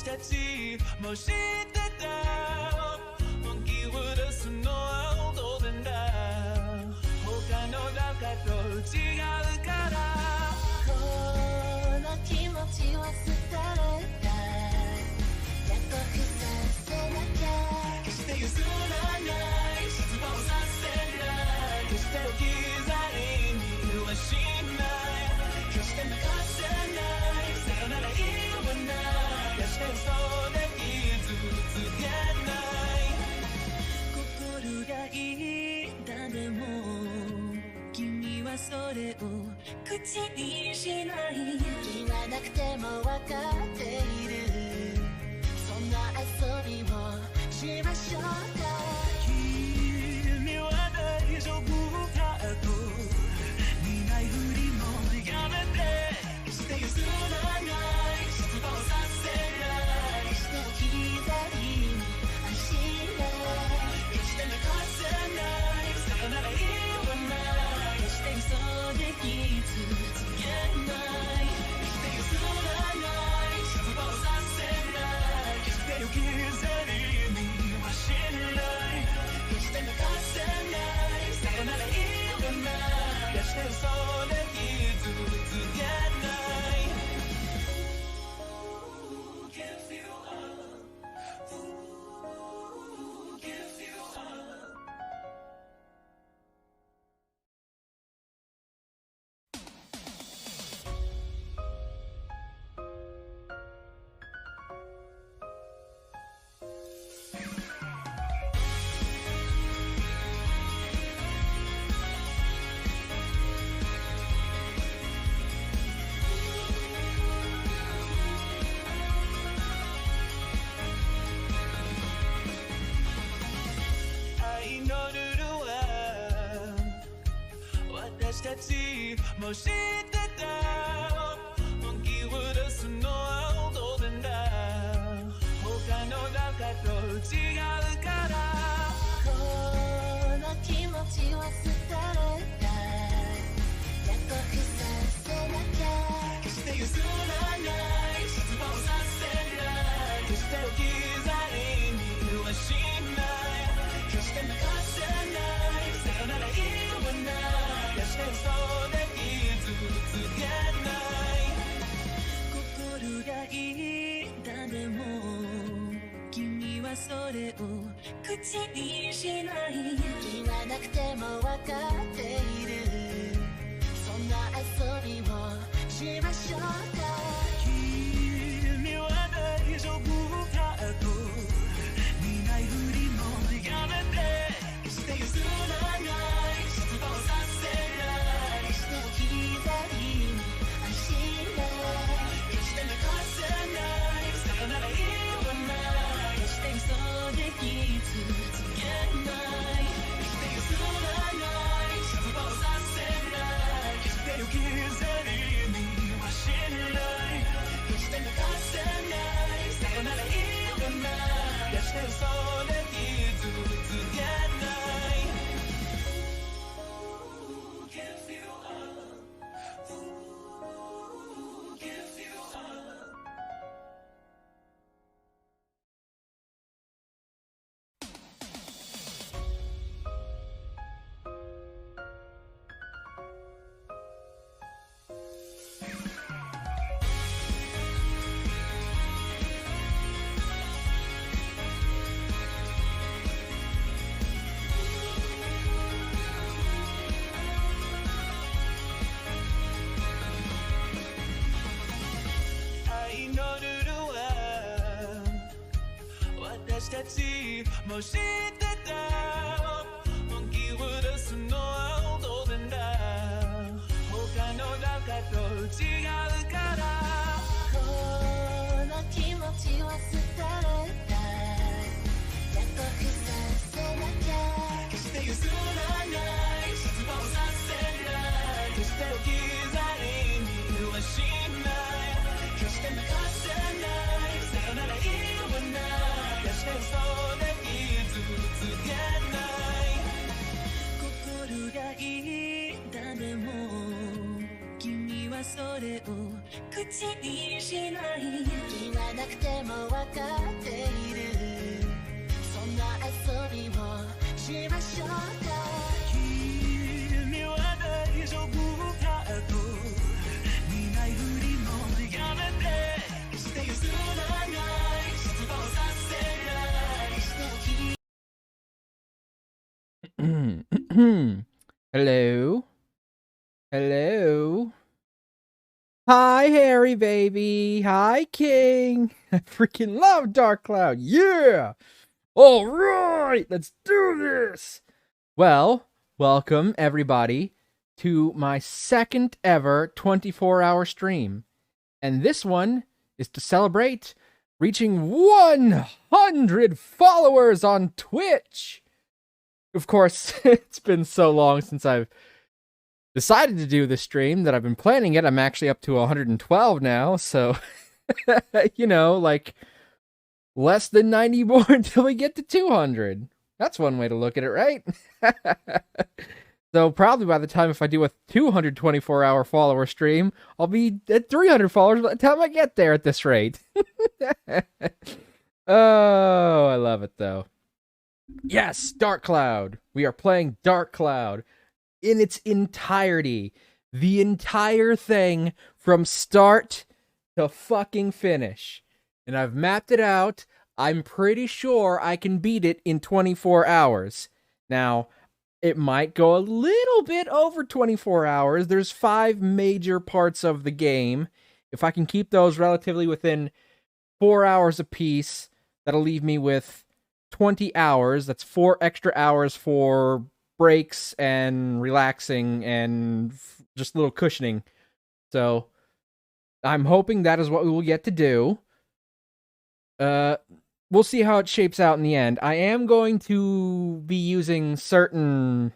私たちも知ってた本気を出すのは当然だ他の誰かと違うからこの気持ちを捨てれた約束させなきゃ決して譲らない失望させない決して置き去りにはしない決して流せないさよなら言わない決して嘘で傷つけない心がいいだでも君はそれを口にしない言わなくても分かっているそんな遊びをしましょうか君は大丈夫かと苦いふりもやめて決して譲らない失望させない決して置き去りにはしない決して流せないさよなら言わない決して嘘で傷つけない決して譲らない失望させない決して置き去りにはしない決して流せないさよなら言わない決して嘘で傷つけない Give you up Give you up愛のルールは私たちも知ってた本気を出すのは当然だ他の誰かと違うからこの気持ちを捨てれた約束させなきゃ決して譲らない失望させない決して置き去りにはしない決して流せないさよなら言わない決して嘘で傷つけない心がいいだでも君はそれを口にしない言わなくても分かっているそんな遊びをしましょうか君は大丈夫かと苦いふりもやめて決して譲らない失望させない決して置き去りにはしない決して流せないさよなら言わない決して嘘で傷つけない決して譲らない失望させない決して置き去りにはしない決して流せないさよなら言わない決して嘘で傷つけない Give you up Give you up愛のルールは私たちも知ってた本気を出すのは当然だ他の誰かと違うからこの気持ちを捨てれた約束させなきゃ決して譲らない失望させない決して置き去りにはしない決して流せないさよなら言わない決して嘘で傷口にしない言わなくても分かっているそんな遊びをしましょうか君は大丈夫かと見ないふりもやめてして譲らない失望させないしておきHello? Hello? Hi, Harry baby. Hi, King. I freaking love Dark Cloud. Yeah! All right, let's do this. Well, welcome everybody to my second ever 24-hour stream. And this one is to celebrate reaching 100 followers on Twitch. Of course, it's been so long since I've decided to do this stream that I've been planning it. I'm actually up to 112 now, so, you know, like, less than 90 more until we get to 200. That's one way to look at it, right? So probably by the time if I do a 224-hour follower stream, I'll be at 300 followers by the time I get there at this rate. Oh, I love it, though. Yes, Dark Cloud. We are playing Dark Cloud in its entirety. The entire thing from start to fucking finish. And I've mapped it out. I'm pretty sure I can beat it in 24 hours. Now, it might go a little bit over 24 hours. There's 5 major parts of the game. If I can keep those relatively within 4 hours apiece, that'll leave me with 20 hours. That's 4 extra hours for breaks and relaxing and just a little cushioning. So I'm hoping that is what we will get to do. We'll see how it shapes out in the end. I am going to be using certain,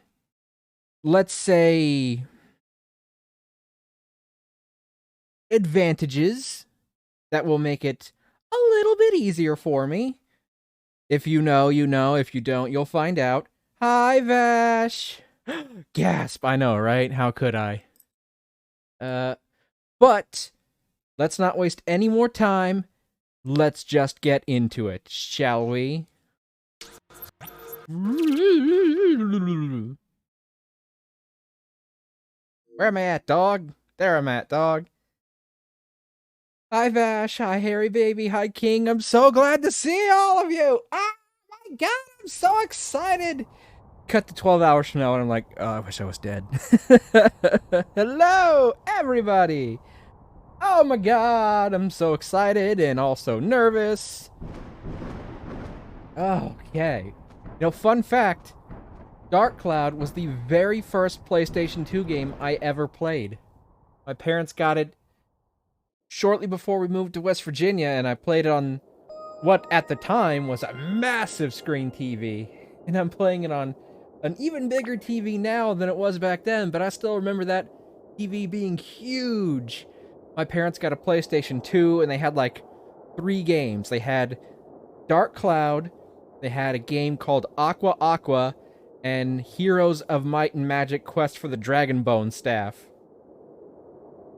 let's say, advantages that will make it a little bit easier for me. If you know, you know. If you don't, you'll find out. Hi, Vash! Gasp, I know, right? How could I? But let's not waste any more time. Let's just get into it, shall we? Where am I at, dog? There I'm at, dog. Hi, Vash. Hi, Harry baby. Hi, King. I'm so glad to see all of you. Oh, my God. I'm so excited. Cut to 12 hours from now, and I'm like, oh, I wish I was dead. Hello, everybody. Oh, my God. I'm so excited and also nervous. Okay. You know, fun fact. Dark Cloud was the very first PlayStation 2 game I ever played. My parents got it shortly before we moved to West Virginia, and I played it on what at the time was a massive screen TV. And I'm playing it on an even bigger TV now than it was back then, but I still remember that TV being huge. My parents got a PlayStation 2, and they had like 3 games. They had Dark Cloud, they had a game called Aqua Aqua, and Heroes of Might and Magic Quest for the Dragon Bone Staff.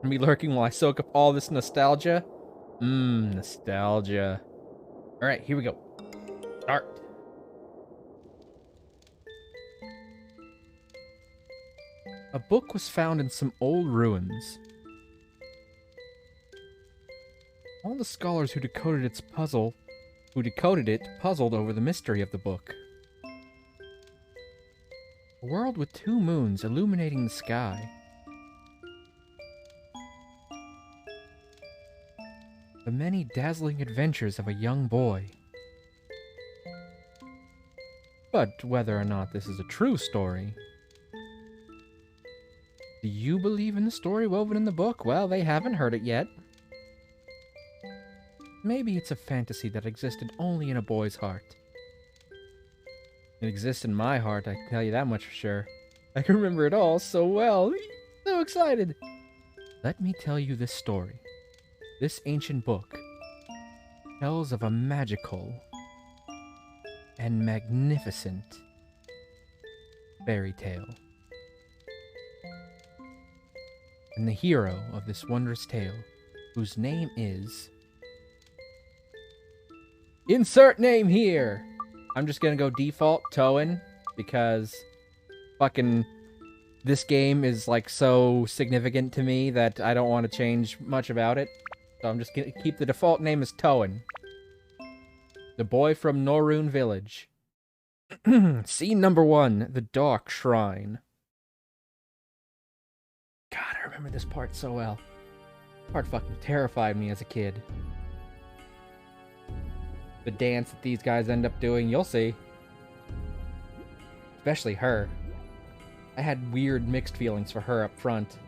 Me lurking while I soak up all this nostalgia. Nostalgia. Alright, here we go. Start. A book was found in some old ruins. All the scholars who decoded it puzzled over the mystery of the book. A world with 2 moons illuminating the sky. The many dazzling adventures of a young boy. But whether or not this is a true story... Do you believe in the story woven in the book? Well, they haven't heard it yet. Maybe it's a fantasy that existed only in a boy's heart. It exists in my heart, I can tell you that much for sure. I can remember it all so well. So excited. Let me tell you this story. This ancient book tells of a magical and magnificent fairy tale. And the hero of this wondrous tale whose name is... Insert name here! I'm just gonna go default Toen, because fucking this game is, like, so significant to me that I don't want to change much about it. So I'm just gonna keep the default name as Toen. The boy from Norun Village. Scene number 1, the Dark Shrine. God, I remember this part so well. This part fucking terrified me as a kid. The dance that these guys end up doing, you'll see. Especially her. I had weird mixed feelings for her up front.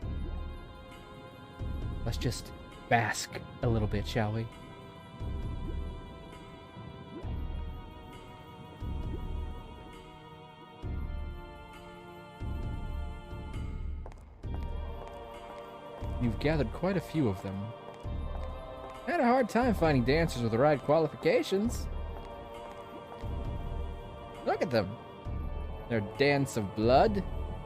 Let's just bask a little bit, shall we? You've gathered quite a few of them. I had a hard time finding dancers with the right qualifications. Look at them. Their dance of blood.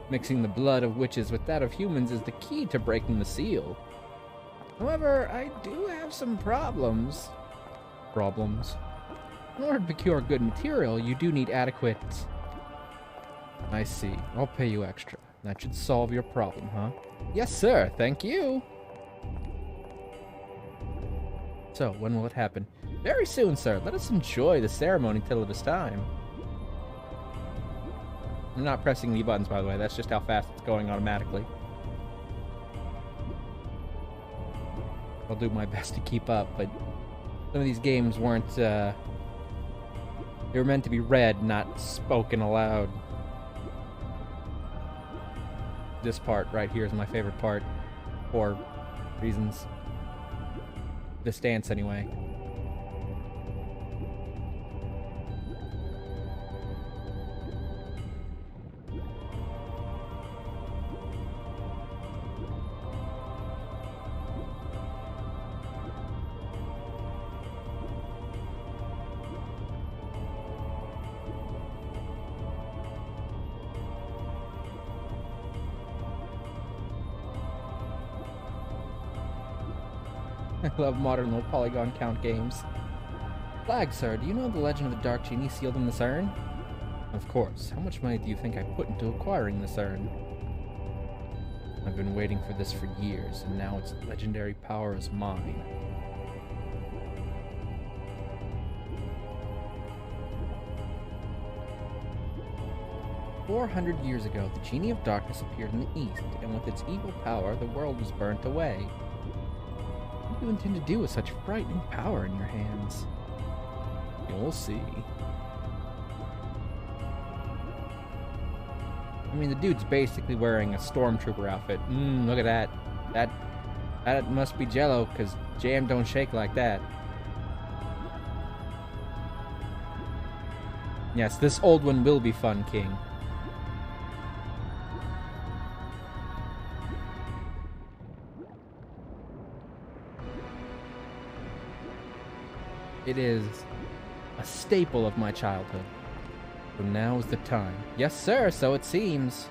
Mixing the blood of witches with that of humans is the key to breaking the seal. However, I do have some problems. In order to procure good material, you do need adequate... I see. I'll pay you extra. That should solve your problem, huh? Yes, sir. Thank you. So, when will it happen? Very soon, sir. Let us enjoy the ceremony till it is time. I'm not pressing the buttons, by the way. That's just how fast it's going automatically. I'll do my best to keep up, but some of these games weren't, they were meant to be read, not spoken aloud. This part right here is my favorite part, for reasons. This dance, anyway. I love modern low polygon count games. Flag, sir, do you know the legend of the Dark Genie sealed in this urn? Of course. How much money do you think I put into acquiring this urn? I've been waiting for this for years, and now its legendary power is mine. "400 years ago, the Genie of Darkness appeared in the east, and with its evil power, the world was burnt away. What do you intend to do with such frightening power in your hands? You'll see." I mean, the dude's basically wearing a stormtrooper outfit. Look at that. That must be Jello, because jam don't shake like that. Yes, this old one will be fun, King. It is a staple of my childhood. So now is the time. Yes, sir, so it seems.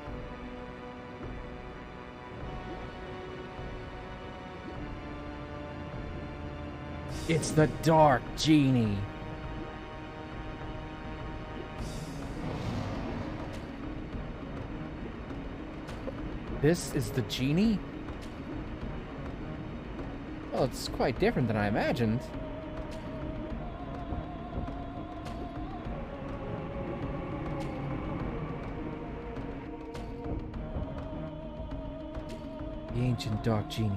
It's the Dark Genie. This is the genie? Well, it's quite different than I imagined. The ancient Dark Genie.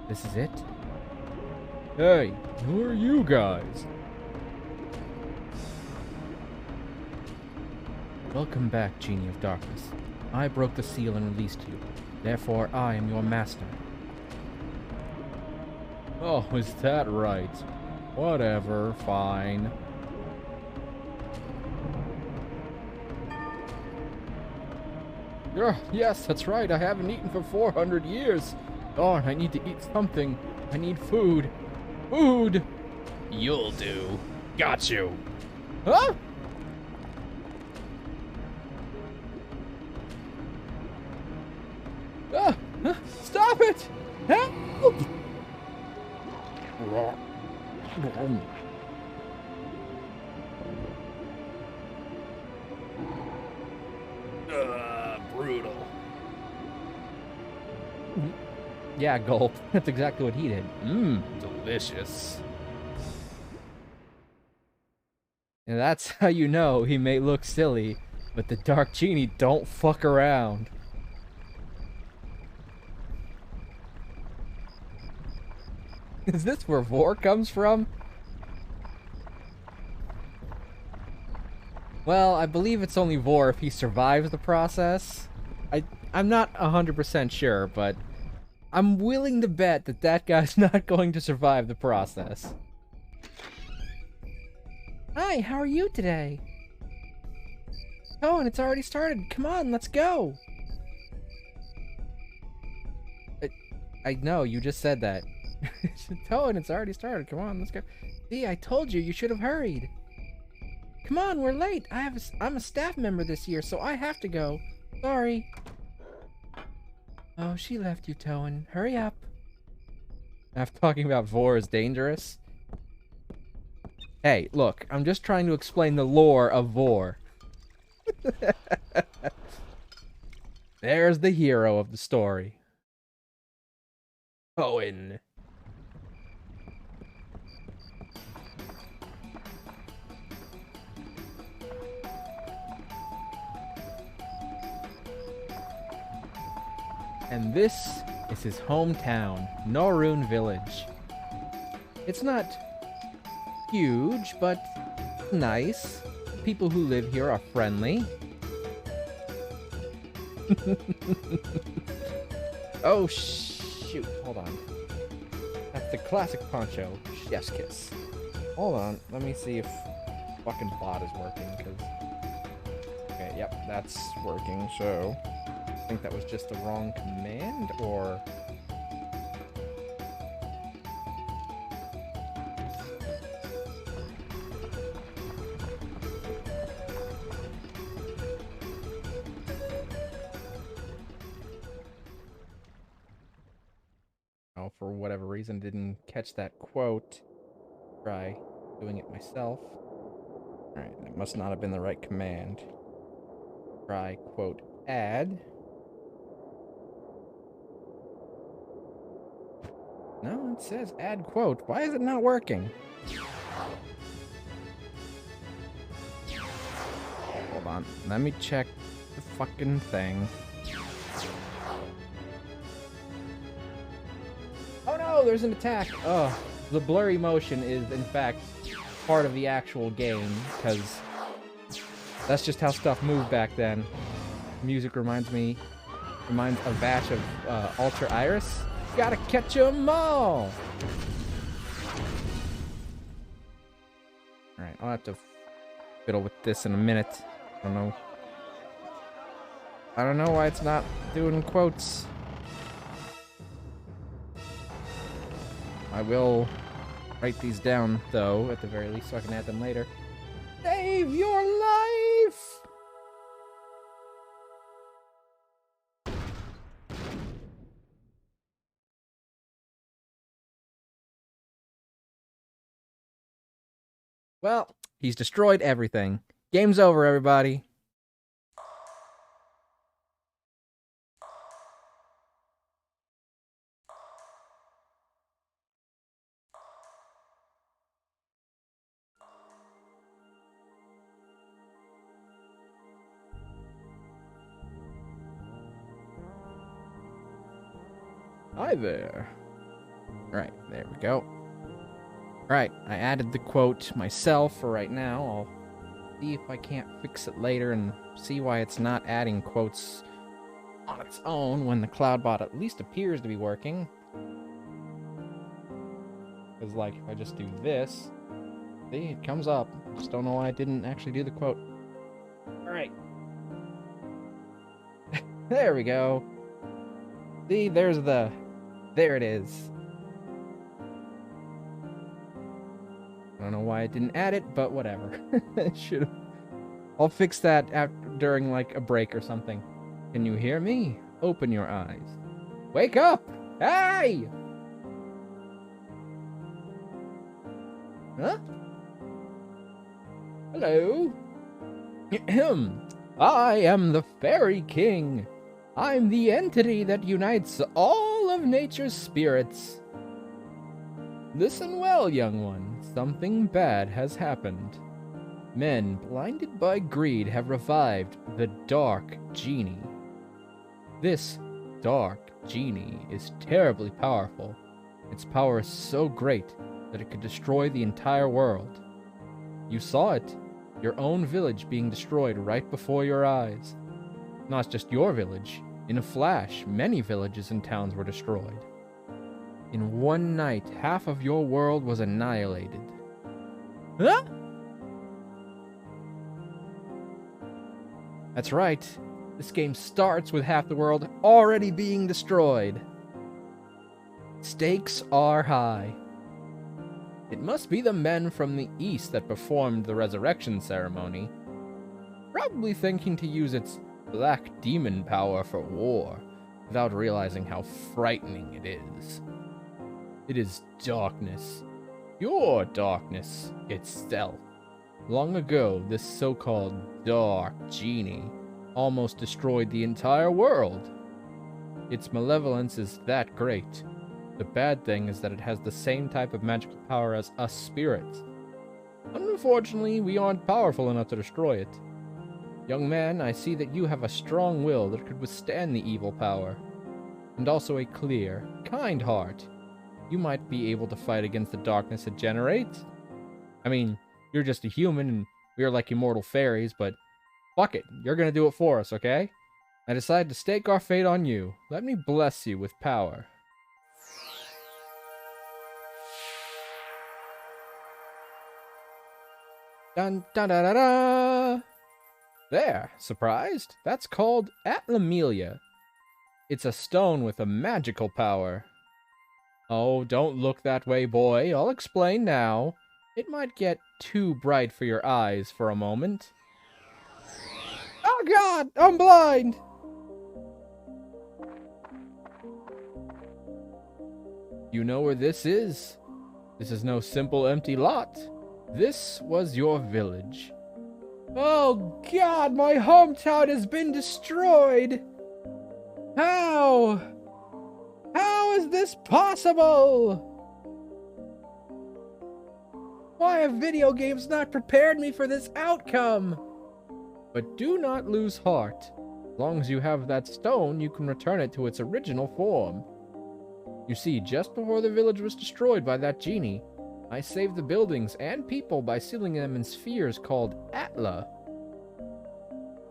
This is it? Hey, who are you guys? Welcome back, Genie of Darkness. I broke the seal and released you. Therefore, I am your master. Oh, is that right? Whatever, fine. Yes, that's right. I haven't eaten for 400 years. Darn, I need to eat something. I need food. Food! You'll do. Got you. Huh? Stop it! Help! Brutal. Yeah, gulp. That's exactly what he did. Mmm, delicious. And that's how you know he may look silly, but the Dark Genie don't fuck around. Is this where Vor comes from? Well, I believe it's only Vor if he survives the process. I'm not 100% sure, but I'm willing to bet that that guy's not going to survive the process. Hi, how are you today? Oh, and it's already started. Come on, let's go. I know, you just said that. Oh, and it's already started. Come on, let's go. See, I told you, you should have hurried. Come on, we're late. I'm a staff member this year, so I have to go. Sorry. Oh, she left you, Toan. Hurry up. After talking about Vor is dangerous. Hey, look, I'm just trying to explain the lore of Vor. There's the hero of the story. Owen. And this is his hometown, Norun Village. It's not huge, but nice. People who live here are friendly. Oh, shoot. Hold on. That's the classic poncho. Chef's kiss. Hold on. Let me see if fucking bot is working, because... Okay, yep, that's working, so... I think that was just the wrong command, or... Oh, for whatever reason, didn't catch that quote. Try doing it myself. Alright, it must not have been the right command. Try, quote, add. No, it says add quote. Why is it not working? Hold on. Let me check the fucking thing. Oh no, there's an attack. Oh, the blurry motion is, in fact, part of the actual game, because that's just how stuff moved back then. Music reminds a batch of Ultra Iris. Gotta catch 'em all! Alright, I'll have to fiddle with this in a minute. I don't know why it's not doing quotes. I will write these down, though, at the very least, so I can add them later. Save your life! Well, he's destroyed everything. Game's over, everybody. Hi there. Right, there we go. Right, I added the quote myself for right now. I'll see if I can't fix it later and see why it's not adding quotes on its own when the Cloudbot at least appears to be working. Because, like, if I just do this, see, it comes up. Just don't know why I didn't actually do the quote. Alright. There we go. See, there it is. I don't know why I didn't add it, but whatever. Should've. I'll fix that during, like, a break or something. Can you hear me? Open your eyes. Wake up! Hey! Huh? Hello? I am the Fairy King. I'm the entity that unites all of nature's spirits. Listen well, young one. Something bad has happened. Men, blinded by greed, have revived the Dark Genie. This Dark Genie is terribly powerful. Its power is so great that it could destroy the entire world. You saw it, your own village being destroyed right before your eyes. Not just your village. In a flash, many villages and towns were destroyed. In one night, half of your world was annihilated. Huh? That's right. This game starts with half the world already being destroyed. Stakes are high. It must be the men from the east that performed the resurrection ceremony, probably thinking to use its black demon power for war, without realizing how frightening it is. It is darkness. Pure darkness itself. Long ago, this so-called Dark Genie almost destroyed the entire world. Its malevolence is that great. The bad thing is that it has the same type of magical power as us spirits. Unfortunately, we aren't powerful enough to destroy it. Young man, I see that you have a strong will that could withstand the evil power, and also a clear, kind heart. You might be able to fight against the darkness it generates. I mean, you're just a human, and we are like immortal fairies, but fuck it, you're gonna do it for us, okay? I decided to stake our fate on you. Let me bless you with power. Dun dun da da da! There, surprised? That's called Atlamelia. It's a stone with a magical power. Oh, don't look that way, boy. I'll explain now. It might get too bright for your eyes for a moment. Oh god, I'm blind! You know where this is? This is no simple empty lot. This was your village. Oh god, my hometown has been destroyed! How? How is this possible? Why have video games not prepared me for this outcome? But do not lose heart. As long as you have that stone, you can return it to its original form. You see, just before the village was destroyed by that genie, I saved the buildings and people by sealing them in spheres called Atla.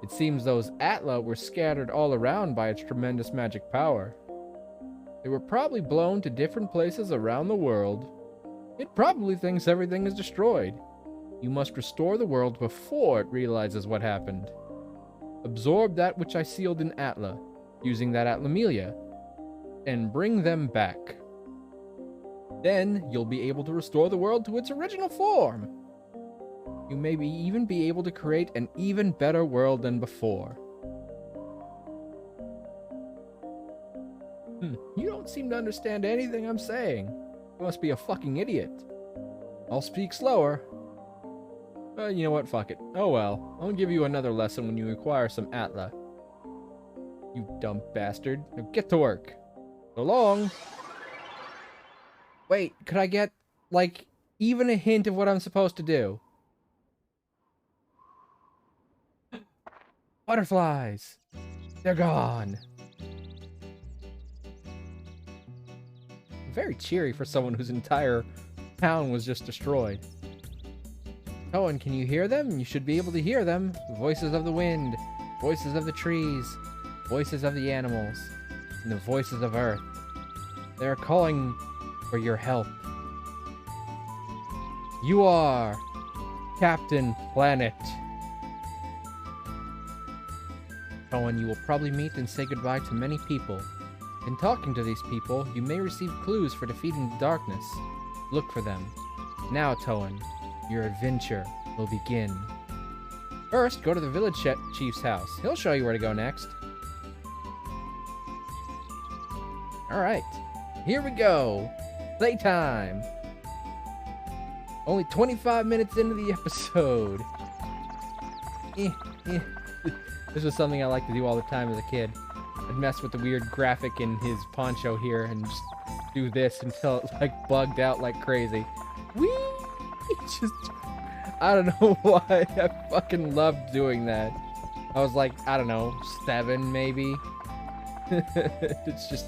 It seems those Atla were scattered all around by its tremendous magic power. They were probably blown to different places around the world. It probably thinks everything is destroyed. You must restore the world before it realizes what happened. Absorb that which I sealed in Atla, using that Atlamelia, and bring them back. Then you'll be able to restore the world to its original form. You may even be able to create an even better world than before. You don't seem to understand anything I'm saying. You must be a fucking idiot. I'll speak slower. You know what? Fuck it. Oh well. I'll give you another lesson when you acquire some Atla. You dumb bastard. Now get to work. So long. Wait, could I get, like, even a hint of what I'm supposed to do? Butterflies! They're gone! Very cheery for someone whose entire town was just destroyed. Owen, can you hear them? You should be able to hear them. Voices of the wind, voices of the trees, voices of the animals, and the voices of Earth. They're calling for your help. You are Captain Planet. Owen, you will probably meet and say goodbye to many people. In talking to these people, you may receive clues for defeating the darkness. Look for them. Now, Toan, your adventure will begin. First, go to the village chief's house. He'll show you where to go next. Alright, here we go. Playtime. Only 25 minutes into the episode. This was something I liked to do all the time as a kid. I'd mess with the weird graphic in his poncho here and just do this until it like bugged out like crazy. Whee! Just, I don't know why. I fucking loved doing that. I was like, I don't know, 7 maybe. It's just,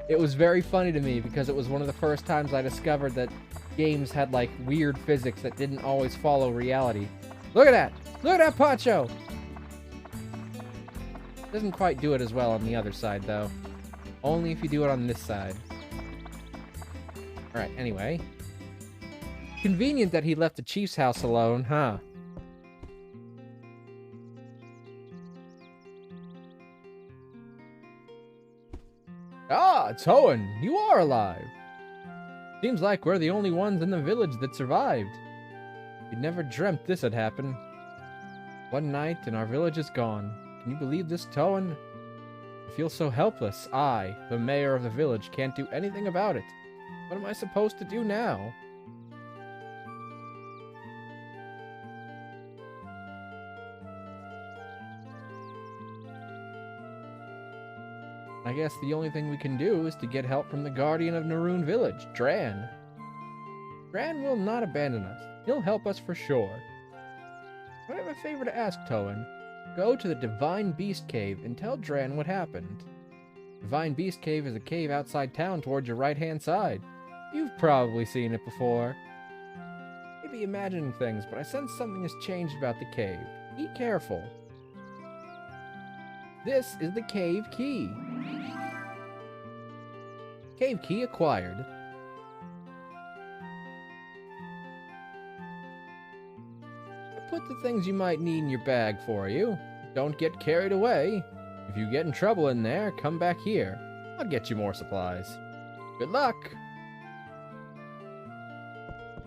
it was very funny to me because it was one of the first times I discovered that games had like weird physics that didn't always follow reality. Look at that! Look at that poncho! Doesn't quite do it as well on the other side though. Only if you do it on this side. Alright, anyway. Convenient that he left the chief's house alone, huh? Ah, Toan, you are alive. Seems like we're the only ones in the village that survived. We never dreamt this had happened. One night and our village is gone. Can you believe this, Toan? I feel so helpless. I, the mayor of the village, can't do anything about it. What am I supposed to do now? I guess the only thing we can do is to get help from the guardian of Naroon village, Dran. Dran will not abandon us. He'll help us for sure. I have a favor to ask, Toan. Go to the Divine Beast Cave and tell Dran what happened. Divine Beast Cave is a cave outside town towards your right-hand side. You've probably seen it before. Maybe imagining things, but I sense something has changed about the cave. Be careful. This is the cave key. Cave key acquired. I put the things you might need in your bag for you. Don't get carried away. If you get in trouble in there, come back here. I'll get you more supplies. Good luck.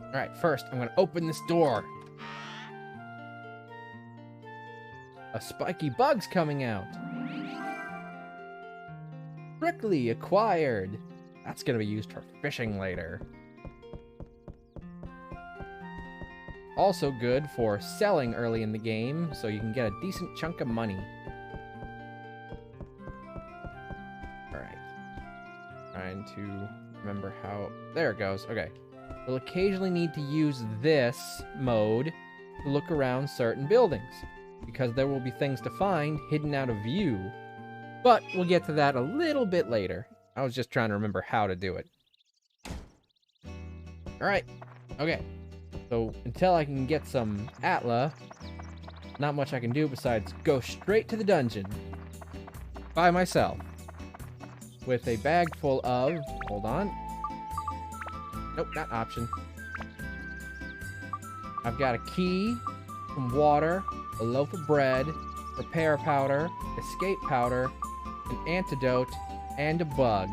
Alright, first I'm going to open this door. A spiky bug's coming out. Prickly acquired. That's going to be used for fishing later. Also good for selling early in the game, so you can get a decent chunk of money. Alright. Trying to remember how... There it goes. Okay. We'll occasionally need to use this mode to look around certain buildings, because there will be things to find hidden out of view. But we'll get to that a little bit later. I was just trying to remember how to do it. Alright. Okay. So, until I can get some Atla, not much I can do besides go straight to the dungeon. By myself. With a bag full of... Hold on. Nope, not option. I've got a key, some water, a loaf of bread, repair powder, escape powder, an antidote, and a bug.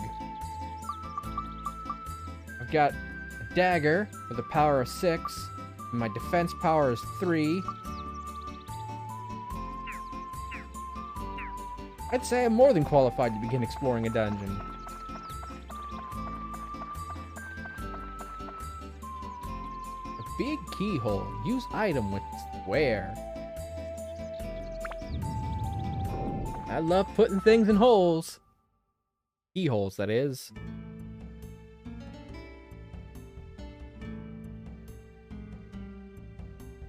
I've got a dagger with a power of 6, and my defense power is 3. I'd say I'm more than qualified to begin exploring a dungeon. A big keyhole. Use item with square. I love putting things in holes. Keyholes, that is.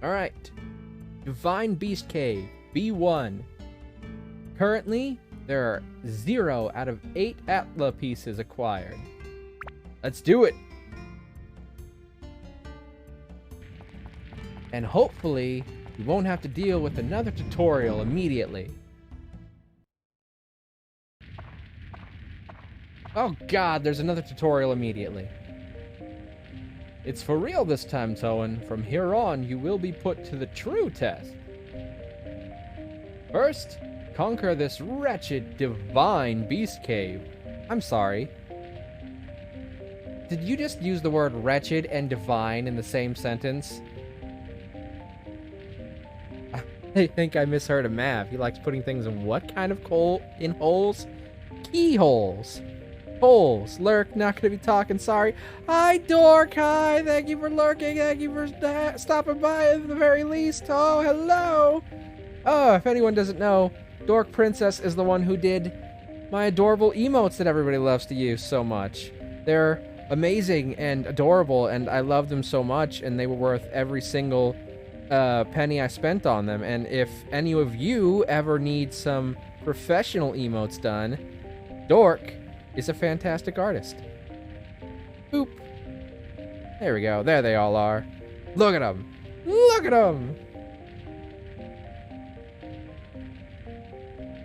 Alright. Divine Beast Cave, B1. Currently, there are 0 out of 8 Atla pieces acquired. Let's do it! And hopefully, we won't have to deal with another tutorial immediately. Oh god, there's another tutorial immediately. It's for real this time, Toan. From here on, you will be put to the true test. First, conquer this wretched Divine Beast Cave. I'm sorry. Did you just use the word wretched and divine in the same sentence? I think I misheard a Mav. He likes putting things in what kind of in holes? Keyholes. Holes. Lurk, not gonna be talking, sorry. Hi, Dork, hi, thank you for lurking, thank you for stopping by at the very least. Oh, hello. Oh, if anyone doesn't know, Dork Princess is the one who did my adorable emotes that everybody loves to use so much. They're amazing and adorable, and I love them so much, and they were worth every single penny I spent on them. And if any of you ever need some professional emotes done, Dork is a fantastic artist. Boop. There we go. There they all are. Look at them. Look at them.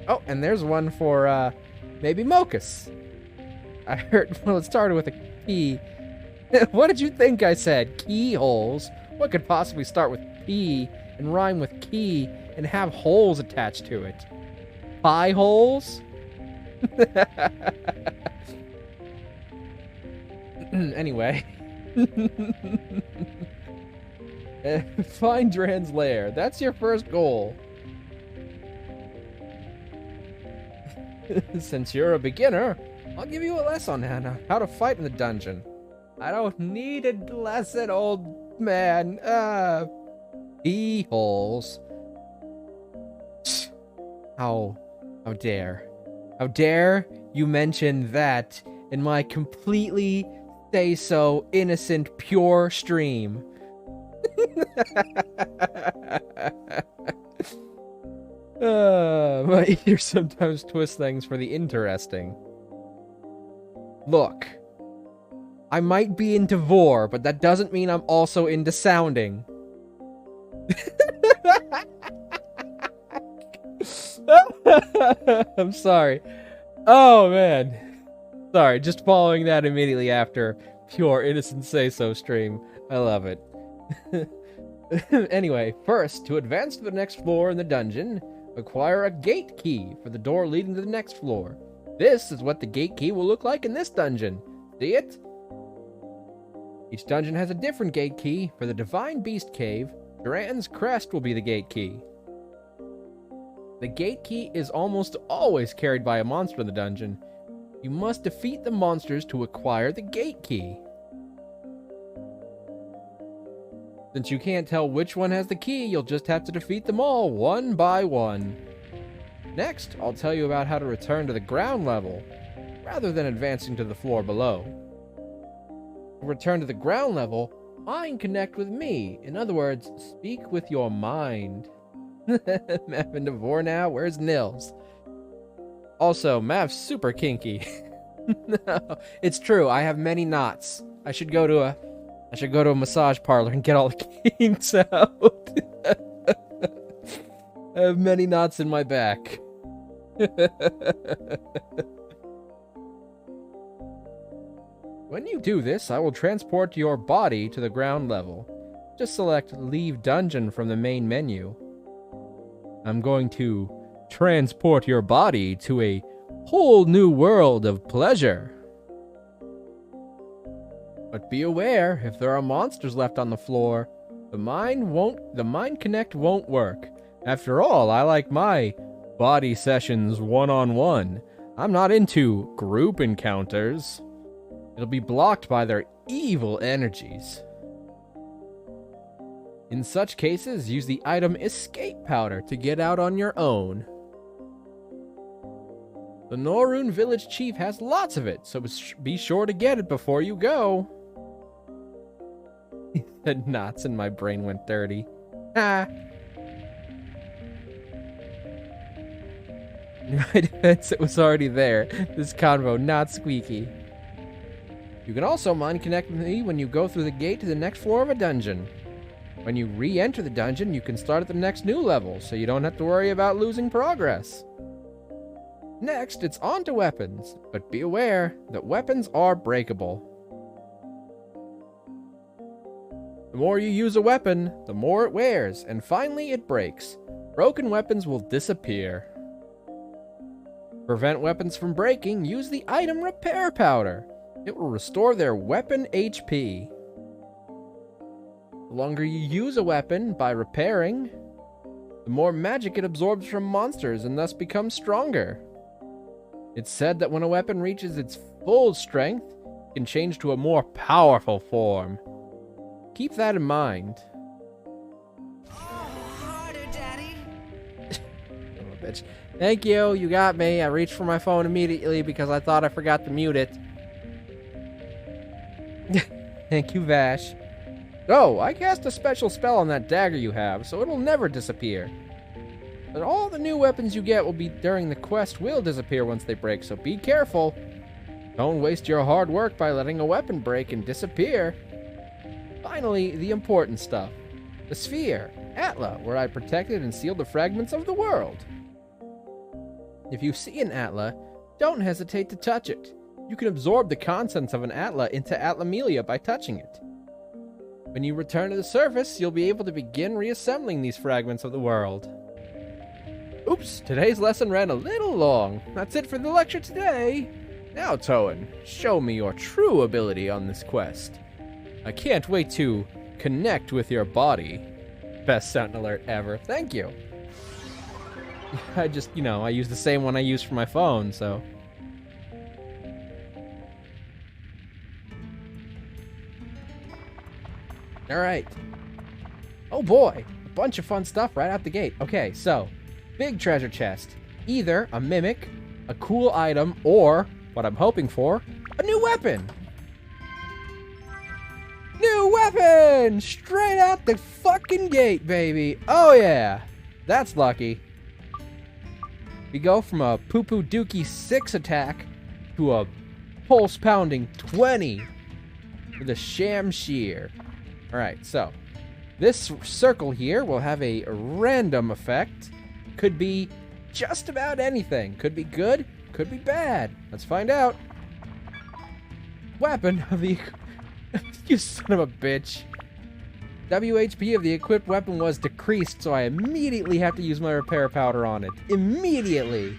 Oh, and there's one for maybe Mochus. I heard, well, it started with a P. What did you think I said? Keyholes? What could possibly start with P and rhyme with key and have holes attached to it? Pie holes? Anyway. Find Dran's lair. That's your first goal. Since you're a beginner, I'll give you a lesson on how to fight in the dungeon. I don't need a lesson, old man. Pee holes. How dare. How dare you mention that in my completely say-so innocent, pure stream. My ears sometimes twist things for the interesting. Look, I might be into vor, but that doesn't mean I'm also into sounding. I'm sorry. Oh, man. Sorry, just following that immediately after pure innocent say-so stream. I love it. Anyway, first, to advance to the next floor in the dungeon, acquire a gate key for the door leading to the next floor. This is what the gate key will look like in this dungeon. See it? Each dungeon has a different gate key. For the Divine Beast Cave, Duran's Crest will be the gate key. The gate key is almost always carried by a monster in the dungeon. You must defeat the monsters to acquire the gate key. Since you can't tell which one has the key, you'll just have to defeat them all, one by one. Next, I'll tell you about how to return to the ground level, rather than advancing to the floor below. To return to the ground level, mind connect with me. In other words, speak with your mind. Mav and Devore now, where's Nils? Also, Mav's super kinky. No, it's true, I have many knots. I should go to a massage parlor and get all the kinks out. I have many knots in my back. When you do this, I will transport your body to the ground level. Just select Leave Dungeon from the main menu. I'm going to transport your body to a whole new world of pleasure. But be aware, if there are monsters left on the floor, the Mind Connect won't work. After all, I like my body sessions one-on-one. I'm not into group encounters. It'll be blocked by their evil energies. In such cases, use the item Escape Powder to get out on your own. The Norun Village Chief has lots of it, so be sure to get it before you go. The knots in my brain went dirty. Ah. In my defense, it was already there. This convo, not squeaky. You can also mind connect with me when you go through the gate to the next floor of a dungeon. When you re-enter the dungeon, you can start at the next new level, so you don't have to worry about losing progress. Next, it's on to weapons, but be aware that weapons are breakable. The more you use a weapon, the more it wears, and finally it breaks. Broken weapons will disappear. To prevent weapons from breaking, use the item Repair Powder. It will restore their weapon HP. The longer you use a weapon by repairing, the more magic it absorbs from monsters and thus becomes stronger. It's said that when a weapon reaches its full strength, it can change to a more powerful form. Keep that in mind. Harder, Daddy. Son of a bitch. Thank you, you got me. I reached for my phone immediately because I thought I forgot to mute it. Thank you, Vash. Oh, I cast a special spell on that dagger you have, so it'll never disappear. But all the new weapons you get will be during the quest will disappear once they break, so be careful. Don't waste your hard work by letting a weapon break and disappear. Finally, the important stuff. The sphere, Atla, where I protected and sealed the fragments of the world. If you see an Atla, don't hesitate to touch it. You can absorb the contents of an Atla into Atlamelia by touching it. When you return to the surface, you'll be able to begin reassembling these fragments of the world. Oops, today's lesson ran a little long. That's it for the lecture today. Now, Toan, show me your true ability on this quest. I can't wait to connect with your body. Best sound alert ever. Thank you. I just, I use the same one I use for my phone, so... Alright. Oh boy, a bunch of fun stuff right out the gate. Okay, so, big treasure chest. Either a mimic, a cool item, or, what I'm hoping for, a new weapon! New weapon! Straight out the fucking gate, baby! Oh yeah! That's lucky. We go from a poo-poo dookie 6 attack to a pulse-pounding 20 with a Shamshir. Alright, so this circle here will have a random effect. Could be just about anything. Could be good, could be bad. Let's find out. Weapon of the... You son of a bitch. WHP of the equipped weapon was decreased, so I immediately have to use my repair powder on it. Immediately.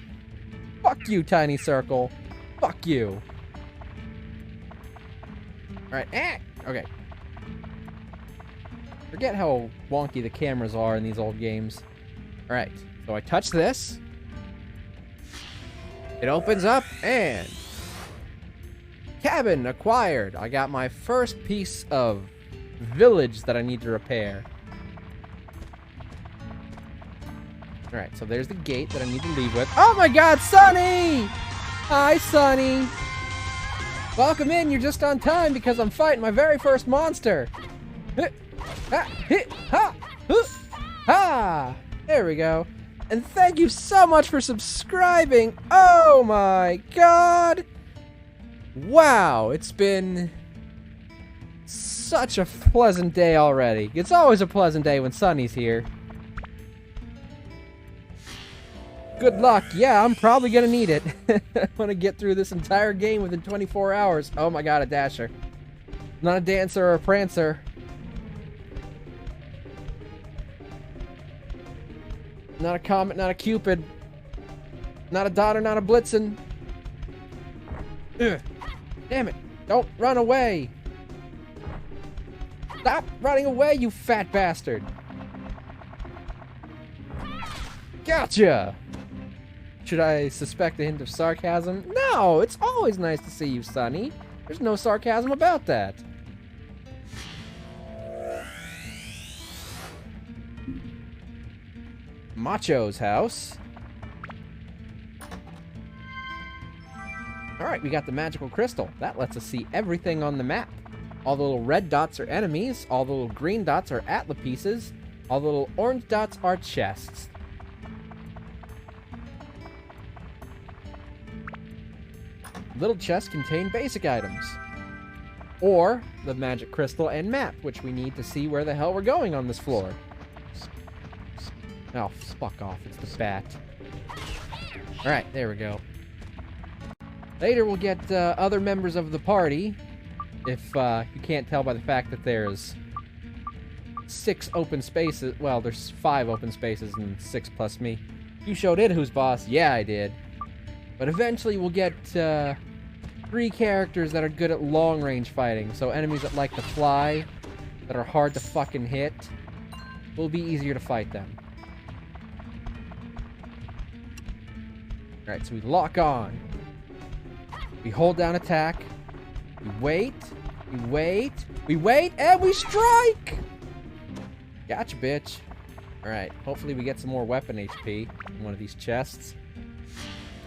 Fuck you, tiny circle. Fuck you. Alright, okay. Forget how wonky the cameras are in these old games. Alright, so I touch this. It opens up, and... Cabin acquired. I got my first piece of village that I need to repair. Alright, so there's the gate that I need to leave with. Oh my god, Sonny! Hi, Sonny! Welcome in, you're just on time because I'm fighting my very first monster. Ha! There we go. And thank you so much for subscribing. Oh my god! Wow, it's been such a pleasant day already. It's always a pleasant day when Sunny's here. Good luck. Yeah, I'm probably gonna need it. I want to get through this entire game within 24 hours. Oh my god, a dasher. Not a dancer or a prancer. Not a comet, not a cupid. Not a Donner, not a Blitzen. Ugh. Damn it. Don't run away. Stop running away, you fat bastard. Gotcha. Should I suspect a hint of sarcasm? No, it's always nice to see you, Sonny. There's no sarcasm about that. Macho's house. Alright, we got the magical crystal. That lets us see everything on the map. All the little red dots are enemies, all the little green dots are Atla pieces, all the little orange dots are chests. Little chests contain basic items. Or the magic crystal and map, which we need to see where the hell we're going on this floor. Oh, fuck off, it's the bat. Alright, there we go. Later we'll get other members of the party. If you can't tell by the fact that there's 6 open spaces. Well, there's 5 open spaces and 6 plus me. You showed it who's boss. Yeah, I did. But eventually we'll get 3 characters that are good at long-range fighting. So enemies that like to fly, that are hard to fucking hit, will be easier to fight them. Alright, so we lock on. We hold down attack. We wait. We wait. We wait, and we strike! Gotcha, bitch. Alright, hopefully we get some more weapon HP in one of these chests.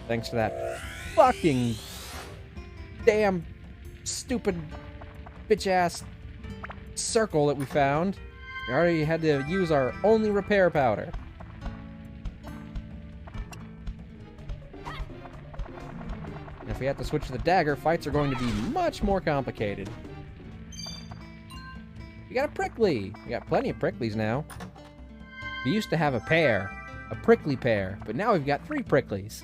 Thanks to that fucking damn stupid bitch-ass circle that we found. We already had to use our only repair powder. And if we have to switch to the dagger, fights are going to be much more complicated. We got a prickly. We got plenty of pricklies now. We used to have a pair, a prickly pair, but now we've got 3 pricklies.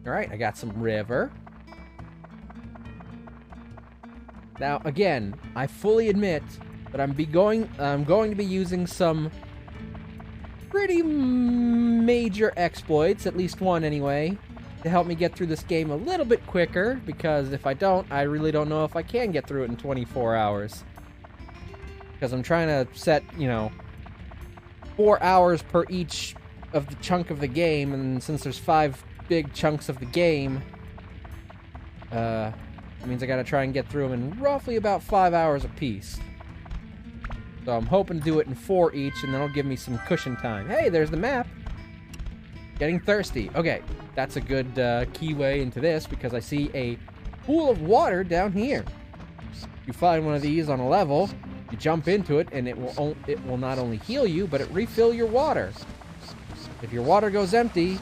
Alright, I got some river. Now, again, I fully admit that I'm going to be using some pretty major exploits, at least one anyway, to help me get through this game a little bit quicker, because if I don't, I really don't know if I can get through it in 24 hours. Because I'm trying to set, 4 hours per each of the chunk of the game, and since there's 5 big chunks of the game, it means I gotta try and get through them in roughly about 5 hours apiece. So I'm hoping to do it in 4 each, and that'll give me some cushion time. Hey, there's the map! Getting thirsty. Okay, that's a good keyway into this, because I see a pool of water down here. You find one of these on a level, you jump into it, and it will not only heal you, but it refill your water. If your water goes empty,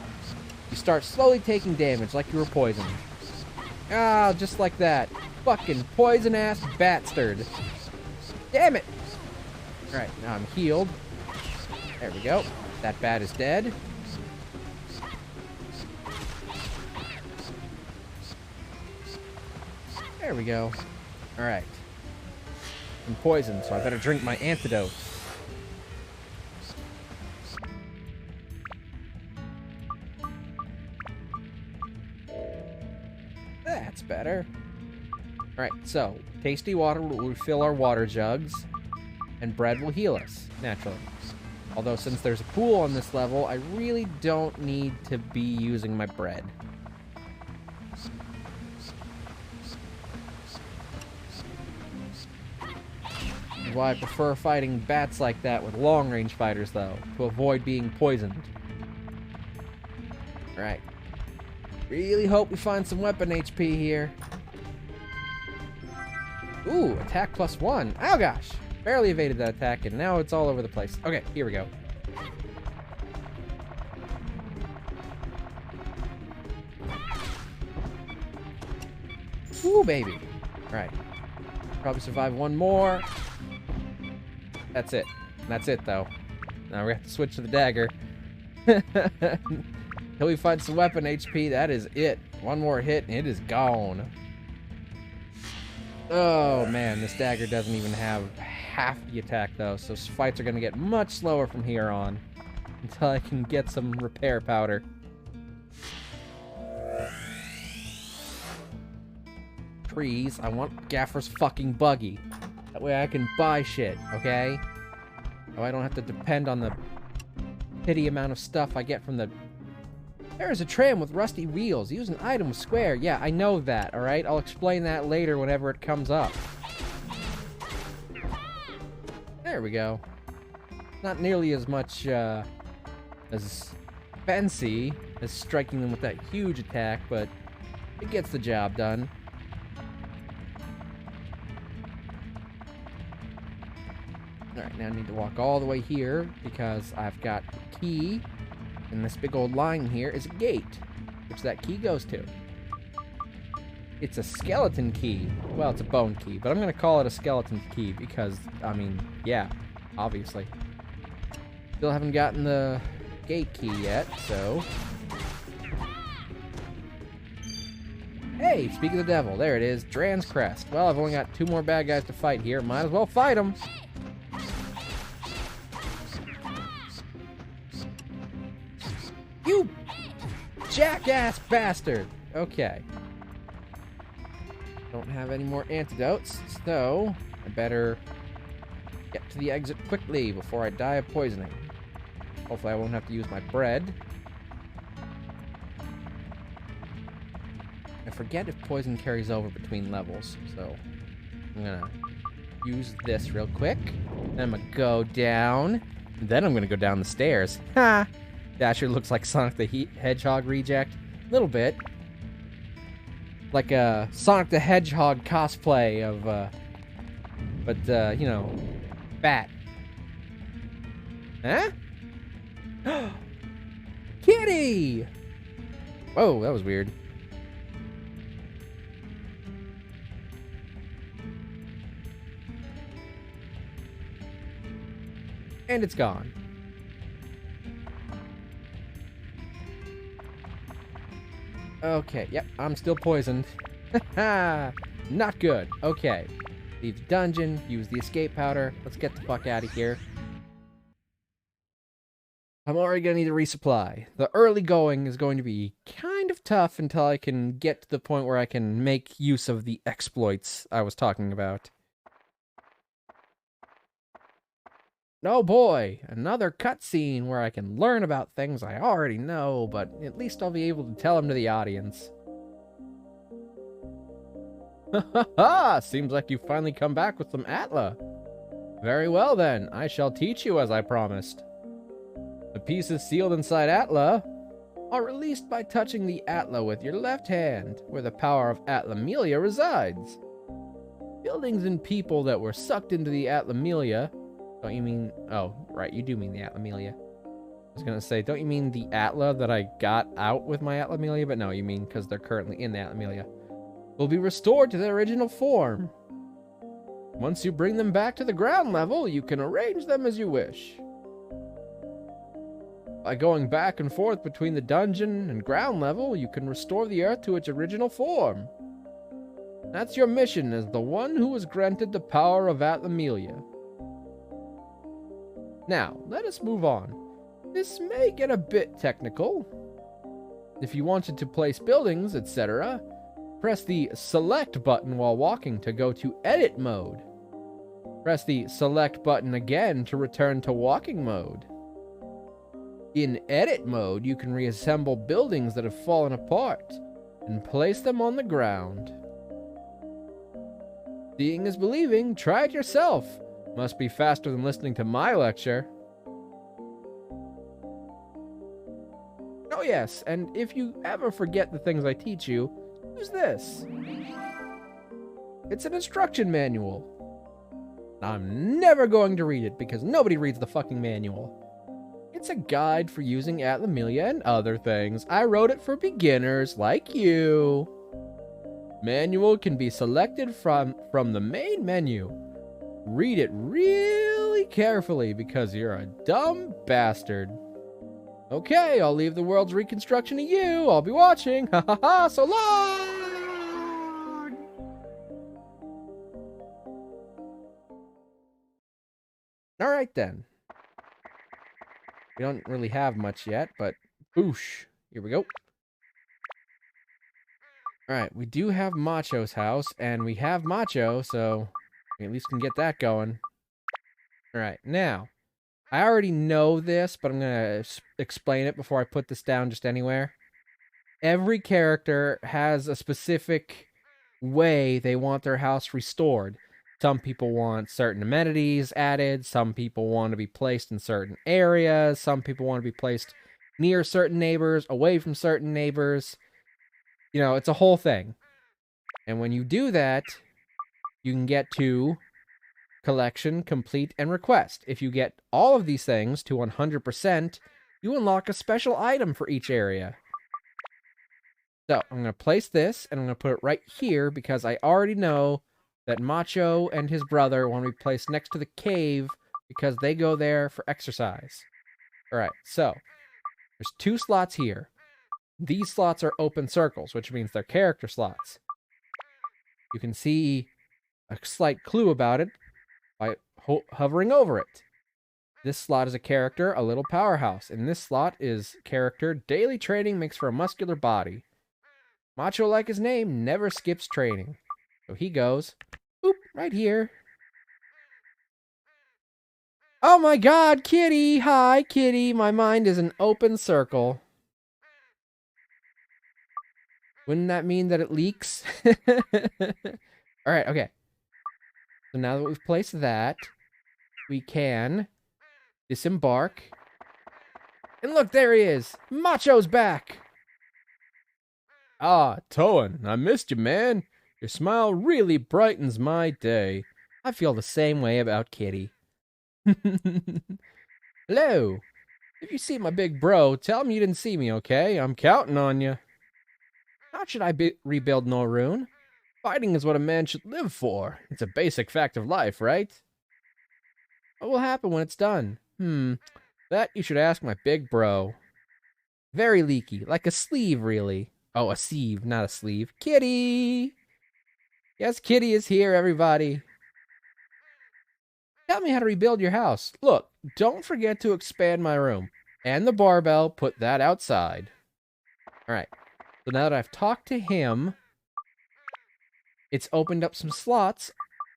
you start slowly taking damage like you were poisoned. Ah, just like that. Fucking poison-ass bastard. Damn it! Alright, now I'm healed. There we go. That bat is dead. There we go. Alright. I'm poisoned, so I better drink my antidote. That's better. Alright, so, tasty water will refill our water jugs, and bread will heal us, naturally. Although, since there's a pool on this level, I really don't need to be using my bread. That's why I prefer fighting bats like that with long-range fighters, though, to avoid being poisoned. Alright. Really hope we find some weapon HP here. Ooh, attack +1. Oh gosh! Barely evaded that attack, and now it's all over the place. Okay, here we go. Ooh, baby. Alright. Probably survive one more. That's it. That's it, though. Now we have to switch to the dagger. Till we find some weapon HP, that is it. One more hit, and it is gone. Oh, man, this dagger doesn't even have half the attack, though, so fights are going to get much slower from here on. Until I can get some repair powder. Trees, I want Gaffer's fucking buggy. That way I can buy shit, okay? So I don't have to depend on the pity amount of stuff I get from the... There is a tram with rusty wheels. Use an item with square. Yeah, I know that, alright? I'll explain that later whenever it comes up. There we go. Not nearly as much, as fancy as striking them with that huge attack, but it gets the job done. Alright, now I need to walk all the way here, because I've got a key. And this big old line here is a gate, which that key goes to. It's a skeleton key. Well, it's a bone key, but I'm going to call it a skeleton key because, I mean, yeah, obviously. Still haven't gotten the gate key yet, so... Hey, speak of the devil. There it is, Dran's Crest. Well, I've only got 2 more bad guys to fight here. Might as well fight them. You jackass bastard! Okay. Don't have any more antidotes, so I better get to the exit quickly before I die of poisoning. Hopefully I won't have to use my bread. I forget if poison carries over between levels, so I'm gonna use this real quick. Then I'm gonna go down. Then I'm gonna go down the stairs. Ha! Dasher looks like Sonic the Hedgehog reject. A little bit. Like a Sonic the Hedgehog cosplay of, you know, fat. Huh? Kitty! Whoa, that was weird. And it's gone. Okay, yep, I'm still poisoned. Not good. Okay. Leave the dungeon, use the escape powder. Let's get the fuck out of here. I'm already gonna need a resupply. The early going is going to be kind of tough until I can get to the point where I can make use of the exploits I was talking about. Oh boy, another cutscene where I can learn about things I already know, but at least I'll be able to tell them to the audience. Ha ha ha! Seems like you finally come back with some Atla. Very well then, I shall teach you as I promised. The pieces sealed inside Atla are released by touching the Atla with your left hand, where the power of Atlamelia resides. Buildings and people that were sucked into the Atlamelia... Don't you mean... Oh, right, you do mean the Atlamelia. I was gonna say, don't you mean the Atla that I got out with my Atlamelia? But no, you mean because they're currently in the Atlamelia. Will be restored to their original form. Once you bring them back to the ground level, you can arrange them as you wish. By going back and forth between the dungeon and ground level, you can restore the Earth to its original form. That's your mission as the one who was granted the power of Atlamelia. Now, let us move on. This may get a bit technical. If you wanted to place buildings, etc., press the Select button while walking to go to Edit mode. Press the Select button again to return to walking mode. In Edit mode, you can reassemble buildings that have fallen apart and place them on the ground. Seeing is believing, try it yourself. Must be faster than listening to my lecture. Oh yes, and if you ever forget the things I teach you, use this. It's an instruction manual. I'm never going to read it because nobody reads the fucking manual. It's a guide for using Atlamelia and other things. I wrote it for beginners like you. Manual can be selected from the main menu. Read it really carefully because you're a dumb bastard. Okay, I'll leave the world's reconstruction to you. I'll be watching. Ha ha ha, so long! Alright then. We don't really have much yet, but boosh. Here we go. Alright, we do have Macho's house, and we have Macho, so we at least can get that going. Alright, now, I already know this, but I'm going to explain it before I put this down just anywhere. Every character has a specific way they want their house restored. Some people want certain amenities added, some people want to be placed in certain areas, some people want to be placed near certain neighbors, away from certain neighbors. You know, it's a whole thing. And when you do that, you can get to collection, complete, and request. If you get all of these things to 100%, you unlock a special item for each area. So, I'm going to place this, and I'm going to put it right here, because I already know that Macho and his brother want to be placed next to the cave, because they go there for exercise. Alright, so, there's 2 slots here. These slots are open circles, which means they're character slots. You can see a slight clue about it by hovering over it. This slot is a character, a little powerhouse. And this slot is character, daily training makes for a muscular body. Macho, like his name, never skips training. So he goes, boop, right here. Oh my god, Kitty! Hi, Kitty! My mind is an open circle. Wouldn't that mean that it leaks? Alright, okay. So now that we've placed that, we can disembark. And look, there he is! Macho's back! Ah, Toan, I missed you, man. Your smile really brightens my day. I feel the same way about Kitty. Hello. If you see my big bro, tell him you didn't see me, okay? I'm counting on you. How should I rebuild Norune? Fighting is what a man should live for. It's a basic fact of life, right? What will happen when it's done? That you should ask my big bro. Very leaky, like a sleeve, really. Oh, a sieve, not a sleeve. Kitty! Yes, Kitty is here, everybody. Tell me how to rebuild your house. Look, don't forget to expand my room. And the barbell, put that outside. Alright, so now that I've talked to him, it's opened up some slots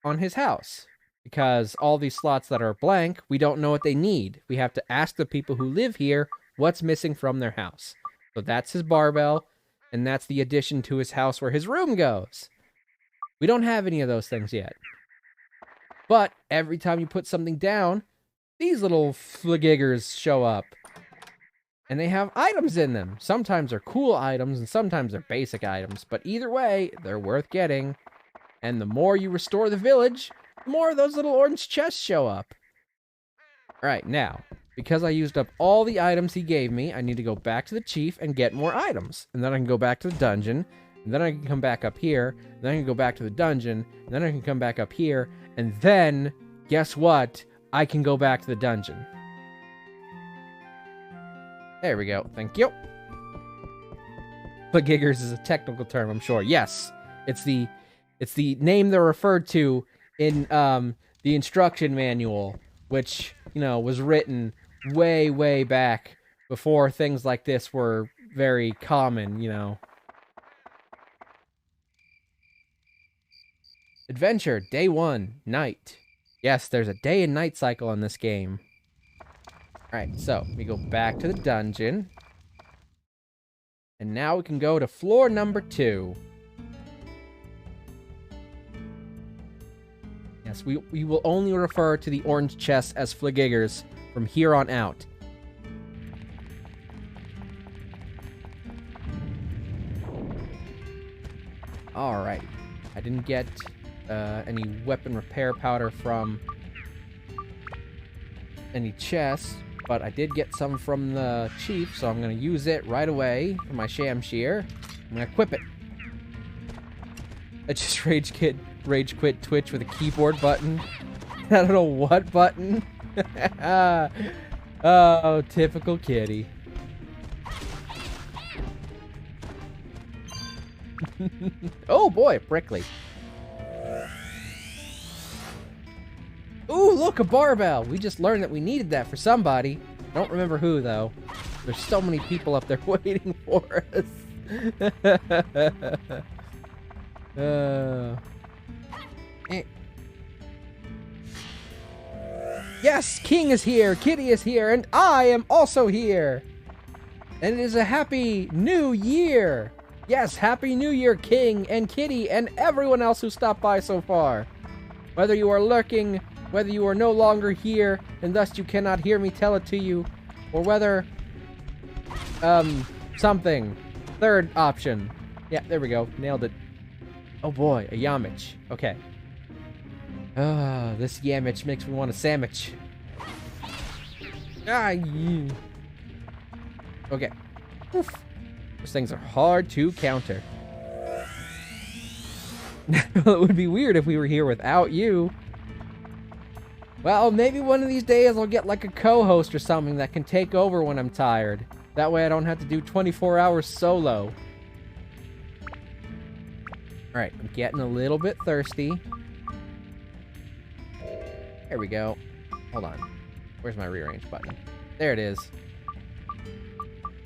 on his house. Because all these slots that are blank, we don't know what they need. We have to ask the people who live here what's missing from their house. So that's his barbell, and that's the addition to his house where his room goes. We don't have any of those things yet. But every time you put something down, these little flagiggers show up. And they have items in them. Sometimes they're cool items, and sometimes they're basic items. But either way, they're worth getting. And the more you restore the village, the more of those little orange chests show up. Alright, now, because I used up all the items he gave me, I need to go back to the chief and get more items. And then I can go back to the dungeon, and then I can come back up here, and then I can go back to the dungeon, and then I can come back up here, and then, guess what? I can go back to the dungeon. There we go. Thank you. Flagiggers is a technical term, I'm sure. Yes, it's the name they're referred to in the instruction manual, which, you know, was written way, way back before things like this were very common, you know. Adventure, day 1, night. Yes, there's a day and night cycle in this game. Alright, so we go back to the dungeon. And now we can go to floor number 2. Yes, we will only refer to the orange chests as flagiggers from here on out. Alright. I didn't get any weapon repair powder from any chests, but I did get some from the chief, so I'm going to use it right away for my Shamshir. I'm going to equip it. I just rage quit Twitch with a keyboard button. I don't know what button. Oh, typical kitty. Oh boy, prickly. Ooh, look, a barbell! We just learned that we needed that for somebody. Don't remember who, though. There's so many people up there waiting for us. Yes, King is here, Kitty is here, and I am also here! And it is a happy new year! Yes, happy new year, King and Kitty and everyone else who stopped by so far. Whether you are lurking, whether you are no longer here, and thus you cannot hear me tell it to you, or whether, something. Third option. Yeah, there we go. Nailed it. Oh boy, a Yamich. Okay. Ah, this Yamich makes me want a sandwich. Ah, yeah. Okay. Oof. Those things are hard to counter. It would be weird if we were here without you. Well, maybe one of these days I'll get like a co-host or something that can take over when I'm tired. That way I don't have to do 24 hours solo. Alright, I'm getting a little bit thirsty. There we go. Hold on. Where's my rearrange button? There it is.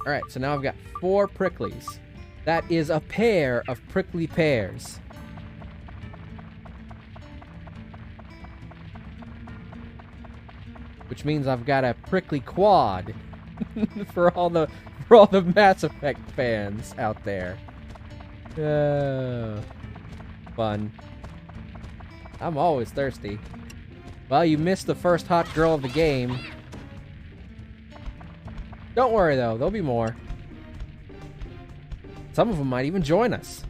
Alright, so now I've got 4 pricklies. That is a pair of prickly pears. Which means I've got a prickly quad for all the Mass Effect fans out there. Fun. I'm always thirsty. Well, you missed the first hot girl of the game. Don't worry, though. There'll be more. Some of them might even join us.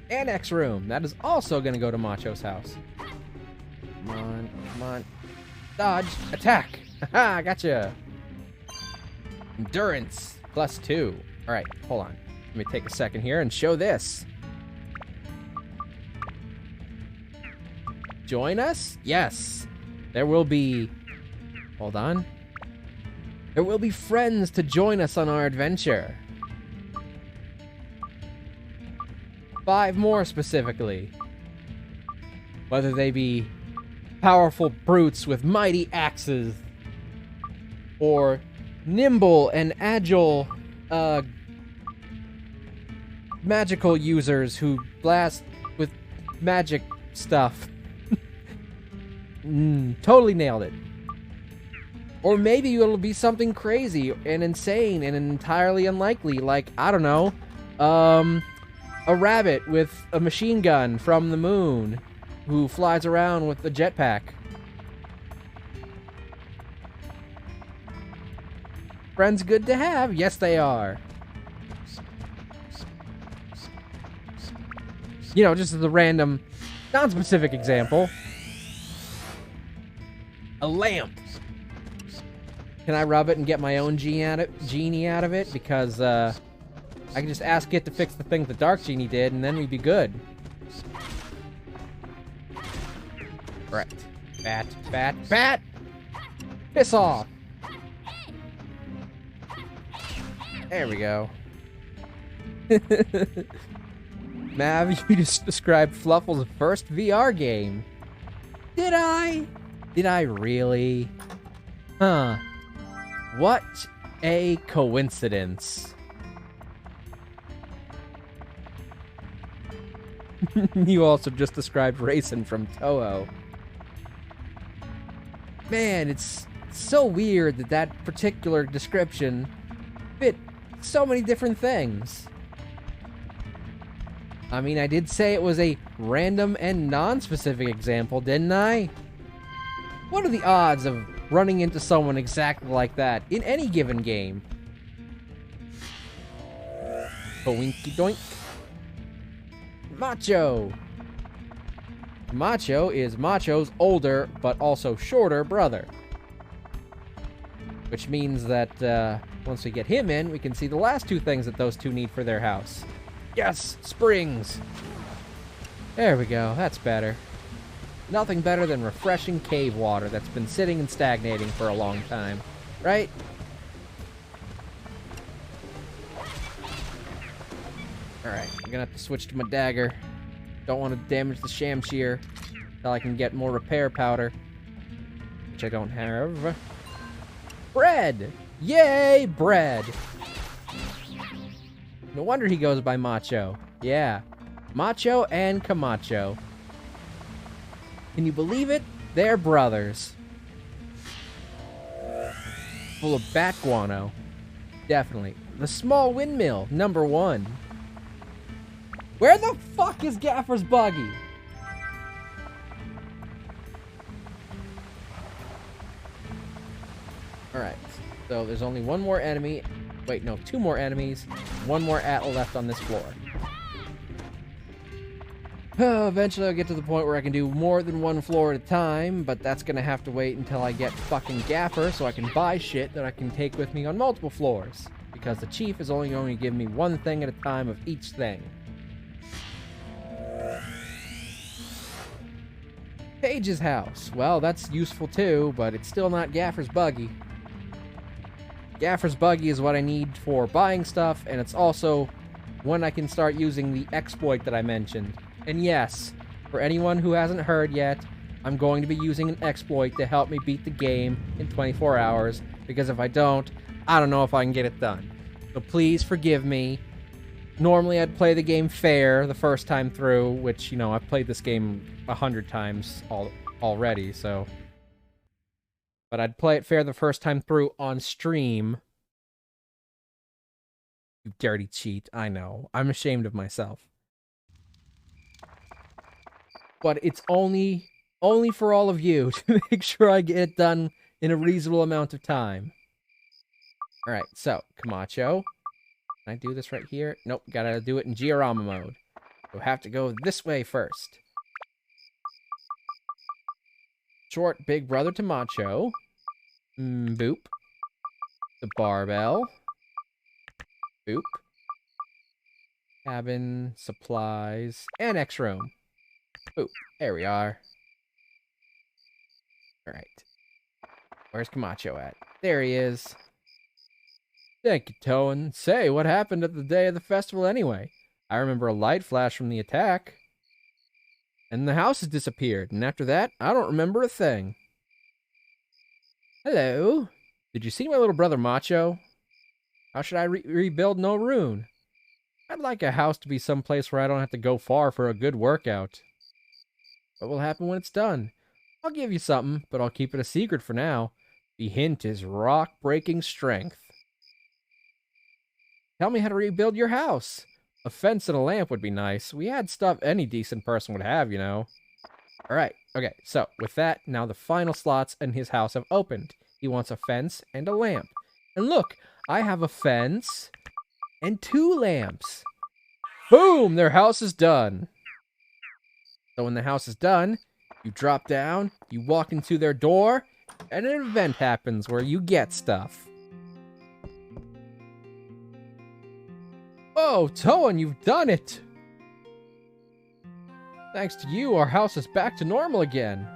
Annex room. That is also going to go to Macho's house. Come on. Come on. Dodge. Attack. Haha, gotcha. Endurance. +2. Alright, hold on. Let me take a second here and show this. Join us? Yes. There will be... Hold on. There will be friends to join us on our adventure. 5 more specifically. Whether they be powerful brutes with mighty axes, or nimble and agile magical users who blast with magic stuff. Totally nailed it. Or maybe it'll be something crazy and insane and entirely unlikely, like, I don't know, a rabbit with a machine gun from the moon who flies around with a jetpack. Friends good to have? Yes, they are. You know, just as a random, non-specific example. A lamp. Can I rub it and get my own genie out of it? Because, I can just ask it to fix the thing the Dark Genie did, and then we'd be good. Right. Bat! Piss off! There we go. Mav, you just described Fluffle's first VR game. Did I? Did I really? Huh. What a coincidence. You also just described Racing from Toho. Man, it's so weird that that particular description fit so many different things. I mean, I did say it was a random and non-specific example, didn't I? What are the odds of running into someone exactly like that in any given game? Boinky doink. Macho! Macho is Macho's older, but also shorter brother. Which means that, once we get him in, we can see the last 2 things that those two need for their house. Yes! Springs! There we go, that's better. Nothing better than refreshing cave water that's been sitting and stagnating for a long time. Right? Alright, I'm gonna have to switch to my dagger. Don't want to damage the Shamshir until I can get more repair powder. Which I don't have. Bread! Yay, bread! No wonder he goes by Macho. Yeah. Macho and Camacho. Can you believe it? They're brothers. Full of bat guano. Definitely. The small windmill, number 1. Where the fuck is Gaffer's buggy? Alright, so there's only 1 more enemy. Wait, no, 2 more enemies. 1 more atl left on this floor. Eventually I'll get to the point where I can do more than 1 floor at a time, but that's gonna have to wait until I get fucking Gaffer so I can buy shit that I can take with me on multiple floors. Because the chief is only going to give me 1 thing at a time of each thing. Paige's house. Well, that's useful too, but it's still not Gaffer's buggy. Gaffer's buggy is what I need for buying stuff, and it's also when I can start using the exploit that I mentioned. And yes, for anyone who hasn't heard yet, I'm going to be using an exploit to help me beat the game in 24 hours, because if I don't know if I can get it done. So please forgive me. Normally, I'd play the game fair the first time through, which, you know, I've played this game 100 times already, so... But I'd play it fair the first time through on stream. You dirty cheat, I know. I'm ashamed of myself. But it's only for all of you to make sure I get it done in a reasonable amount of time. Alright, so, Camacho... Can I do this right here? Nope, gotta do it in Giorama mode. We'll have to go this way first. Short big brother to Macho. Boop. The barbell. Boop. Cabin, supplies, and X-room. Boop. There we are. Alright. Where's Camacho at? There he is. Thank you, Toan. Say, what happened at the day of the festival anyway? I remember a light flash from the attack. And the house has disappeared, and after that, I don't remember a thing. Hello? Did you see my little brother Macho? How should I rebuild No Rune? I'd like a house to be someplace where I don't have to go far for a good workout. What will happen when it's done? I'll give you something, but I'll keep it a secret for now. The hint is rock-breaking strength. Tell me how to rebuild your house. A fence and a lamp would be nice. We had stuff any decent person would have, you know. Alright, okay, so with that, now the final slots in his house have opened. He wants a fence and a lamp. And look, I have a fence and 2 lamps. Boom! Their house is done. So when the house is done, you drop down, you walk into their door, and an event happens where you get stuff. Oh, Toan, you've done it! Thanks to you, our house is back to normal again.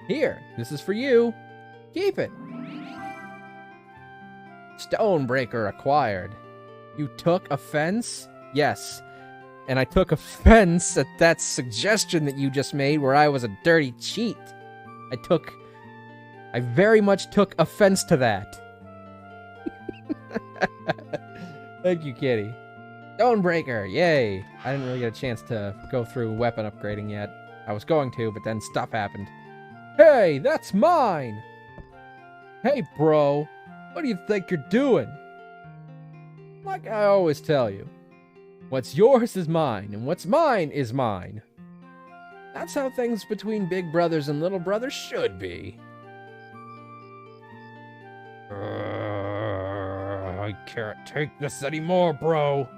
Here, this is for you. Keep it. Stonebreaker acquired. You took offense? Yes. And I took offense at that suggestion that you just made where I was a dirty cheat. I very much took offense to that. Thank you, Kitty. Stonebreaker, yay! I didn't really get a chance to go through weapon upgrading yet. I was going to, but then stuff happened. Hey, that's mine! Hey, bro, what do you think you're doing? Like I always tell you, what's yours is mine, and what's mine is mine. That's how things between big brothers and little brothers should be. I can't take this anymore, bro.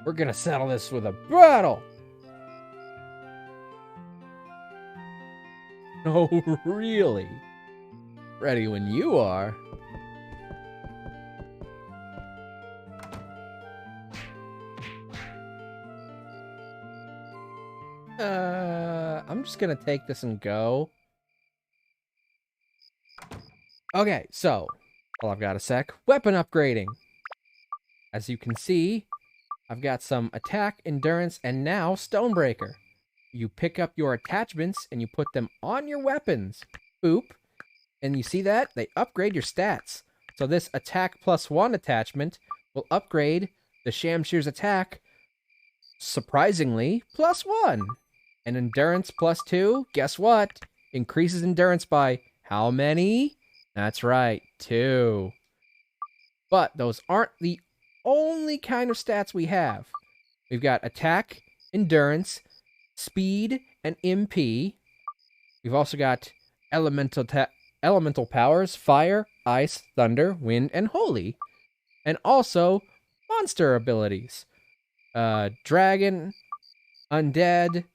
We're gonna settle this with a battle. Oh, really? Ready when you are. I'm just gonna take this and go. Okay, so, well, I've got a sec. Weapon upgrading. As you can see, I've got some attack, endurance, and now Stonebreaker. You pick up your attachments and you put them on your weapons. Boop. And you see that? They upgrade your stats. So this attack +1 attachment will upgrade the Shamshir's attack, surprisingly, +1. And endurance +2, guess what? Increases endurance by how many? That's right, 2. But those aren't the only kind of stats we have. We've got attack, endurance, speed, and MP. We've also got elemental powers, fire, ice, thunder, wind, and holy. And also monster abilities. Dragon, undead,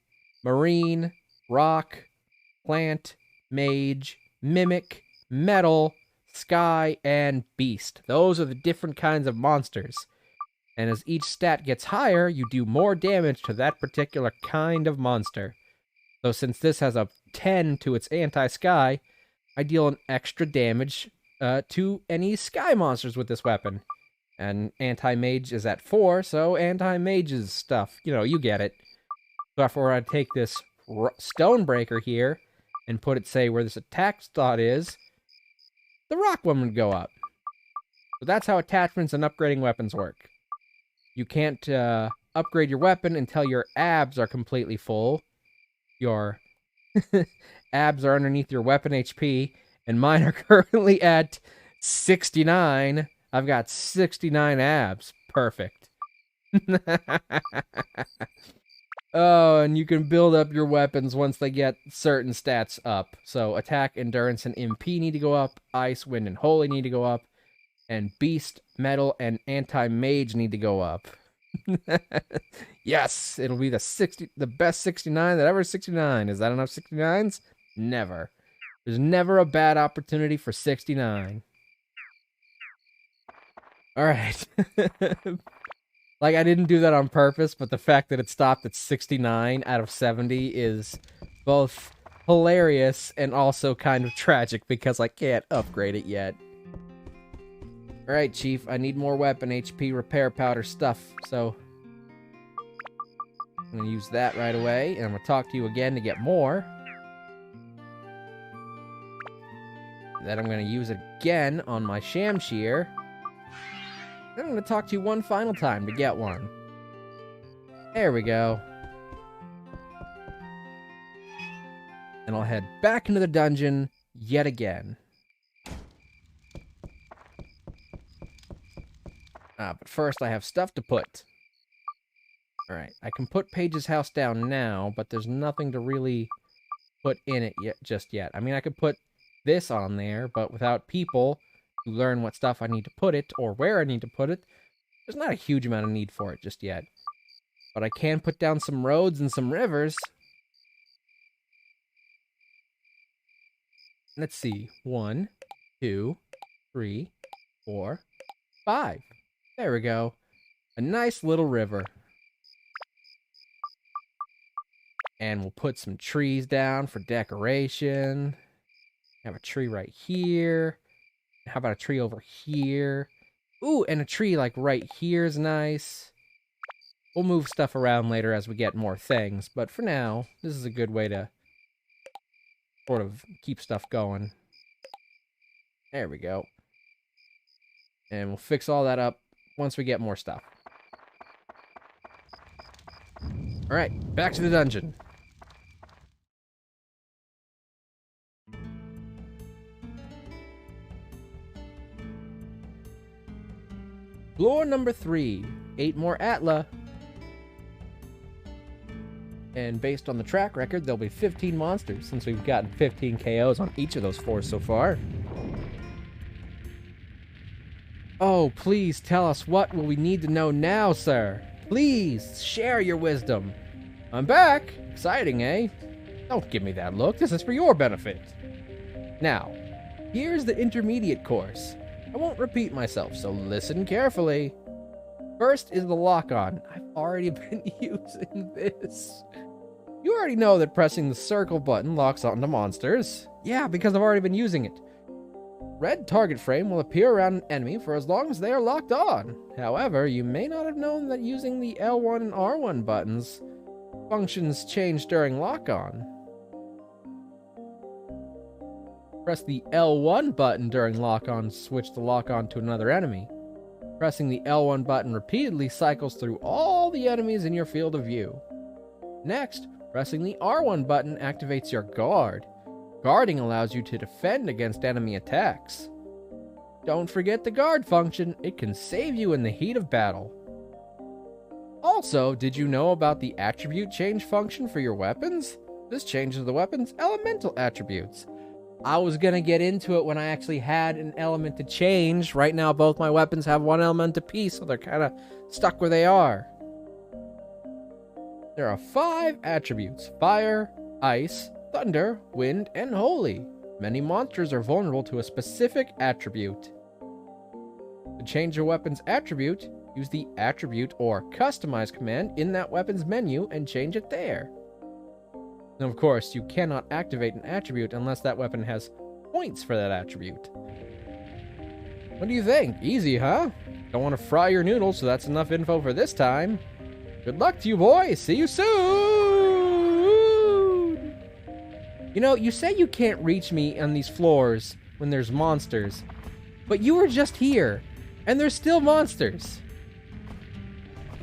marine, rock, plant, mage, mimic, metal, sky, and beast. Those are the different kinds of monsters. And as each stat gets higher, you do more damage to that particular kind of monster. So since this has a 10 to its anti-sky, I deal an extra damage to any sky monsters with this weapon. And anti-mage is at 4, so anti-mage's stuff. You know, you get it. So therefore, I take this Stonebreaker here and put it, say, where this attack slot is. The rock one would go up. So that's how attachments and upgrading weapons work. You can't upgrade your weapon until your abs are completely full. Your abs are underneath your weapon HP, and mine are currently at 69. I've got 69 abs. Perfect. Oh, and you can build up your weapons once they get certain stats up. So attack, endurance, and MP need to go up. Ice, wind, and holy need to go up. And beast, metal, and anti-mage need to go up. Yes, it'll be the best 69 that ever 69. Is that enough 69s? Never. There's never a bad opportunity for 69. All right. Like, I didn't do that on purpose, but the fact that it stopped at 69 out of 70 is both hilarious and also kind of tragic because I can't upgrade it yet. Alright, Chief, I need more weapon HP repair powder stuff, so I'm going to use that right away, and I'm going to talk to you again to get more. Then I'm going to use it again on my Shamshir. Then I'm going to talk to you one final time to get one. There we go. And I'll head back into the dungeon yet again. But first I have stuff to put. Alright, I can put Paige's house down now, but there's nothing to really put in it just yet. I mean, I could put this on there, but without people to learn what stuff I need to put it, or where I need to put it, there's not a huge amount of need for it just yet. But I can put down some roads and some rivers. Let's see. 1, 2, 3, 4, 5. There we go. A nice little river. And we'll put some trees down for decoration. Have a tree right here. How about a tree over here? Ooh, and a tree like right here is nice. We'll move stuff around later as we get more things, but for now, this is a good way to sort of keep stuff going. There we go. And we'll fix all that up once we get more stuff. Alright, back to the dungeon. Floor number 3. 8 more Atla. And based on the track record, there'll be 15 monsters, since we've gotten 15 KOs on each of those floors so far. Oh, please tell us what will we need to know now, sir. Please, share your wisdom. I'm back. Exciting, eh? Don't give me that look. This is for your benefit. Now, here's the intermediate course. I won't repeat myself, so listen carefully. First is the lock-on. I've already been using this. You already know that pressing the circle button locks onto monsters. Yeah, because I've already been using it. Red target frame will appear around an enemy for as long as they are locked on. However, you may not have known that using the L1 and R1 buttons, functions change during lock-on. Press the L1 button during lock-on to switch the lock-on to another enemy. Pressing the L1 button repeatedly cycles through all the enemies in your field of view. Next, pressing the R1 button activates your guard. Guarding allows you to defend against enemy attacks. Don't forget the guard function, it can save you in the heat of battle. Also, did you know about the attribute change function for your weapons? This changes the weapon's elemental attributes. I was gonna get into it when I actually had an element to change. Right now, both my weapons have one element apiece, so they're kind of stuck where they are. There are 5 attributes: fire, ice, thunder, wind, and holy. Many monsters are vulnerable to a specific attribute. To change your weapon's attribute, use the attribute or customize command in that weapon's menu and change it there. And of course, you cannot activate an attribute unless that weapon has points for that attribute. What do you think? Easy, huh? Don't want to fry your noodles, so that's enough info for this time. Good luck to you, boys. See you soon! You know, you say you can't reach me on these floors when there's monsters, but you were just here. And there's still monsters.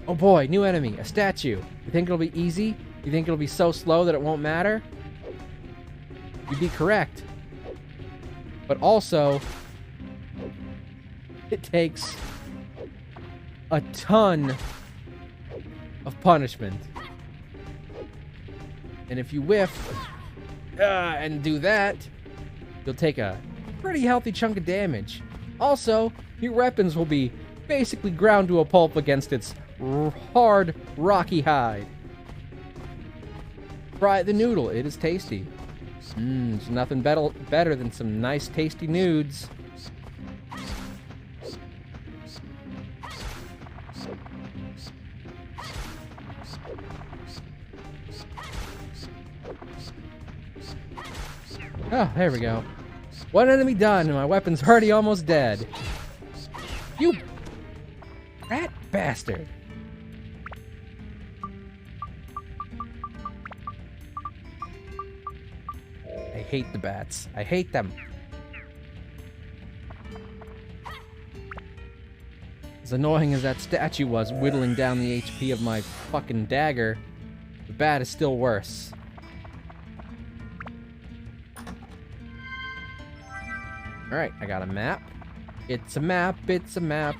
Oh boy, new enemy, a statue. You think it'll be easy? You think it'll be so slow that it won't matter? You'd be correct. But also, it takes a ton of punishment. And if you whiff and do that, you'll take a pretty healthy chunk of damage. Also, your weapons will be basically ground to a pulp against its hard, rocky hide. Try the noodle. It is tasty. There's nothing better than some nice, tasty nudes. Oh, there we go. One enemy done, and my weapon's already almost dead. You rat bastard. I hate the bats. I hate them. As annoying as that statue was, whittling down the HP of my fucking dagger, the bat is still worse. Alright, I got a map. It's a map, it's a map.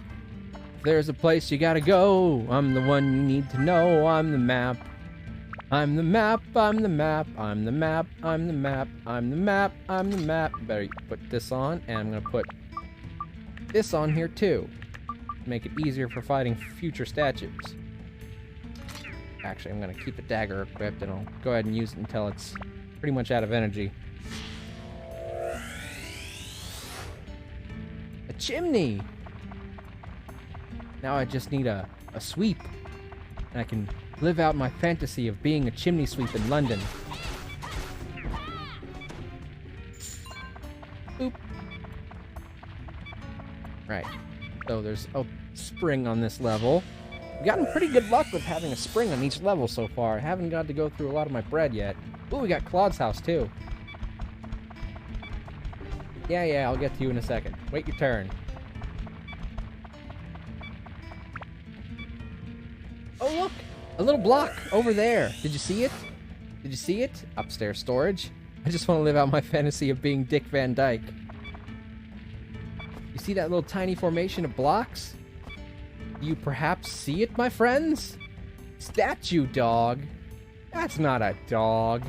If there's a place you gotta go, I'm the one you need to know. I'm the map. I'm the map, I'm the map, I'm the map, I'm the map, I'm the map, I'm the map. Better put this on, and I'm gonna put this on here too. Make it easier for fighting future statues. Actually, I'm gonna keep a dagger equipped, and I'll go ahead and use it until it's pretty much out of energy. A chimney! Now I just need a sweep, and I can live out my fantasy of being a chimney sweep in London. Boop. Right. So there's a spring on this level. We've gotten pretty good luck with having a spring on each level so far. I haven't got to go through a lot of my bread yet. Ooh, we got Claude's house too. Yeah, I'll get to you in a second. Wait your turn. Oh, look! A little block over there. Did you see it? Did you see it? Upstairs storage. I just want to live out my fantasy of being Dick Van Dyke. You see that little tiny formation of blocks? Do you perhaps see it, my friends? Statue dog. That's not a dog.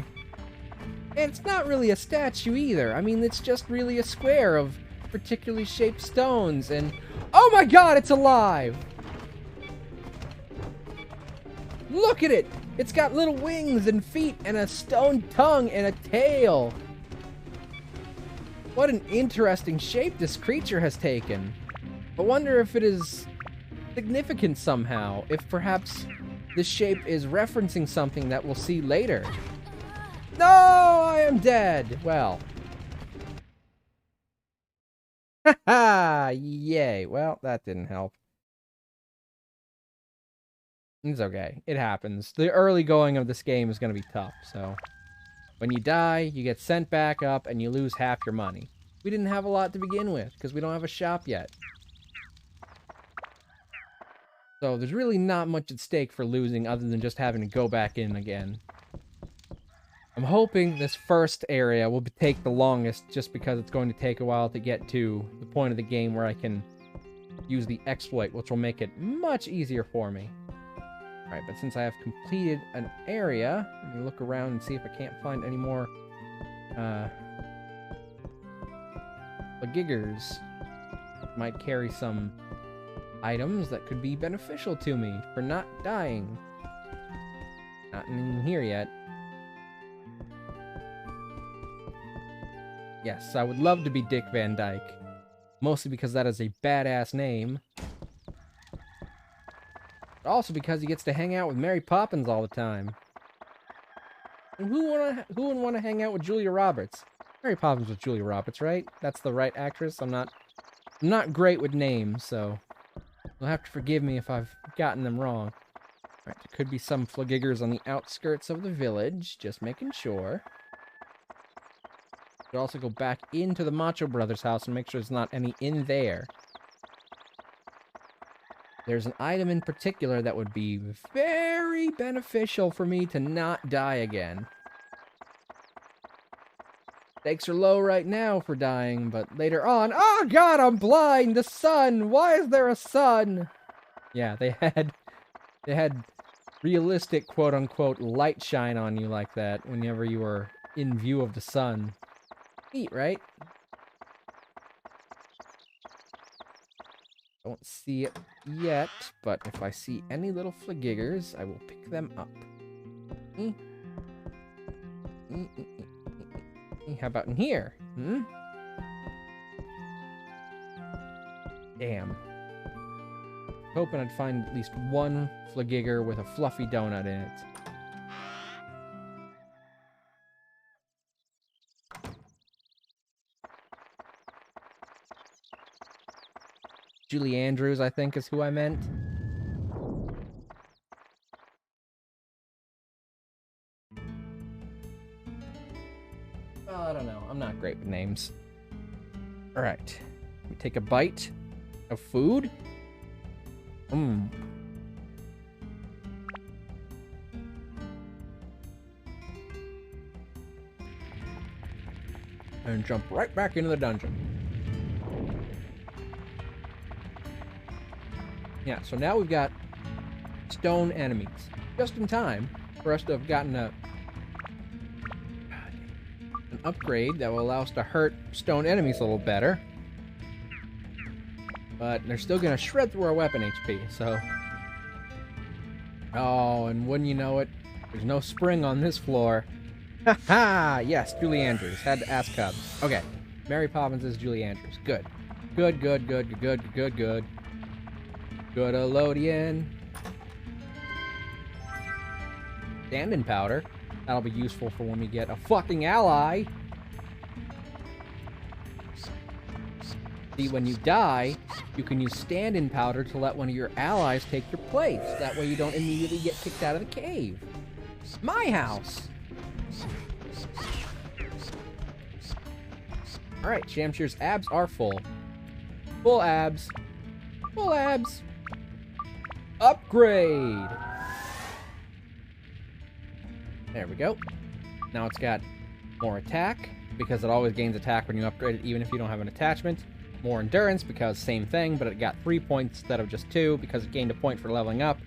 And it's not really a statue either. I mean, it's just really a square of particularly shaped stones and... Oh my god, it's alive! Look at it! It's got little wings and feet and a stone tongue and a tail. What an interesting shape this creature has taken. I wonder if it is significant somehow. If perhaps this shape is referencing something that we'll see later. No, I am dead. Well. Haha, yay. Well, that didn't help. It's okay. It happens. The early going of this game is going to be tough, so... When you die, you get sent back up, and you lose half your money. We didn't have a lot to begin with, because we don't have a shop yet. So there's really not much at stake for losing, other than just having to go back in again. I'm hoping this first area will take the longest, just because it's going to take a while to get to the point of the game where I can use the exploit, which will make it much easier for me. Alright, but since I have completed an area, let me look around and see if I can't find any more, giggers. Might carry some items that could be beneficial to me for not dying. Not in here yet. Yes, I would love to be Dick Van Dyke. Mostly because that is a badass name. But also because he gets to hang out with Mary Poppins all the time. And who would want to hang out with Julia Roberts? Mary Poppins with Julia Roberts, right? That's the right actress. I'm not great with names, so you'll have to forgive me if I've gotten them wrong. Alright, there could be some flagiggers on the outskirts of the village, just making sure. Could also go back into the Macho Brothers house and make sure there's not any in there. there's an item in particular that would be very beneficial for me to not die again. Stakes are low right now for dying, but later on... Oh god, I'm blind! The sun! Why is there a sun? Yeah, they had realistic, quote-unquote, light shine on you like that whenever you were in view of the sun. Neat, right? Don't see it yet, but if I see any little flagiggers, I will pick them up. How about in here? Damn. Hoping I'd find at least one flagigger with a fluffy donut in it. Julie Andrews, I think, is who I meant. I don't know. I'm not great with names. Alright. Let me take a bite of food. And jump right back into the dungeon. Yeah, so now we've got stone enemies. Just in time for us to have gotten an upgrade that will allow us to hurt stone enemies a little better. But they're still going to shred through our weapon HP, so... Oh, and wouldn't you know it, there's no spring on this floor. Haha! Yes, Julie Andrews. Had to ask Cubs. Okay, Mary Poppins is Julie Andrews. Good. Good. Good-a-lodian. Stand-in powder. That'll be useful for when we get a fucking ally. See, when you die, you can use stand-in powder to let one of your allies take your place. That way you don't immediately get kicked out of the cave. My house! Alright, Shamshir's abs are full. Full abs. Full abs. Upgrade! There we go. Now it's got more attack, because it always gains attack when you upgrade it, even if you don't have an attachment. More endurance, because same thing, but it got 3 points instead of just 2, because it gained a point for leveling up,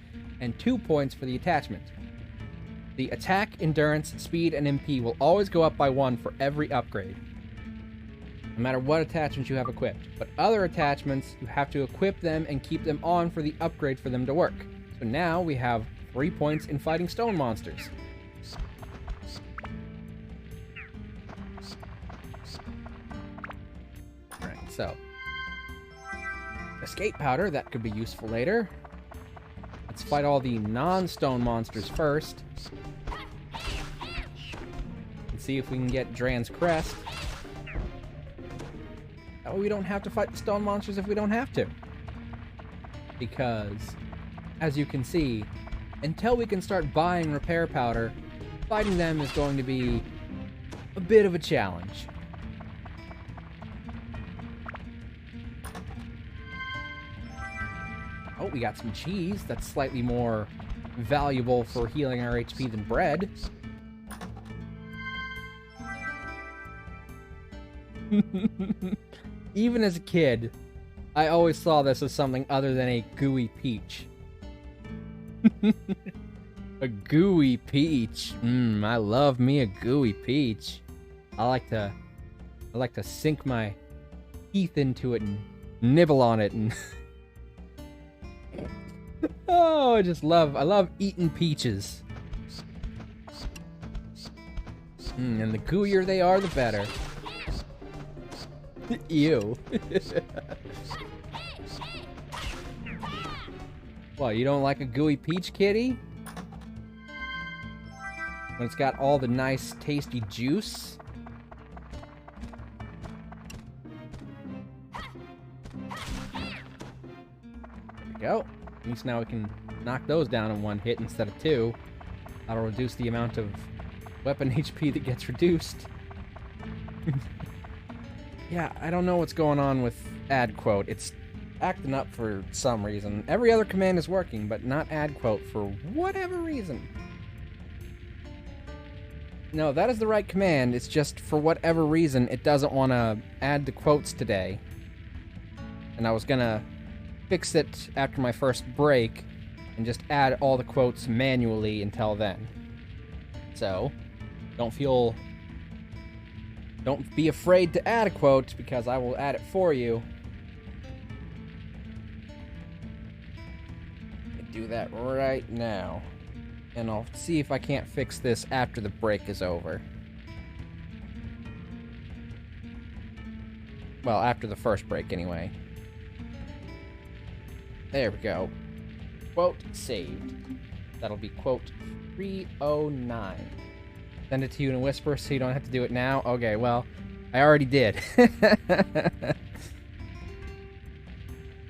and 2 points for the attachment. The attack, endurance, speed, and MP will always go up by 1 for every upgrade, no matter what attachments you have equipped. But other attachments, you have to equip them and keep them on for the upgrade for them to work. So now we have 3 points in fighting stone monsters. Alright, so... escape powder, that could be useful later. Let's fight all the non-stone monsters first. And see if we can get Dran's Crest. That way we don't have to fight the stone monsters if we don't have to. Because, as you can see, until we can start buying repair powder, fighting them is going to be a bit of a challenge. Oh, we got some cheese. That's slightly more valuable for healing our HP than bread. Even as a kid, I always saw this as something other than a gooey peach. A gooey peach. I love me a gooey peach. I like to sink my teeth into it and nibble on it and oh, I love eating peaches. And the gooier they are, the better. Ew. Well, you don't like a gooey peach, kitty? When it's got all the nice, tasty juice? There we go. At least now we can knock those down in one hit instead of 2. That'll reduce the amount of weapon HP that gets reduced. Yeah, I don't know what's going on with ad quote. It's acting up for some reason. Every other command is working, but not add quote for whatever reason. No, that is the right command. It's just for whatever reason it doesn't want to add the quotes today. And I was gonna fix it after my first break and just add all the quotes manually until then. So, don't be afraid to add a quote because I will add it for you. Do that right now. And I'll see if I can't fix this after the break is over. Well, after the first break, anyway. There we go. Quote saved. That'll be quote 309. Send it to you in a whisper so you don't have to do it now. Okay, well, I already did.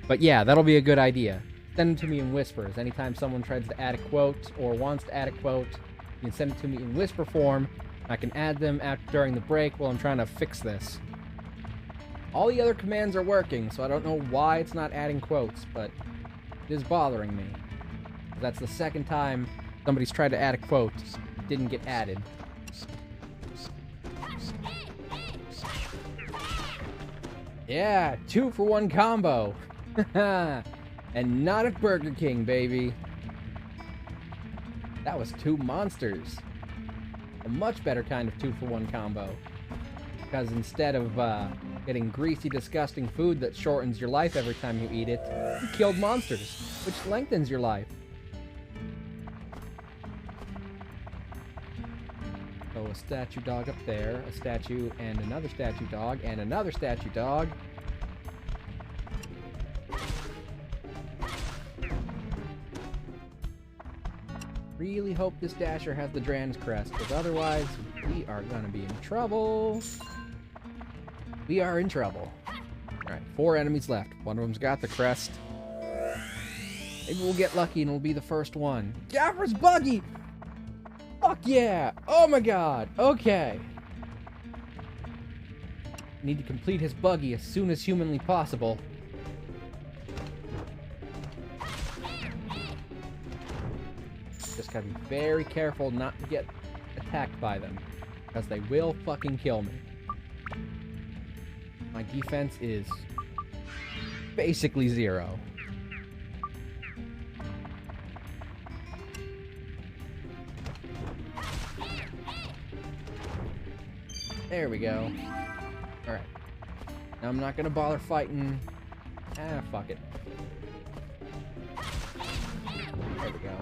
But yeah, that'll be a good idea. Send them to me in whispers. Anytime someone tries to add a quote or wants to add a quote, you can send it to me in whisper form. I can add them during the break while I'm trying to fix this. All the other commands are working, so I don't know why it's not adding quotes, but it is bothering me. That's the second time somebody's tried to add a quote, it didn't get added. Yeah, 2-for-1 combo. And not at Burger King, baby. That was 2 monsters. A much better kind of 2-for-1 combo. Because instead of getting greasy, disgusting food that shortens your life every time you eat it, you killed monsters, which lengthens your life. So a statue dog up there, a statue and another statue dog, and another statue dog. Really hope this Dasher has the Dran's crest, because otherwise we are gonna be in trouble. We are in trouble. Alright, 4 enemies left. One of them's got the crest. Maybe we'll get lucky and we'll be the first one. Gaffer's buggy! Fuck yeah! Oh my god! Okay. Need to complete his buggy as soon as humanly possible. Just gotta be very careful not to get attacked by them, because they will fucking kill me. My defense is basically 0. There we go. Alright. Now I'm not gonna bother fighting. Fuck it. There we go.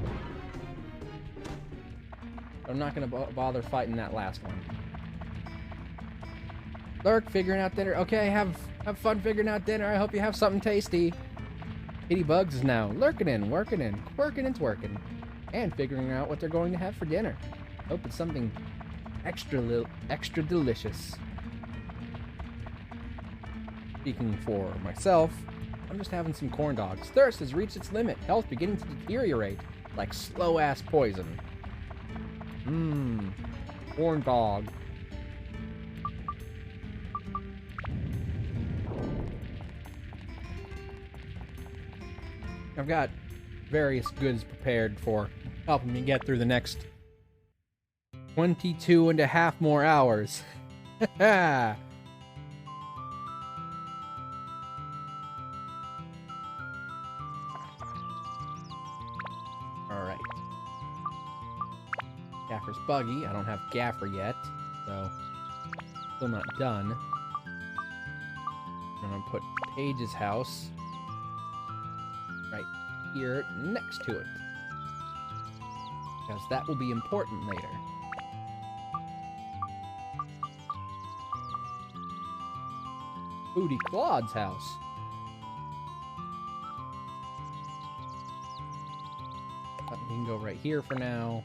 I'm not gonna bother fighting that last one. Lurk, figuring out dinner. Okay, have fun figuring out dinner. I hope you have something tasty. Kitty Bugs is now lurking in, working and twerking, and figuring out what they're going to have for dinner. Hope it's something extra delicious. Speaking for myself, I'm just having some corn dogs. Thirst has reached its limit. Health beginning to deteriorate like slow-ass poison. Corn dog. I've got various goods prepared for helping me get through the next 22 and a half more hours. Alright. Gaffer's buggy. I don't have Gaffer yet, so still not done. I'm gonna put Paige's house right here next to it, because that will be important later. Booty Claude's house. But we can go right here for now.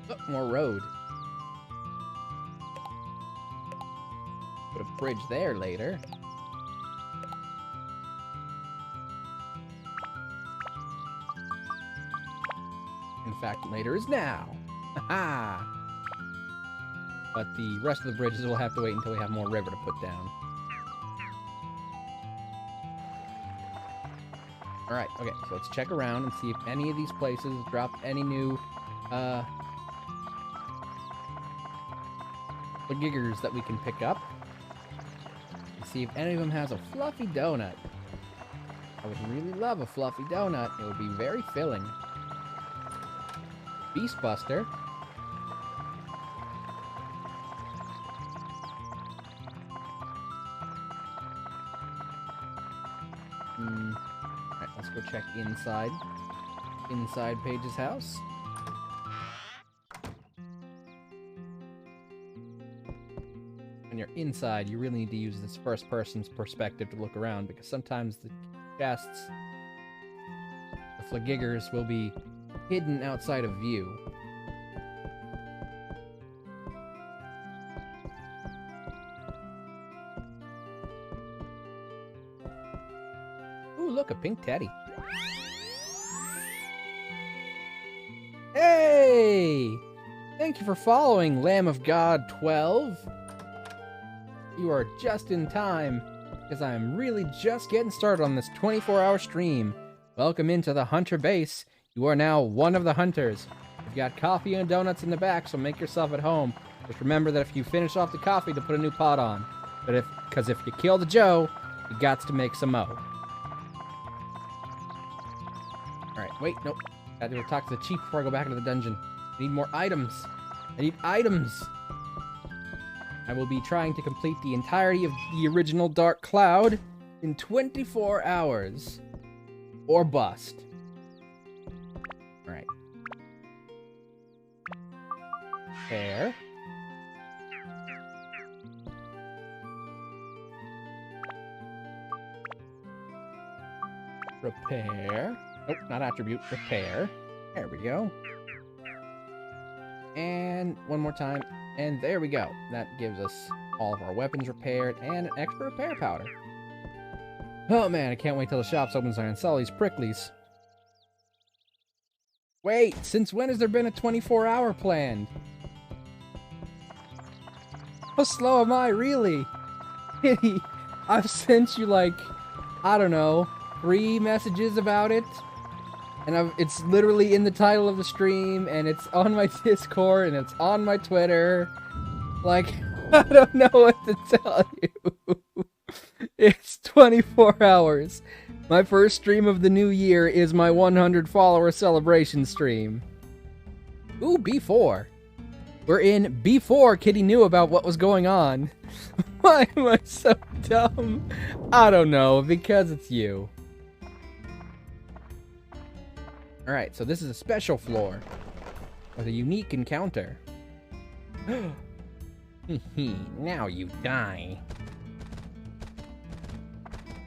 Oh, more road. Put a bridge there later. In fact, later is now. Haha. But the rest of the bridges will have to wait until we have more river to put down. Alright, okay, so let's check around and see if any of these places drop any new, giggers that we can pick up. And see if any of them has a fluffy donut. I would really love a fluffy donut. It would be very filling. Beast Buster. Alright, let's go check inside. Inside Paige's house. When you're inside, you really need to use this first person's perspective to look around, because sometimes the chests, the flagiggers, will be hidden outside of view. Ooh, look, a pink teddy. Hey! Thank you for following, Lamb of God 12. You are just in time, because I'm really just getting started on this 24-hour stream. Welcome into the Hunter base. You are now one of the hunters. We've got coffee and donuts in the back, so make yourself at home. Just remember that if you finish off the coffee, to put a new pot on. Because if you kill the Joe, you got to make some mo. Alright, wait, nope. Gotta go talk to the chief before I go back into the dungeon. I need more items. I need items! I will be trying to complete the entirety of the original Dark Cloud in 24 hours. Or bust. Alright. Repair. Repair. Nope, not attribute. Repair. There we go. And one more time. And there we go. That gives us all of our weapons repaired and an extra repair powder. Oh man, I can't wait till the shops open so I can sell these pricklies. Wait, since when has there been a 24-hour planned? How slow am I, really? I've sent you like, I don't know, 3 messages about it. And it's literally in the title of the stream, and it's on my Discord, and it's on my Twitter. Like, I don't know what to tell you. It's 24 hours. My first stream of the new year is my 100 follower celebration stream. Ooh, B4. We're in B4. Kitty knew about what was going on. Why am I so dumb? I don't know, because it's you. Alright, so this is a special floor with a unique encounter. Now you die.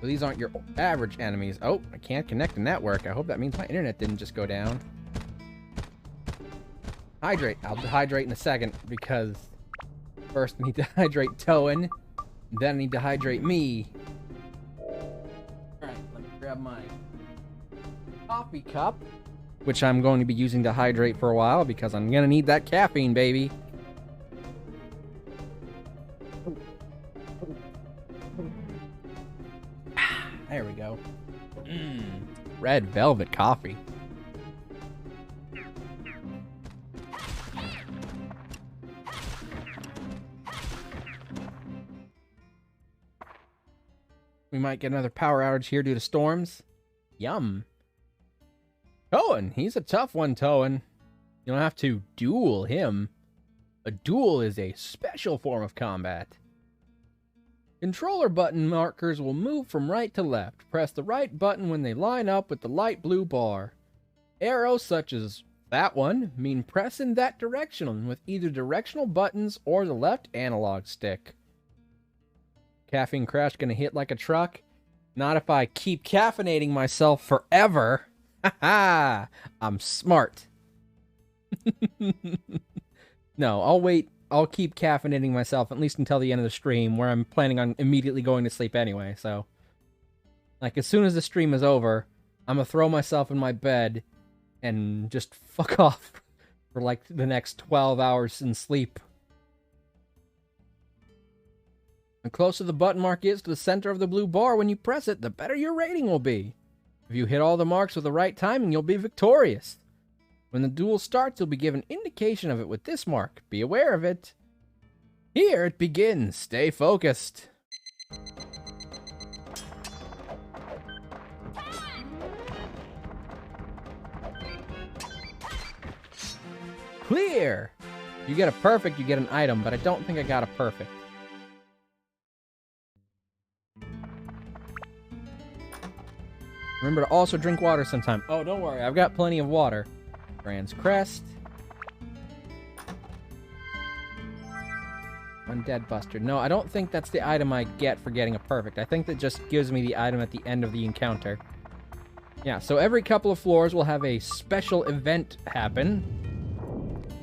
So these aren't your average enemies. Oh, I can't connect to network. I hope that means my internet didn't just go down. Hydrate. I'll dehydrate in a second, because first I need to hydrate Toan, then I need to hydrate me. Alright, let me grab my coffee cup, which I'm going to be using to hydrate for a while, because I'm going to need that caffeine, baby. There we go. Red velvet coffee. We might get another power outage here due to storms. Yum. Toan, he's a tough one, Toan. You don't have to duel him. A duel is a special form of combat. Controller button markers will move from right to left. Press the right button when they line up with the light blue bar. Arrows such as that one mean press in that direction with either directional buttons or the left analog stick. Caffeine crash gonna hit like a truck? Not if I keep caffeinating myself forever. Haha, I'm smart. No, I'll wait. I'll keep caffeinating myself at least until the end of the stream, where I'm planning on immediately going to sleep anyway, so. Like, as soon as the stream is over, I'm gonna throw myself in my bed and just fuck off for, like, the next 12 hours in sleep. The closer the button mark is to the center of the blue bar when you press it, the better your rating will be. If you hit all the marks with the right timing, you'll be victorious. When the duel starts, you'll be given indication of it with this mark. Be aware of it. Here it begins. Stay focused. Clear! You get a perfect, you get an item, but I don't think I got a perfect. Remember to also drink water sometime. Oh, don't worry, I've got plenty of water. Brand's Crest. Undead Buster. No, I don't think that's the item I get for getting a perfect. I think that just gives me the item at the end of the encounter. Yeah, so every couple of floors will have a special event happen.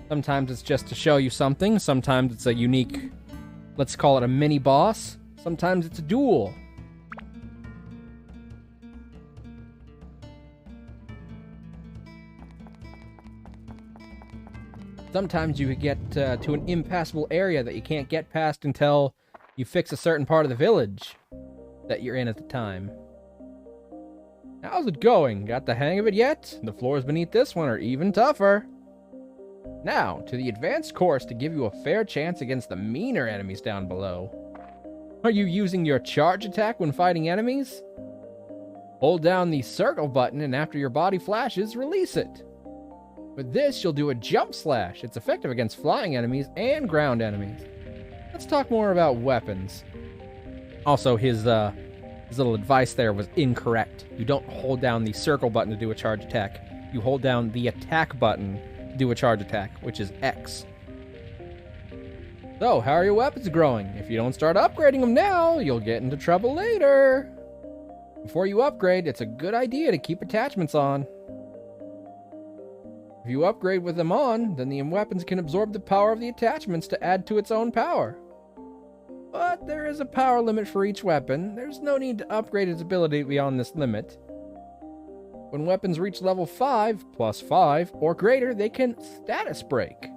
Sometimes it's just to show you something. Sometimes it's a unique, let's call it a mini-boss. Sometimes it's a duel. Sometimes you get to an impassable area that you can't get past until you fix a certain part of the village that you're in at the time. How's it going? Got the hang of it yet? The floors beneath this one are even tougher. Now, to the advanced course to give you a fair chance against the meaner enemies down below. Are you using your charge attack when fighting enemies? Hold down the circle button and after your body flashes, release it. With this, you'll do a jump slash. It's effective against flying enemies and ground enemies. Let's talk more about weapons. Also, his little advice there was incorrect. You don't hold down the circle button to do a charge attack. You hold down the attack button to do a charge attack, which is X. So, how are your weapons growing? If you don't start upgrading them now, you'll get into trouble later. Before you upgrade, it's a good idea to keep attachments on. If you upgrade with them on, then the weapons can absorb the power of the attachments to add to its own power. But there is a power limit for each weapon. There's no need to upgrade its ability beyond this limit. When weapons reach level 5, plus 5, or greater, they can status break.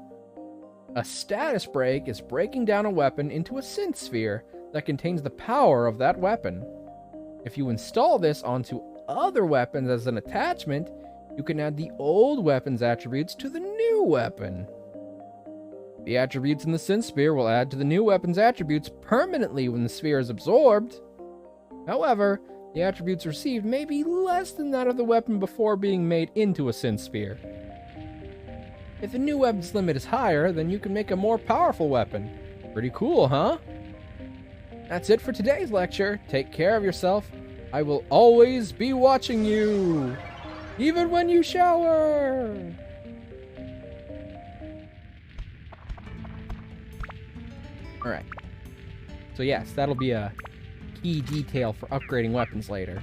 A status break is breaking down a weapon into a synth sphere that contains the power of that weapon. If you install this onto other weapons as an attachment, you can add the old weapon's attributes to the new weapon. The attributes in the synth sphere will add to the new weapon's attributes permanently when the sphere is absorbed. However, the attributes received may be less than that of the weapon before being made into a synth sphere. If the new weapon's limit is higher, then you can make a more powerful weapon. Pretty cool, huh? That's it for today's lecture. Take care of yourself. I will always be watching you. Even when you shower! Alright. So yes, that'll be a key detail for upgrading weapons later.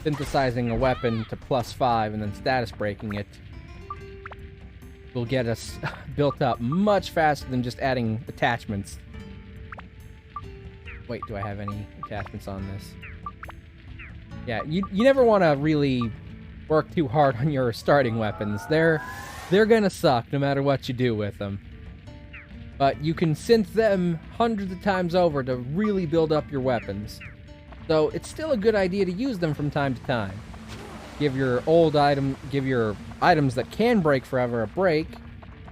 Synthesizing a weapon to plus 5 and then status breaking it will get us built up much faster than just adding attachments. Wait, do I have any attachments on this? Yeah, you never want to really work too hard on your starting weapons. They're gonna suck no matter what you do with them. But you can synth them hundreds of times over to really build up your weapons. So it's still a good idea to use them from time to time. Give your items that can break forever a break,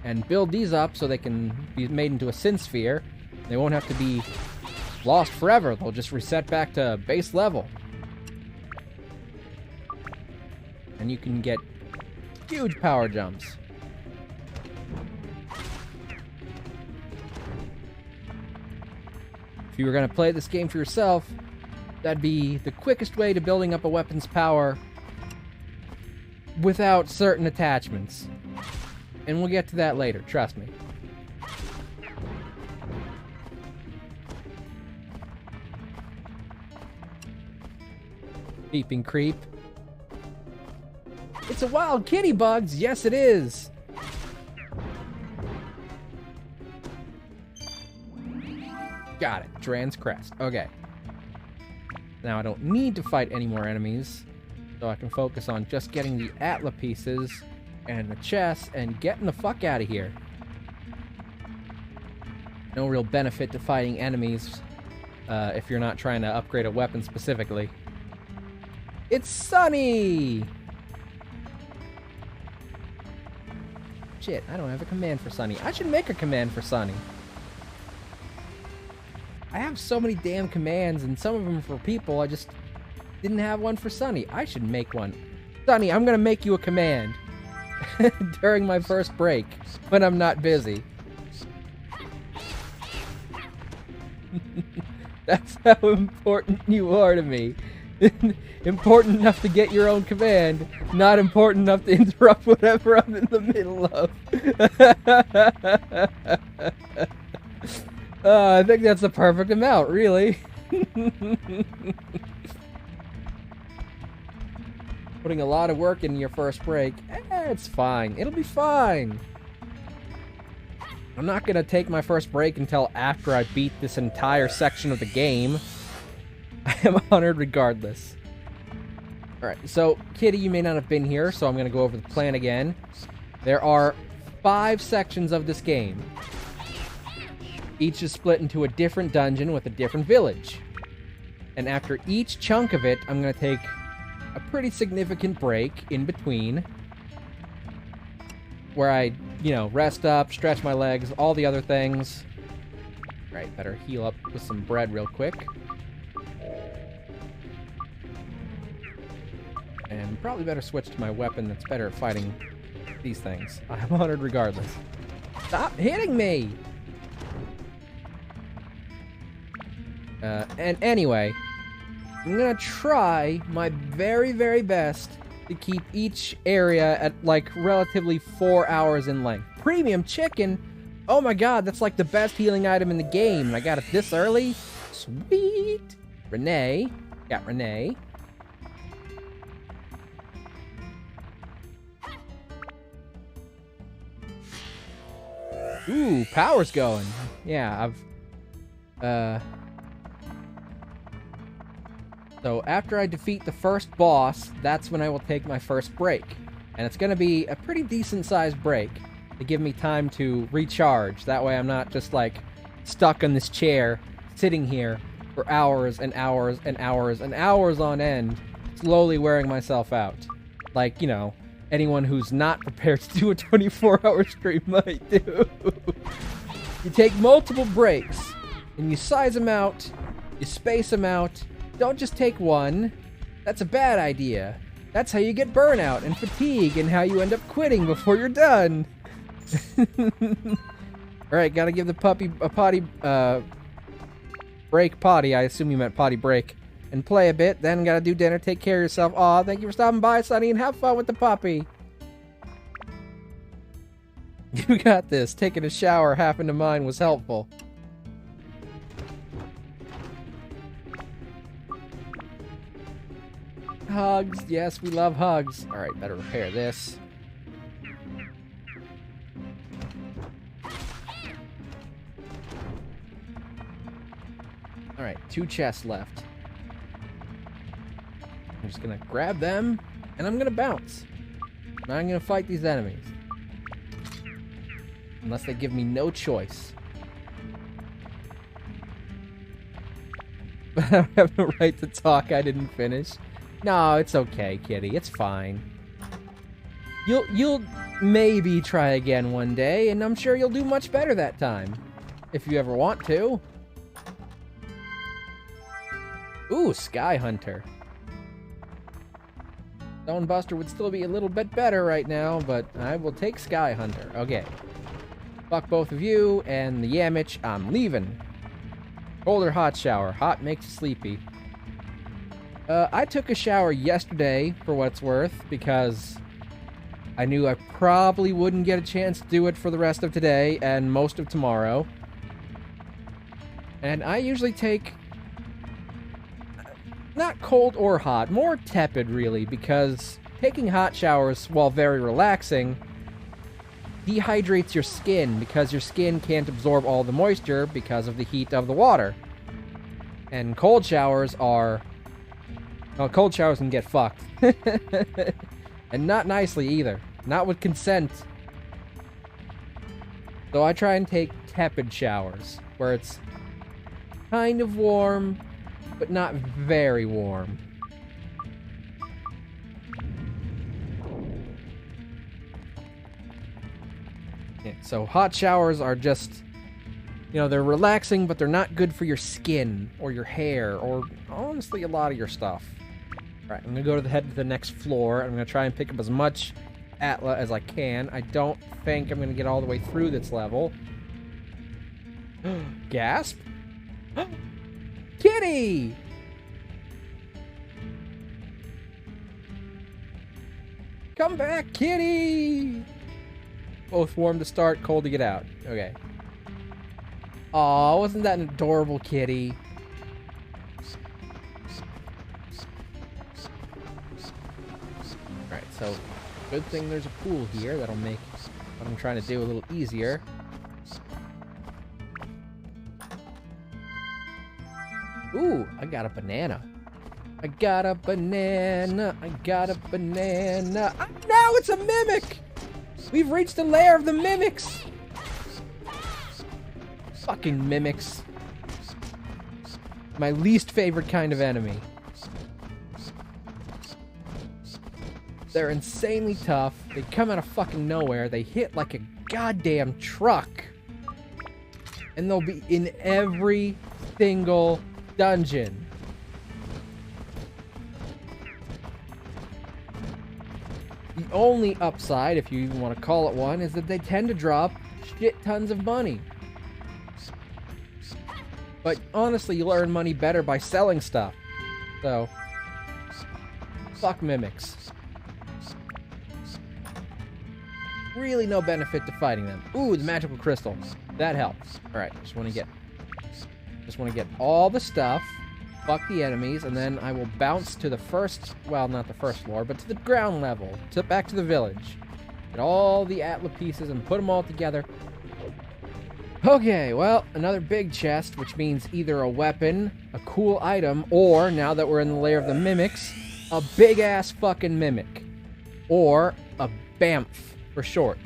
and build these up so they can be made into a synth sphere. They won't have to be lost forever. They'll just reset back to base level. And you can get huge power jumps. If you were going to play this game for yourself, that'd be the quickest way to building up a weapon's power without certain attachments. And we'll get to that later, trust me. Peeping creep. It's a wild kitty, Bugs! Yes, it is! Got it. Dran's Crest. Okay. Now I don't need to fight any more enemies, so I can focus on just getting the Atla pieces and the chest and getting the fuck out of here. No real benefit to fighting enemies if you're not trying to upgrade a weapon specifically. It's Sunny! Shit, I don't have a command for Sunny. I should make a command for Sunny. I have so many damn commands, and some of them for people. I just didn't have one for Sunny. I should make one. Sunny, I'm gonna make you a command during my first break when I'm not busy. That's how important you are to me. Important enough to get your own command, not important enough to interrupt whatever I'm in the middle of. I think that's the perfect amount, really. Putting a lot of work in your first break. It's fine. It'll be fine. I'm not gonna take my first break until after I beat this entire section of the game. I am honored regardless. Alright, so, Kitty, you may not have been here, so I'm gonna go over the plan again. There are 5 sections of this game. Each is split into a different dungeon with a different village. And after each chunk of it, I'm gonna take a pretty significant break in between. Where I, rest up, stretch my legs, all the other things. Right, better heal up with some bread real quick. And probably better switch to my weapon that's better at fighting these things. I'm honored regardless. Stop hitting me! And anyway, I'm gonna try my very, very best to keep each area at, relatively 4 hours in length. Premium chicken? Oh my god, that's like the best healing item in the game, and I got it this early? Sweet! Renee. Got Renee. Ooh, power's going. Yeah, So after I defeat the first boss, that's when I will take my first break. And it's gonna be a pretty decent sized break to give me time to recharge. That way I'm not just stuck in this chair, sitting here for hours and hours and hours and hours on end, slowly wearing myself out. Anyone who's not prepared to do a 24-hour stream might do. You take multiple breaks, and you size them out, you space them out. Don't just take one. That's a bad idea. That's how you get burnout and fatigue and how you end up quitting before you're done. Alright, gotta give the puppy a potty, break potty. I assume you meant potty break. And play a bit, then gotta do dinner, take care of yourself. Aw, thank you for stopping by, Sunny, and have fun with the puppy. You got this. Taking a shower happened to mine was helpful. Hugs. Yes, we love hugs. Alright, better repair this. Alright, 2 chests left. I'm just gonna grab them, and I'm gonna bounce. Now I'm gonna fight these enemies. Unless they give me no choice. But I don't have the right to talk, I didn't finish. No, it's okay, Kitty, it's fine. You'll maybe try again one day, and I'm sure you'll do much better that time. If you ever want to. Ooh, Sky Hunter. Stonebuster would still be a little bit better right now, but I will take Sky Hunter. Okay. Fuck both of you, and the Yamich, I'm leaving. Cold or hot shower? Hot makes you sleepy. I took a shower yesterday, for what it's worth, because I knew I probably wouldn't get a chance to do it for the rest of today and most of tomorrow. And I usually take... not cold or hot, more tepid really, because taking hot showers, while very relaxing, dehydrates your skin, because your skin can't absorb all the moisture because of the heat of the water. And cold showers are... well, cold showers can get fucked. And not nicely either. Not with consent. So I try and take tepid showers, where it's kind of warm, but not very warm. Yeah, so hot showers are just, you know, they're relaxing, but they're not good for your skin or your hair or honestly a lot of your stuff. All right, I'm gonna go to the next floor. I'm gonna try and pick up as much Atla as I can. I don't think I'm gonna get all the way through this level. Gasp! Kitty! Come back, kitty! Both warm to start, cold to get out. Okay. Aw, wasn't that an adorable kitty? Alright, so good thing there's a pool here. That'll make what I'm trying to do a little easier. Ooh, I got a banana. I got a banana. I got a banana. Now it's a mimic! We've reached the lair of the mimics! Fucking mimics. My least favorite kind of enemy. They're insanely tough. They come out of fucking nowhere. They hit like a goddamn truck. And they'll be in every single dungeon. The only upside, if you even want to call it one, is that they tend to drop shit tons of money. But honestly, you'll earn money better by selling stuff. So, fuck mimics. Really no benefit to fighting them. Ooh, the magical crystal. That helps. Alright, just want to get all the stuff, fuck the enemies, and then I will bounce to the first, well, not the first floor, but to the ground level, back to the village. Get all the Atla pieces and put them all together. Okay, well, another big chest, which means either a weapon, a cool item, or, now that we're in the lair of the mimics, a big-ass fucking mimic. Or a BAMF, for short.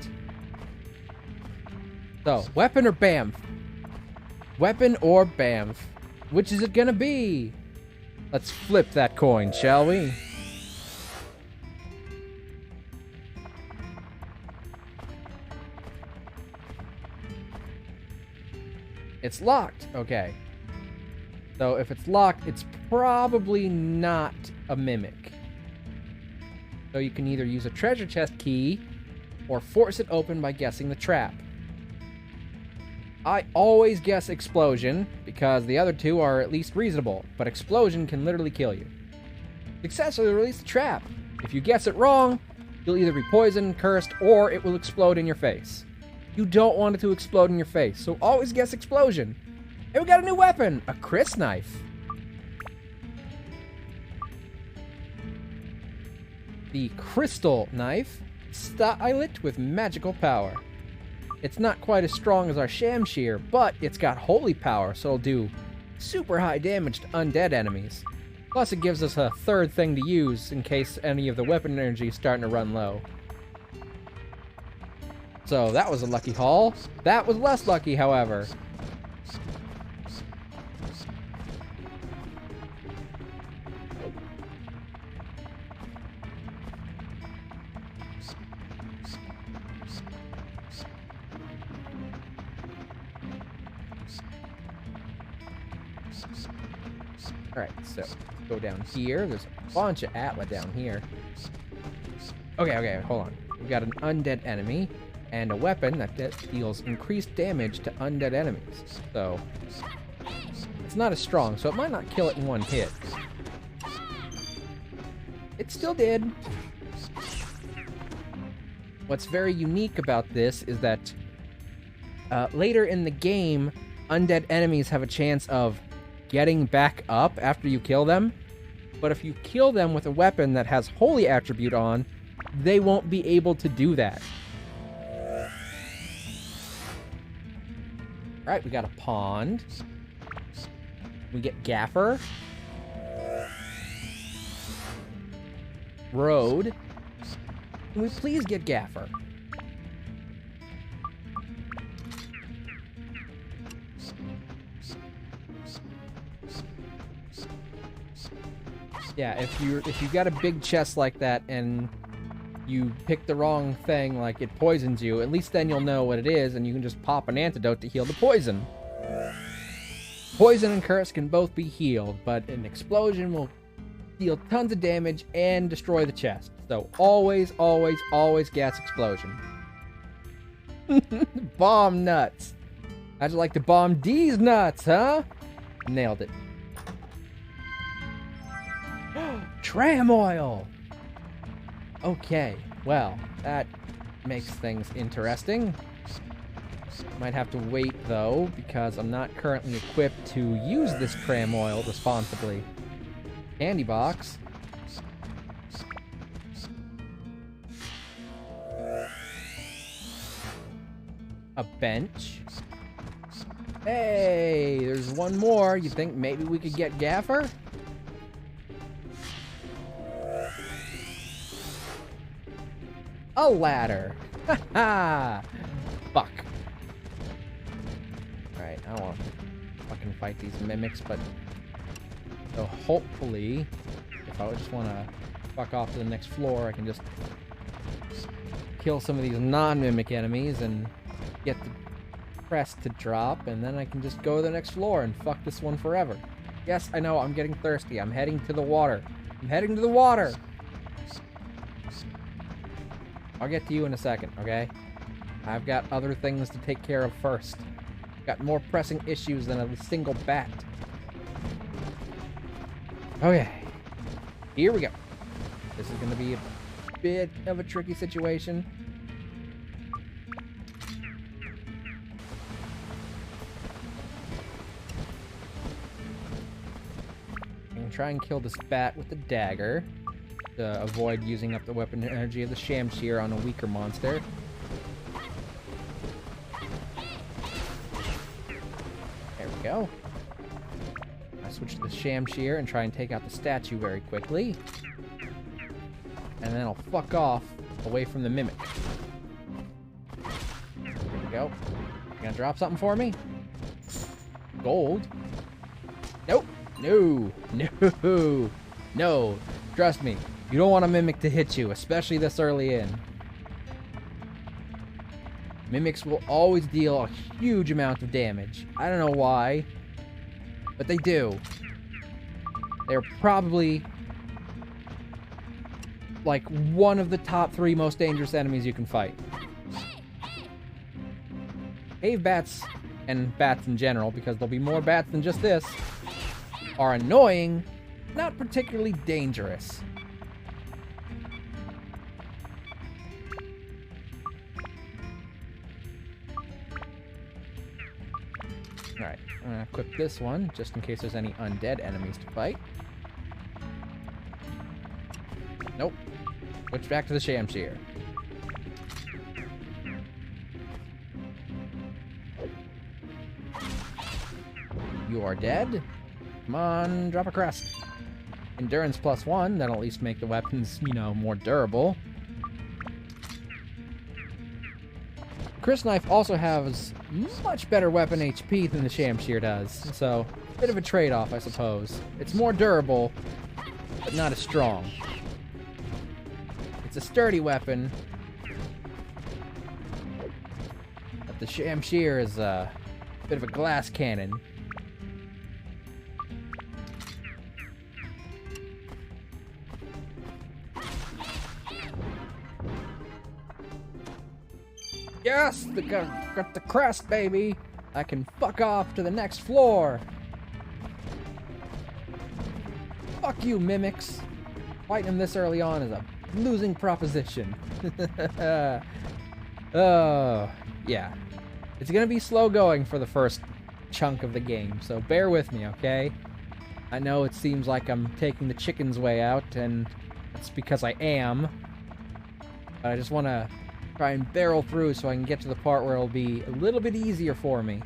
So, weapon or BAMF? Weapon or BAMF? Which is it gonna be? Let's flip that coin, shall we? It's locked. Okay. So if it's locked, it's probably not a mimic. So you can either use a treasure chest key or force it open by guessing the trap. I always guess explosion because the other two are at least reasonable, but explosion can literally kill you. Successfully release the trap. If you guess it wrong, you'll either be poisoned, cursed, or it will explode in your face. You don't want it to explode in your face, so always guess explosion. And we got a new weapon, a Chris knife. The crystal knife, stylet with magical power. It's not quite as strong as our Shamshir, but it's got holy power, so it'll do super high damage to undead enemies. Plus it gives us a third thing to use in case any of the weapon energy is starting to run low. So that was a lucky haul. That was less lucky, however. Alright, so let's go down here. There's a bunch of Atla down here. Okay, hold on. We've got an undead enemy and a weapon that deals increased damage to undead enemies. So it's not as strong, so it might not kill it in one hit. It still did. What's very unique about this is that later in the game, undead enemies have a chance of getting back up after you kill them. But if you kill them with a weapon that has holy attribute on, they won't be able to do that. Alright, we got a pond. We get Gaffer. Road. Can we please get Gaffer? Yeah, if you got a big chest like that and you pick the wrong thing, like it poisons you, at least then you'll know what it is and you can just pop an antidote to heal the poison. Poison and curse can both be healed, but an explosion will deal tons of damage and destroy the chest. So always, always, always gas explosion. Bomb nuts. How'd you like to bomb these nuts, huh? Nailed it. Tram oil! Okay, well, that makes things interesting. Might have to wait, though, because I'm not currently equipped to use this tram oil responsibly. Candy box. A bench. Hey, there's one more. You think maybe we could get Gaffer? A ladder. Haha. Fuck. Alright, I don't want to fucking fight these mimics, but so hopefully, if I just want to fuck off to the next floor, I can just kill some of these non-mimic enemies and get the crest to drop, and then I can just go to the next floor and fuck this one forever. Yes, I know, I'm getting thirsty. I'm heading to the water. I'm heading to the water! I'll get to you in a second, okay? I've got other things to take care of first. Got more pressing issues than a single bat. Okay. Here we go. This is going to be a bit of a tricky situation. I'm going to try and kill this bat with the dagger to avoid using up the weapon energy of the Shamshir on a weaker monster. There we go. I switch to the Shamshir and try and take out the statue very quickly. And then I'll fuck off away from the mimic. There we go. You gonna drop something for me? Gold? Nope. No. No. No. Trust me. You don't want a mimic to hit you, especially this early in. Mimics will always deal a huge amount of damage. I don't know why, but they do. They're probably like one of the top 3 most dangerous enemies you can fight. Cave bats, and bats in general, because there'll be more bats than just this, are annoying, not particularly dangerous. Alright, I'm gonna equip this one, just in case there's any undead enemies to fight. Nope. Switch back to the Shamshir. You are dead. Come on, drop a crest. Endurance +1, that'll at least make the weapons, you know, more durable. Chris Knife also has much better weapon HP than the Shamshir does, so a bit of a trade-off, I suppose. It's more durable, but not as strong. It's a sturdy weapon, but the Shamshir is a bit of a glass cannon. Yes! Got the crest, baby! I can fuck off to the next floor! Fuck you, mimics! Fighting them this early on is a losing proposition. Oh, yeah. It's gonna be slow going for the first chunk of the game, so bear with me, okay? I know it seems like I'm taking the chicken's way out, and it's because I am. But I just want to try and barrel through so I can get to the part where it'll be a little bit easier for me.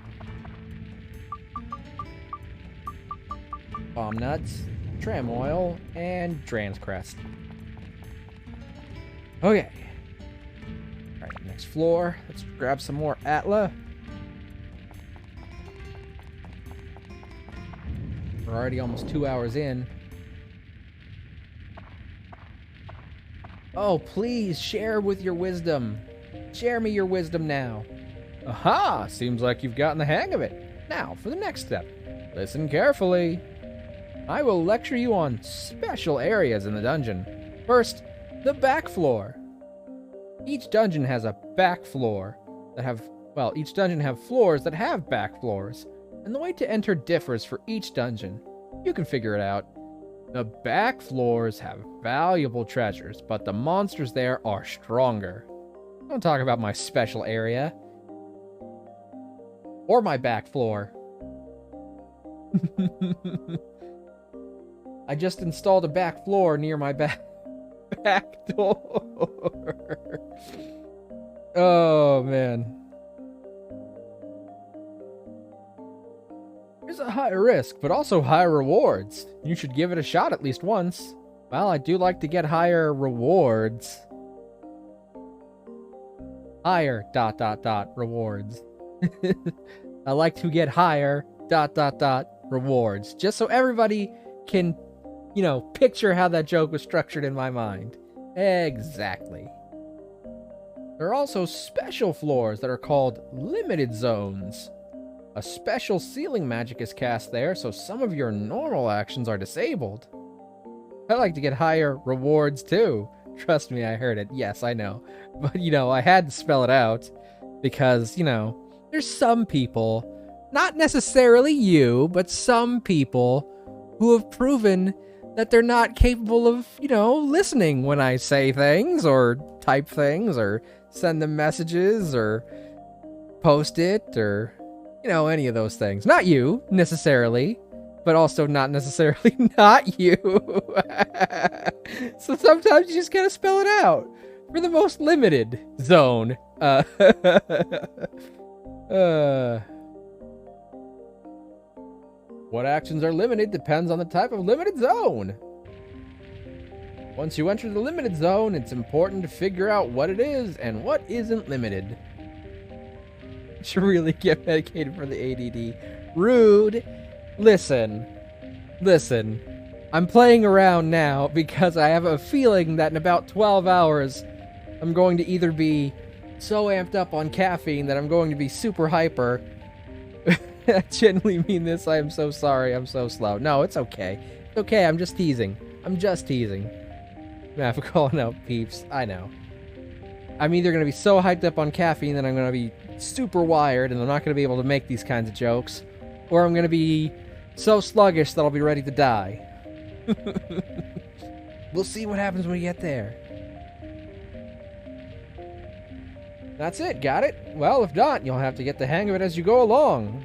Bomb nuts, tram oil, and Dran's crest. Okay. Alright, next floor. Let's grab some more Atla. We're already almost 2 hours in. Oh, please share with your wisdom. Share me your wisdom now. Aha! Seems like you've gotten the hang of it. Now, for the next step. Listen carefully. I will lecture you on special areas in the dungeon. First, the back floor. Each dungeon has a back floor that have, well, each dungeon have floors that have back floors. And the way to enter differs for each dungeon. You can figure it out. The back floors have valuable treasures, but the monsters there are stronger. Don't talk about my special area. Or my back floor. I just installed a back floor near my back door. Oh, man. There's a high risk, but also high rewards. You should give it a shot at least once. Well, I do like to get higher rewards. Higher ... rewards. I like to get higher ... rewards. Just so everybody can, you know, picture how that joke was structured in my mind. Exactly. There are also special floors that are called limited zones. A special ceiling magic is cast there, so some of your normal actions are disabled. I like to get higher rewards too. Trust me, I heard it. Yes, I know. But, you know, I had to spell it out because, you know, there's some people, not necessarily you, but some people who have proven that they're not capable of, you know, listening when I say things or type things or send them messages or post it or, you know, any of those things. Not you, necessarily, but also not necessarily not you. So sometimes you just gotta spell it out for the most limited zone. What actions are limited depends on the type of limited zone. Once you enter the limited zone, it's important to figure out what it is and what isn't limited. Should really get medicated for the ADD. Rude. Listen. I'm playing around now because I have a feeling that in about 12 hours, I'm going to either be so amped up on caffeine that I'm going to be super hyper. I genuinely mean this. I am so sorry. I'm so slow. No, it's okay. It's okay. I'm just teasing. Man, for calling out peeps. I know. I'm either going to be so hyped up on caffeine that I'm going to be super wired and I'm not going to be able to make these kinds of jokes, or I'm going to be so sluggish that I'll be ready to die. We'll see what happens when we get there. That's it, got it? Well, if not, you'll have to get the hang of it as you go along.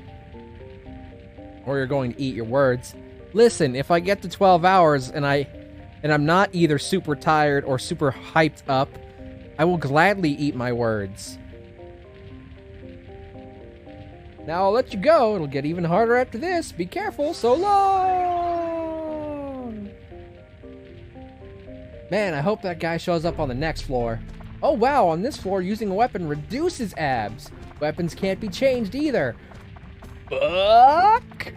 Or you're going to eat your words. Listen, if I get to 12 hours and I'm not either super tired or super hyped up, I will gladly eat my words. Now I'll let you go. It'll get even harder after this. Be careful. So long! Man, I hope that guy shows up on the next floor. Oh wow, on this floor, using a weapon reduces abs. Weapons can't be changed either. Fuck!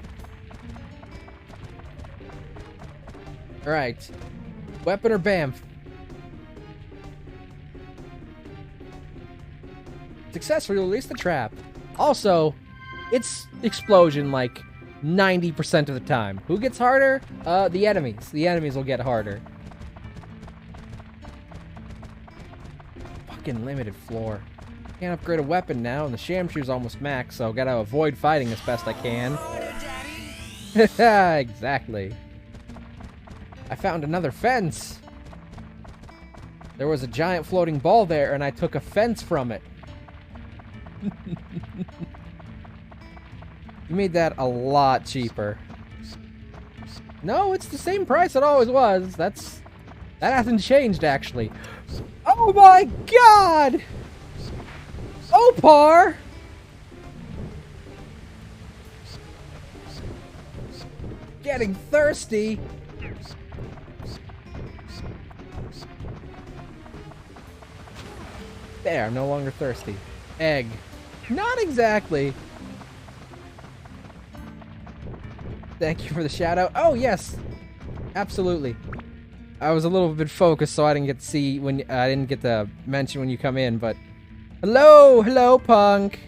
Alright. Weapon or BAMF? Successfully release the trap. Also, it's explosion like 90% of the time. Who gets harder? The enemies. The enemies will get harder. Fucking limited floor. Can't upgrade a weapon now, and the Shamshu's almost max, so gotta avoid fighting as best I can. Exactly. I found another fence. There was a giant floating ball there, and I took a fence from it. You made that a lot cheaper. No, it's the same price it always was. That hasn't changed, actually. Oh my god! Opar! Getting thirsty. There, I'm no longer thirsty. Egg. Not exactly. Thank you for the shout out. Oh, yes. Absolutely. I was a little bit focused, so I didn't get to see when I didn't get to mention when you come in, but hello, punk.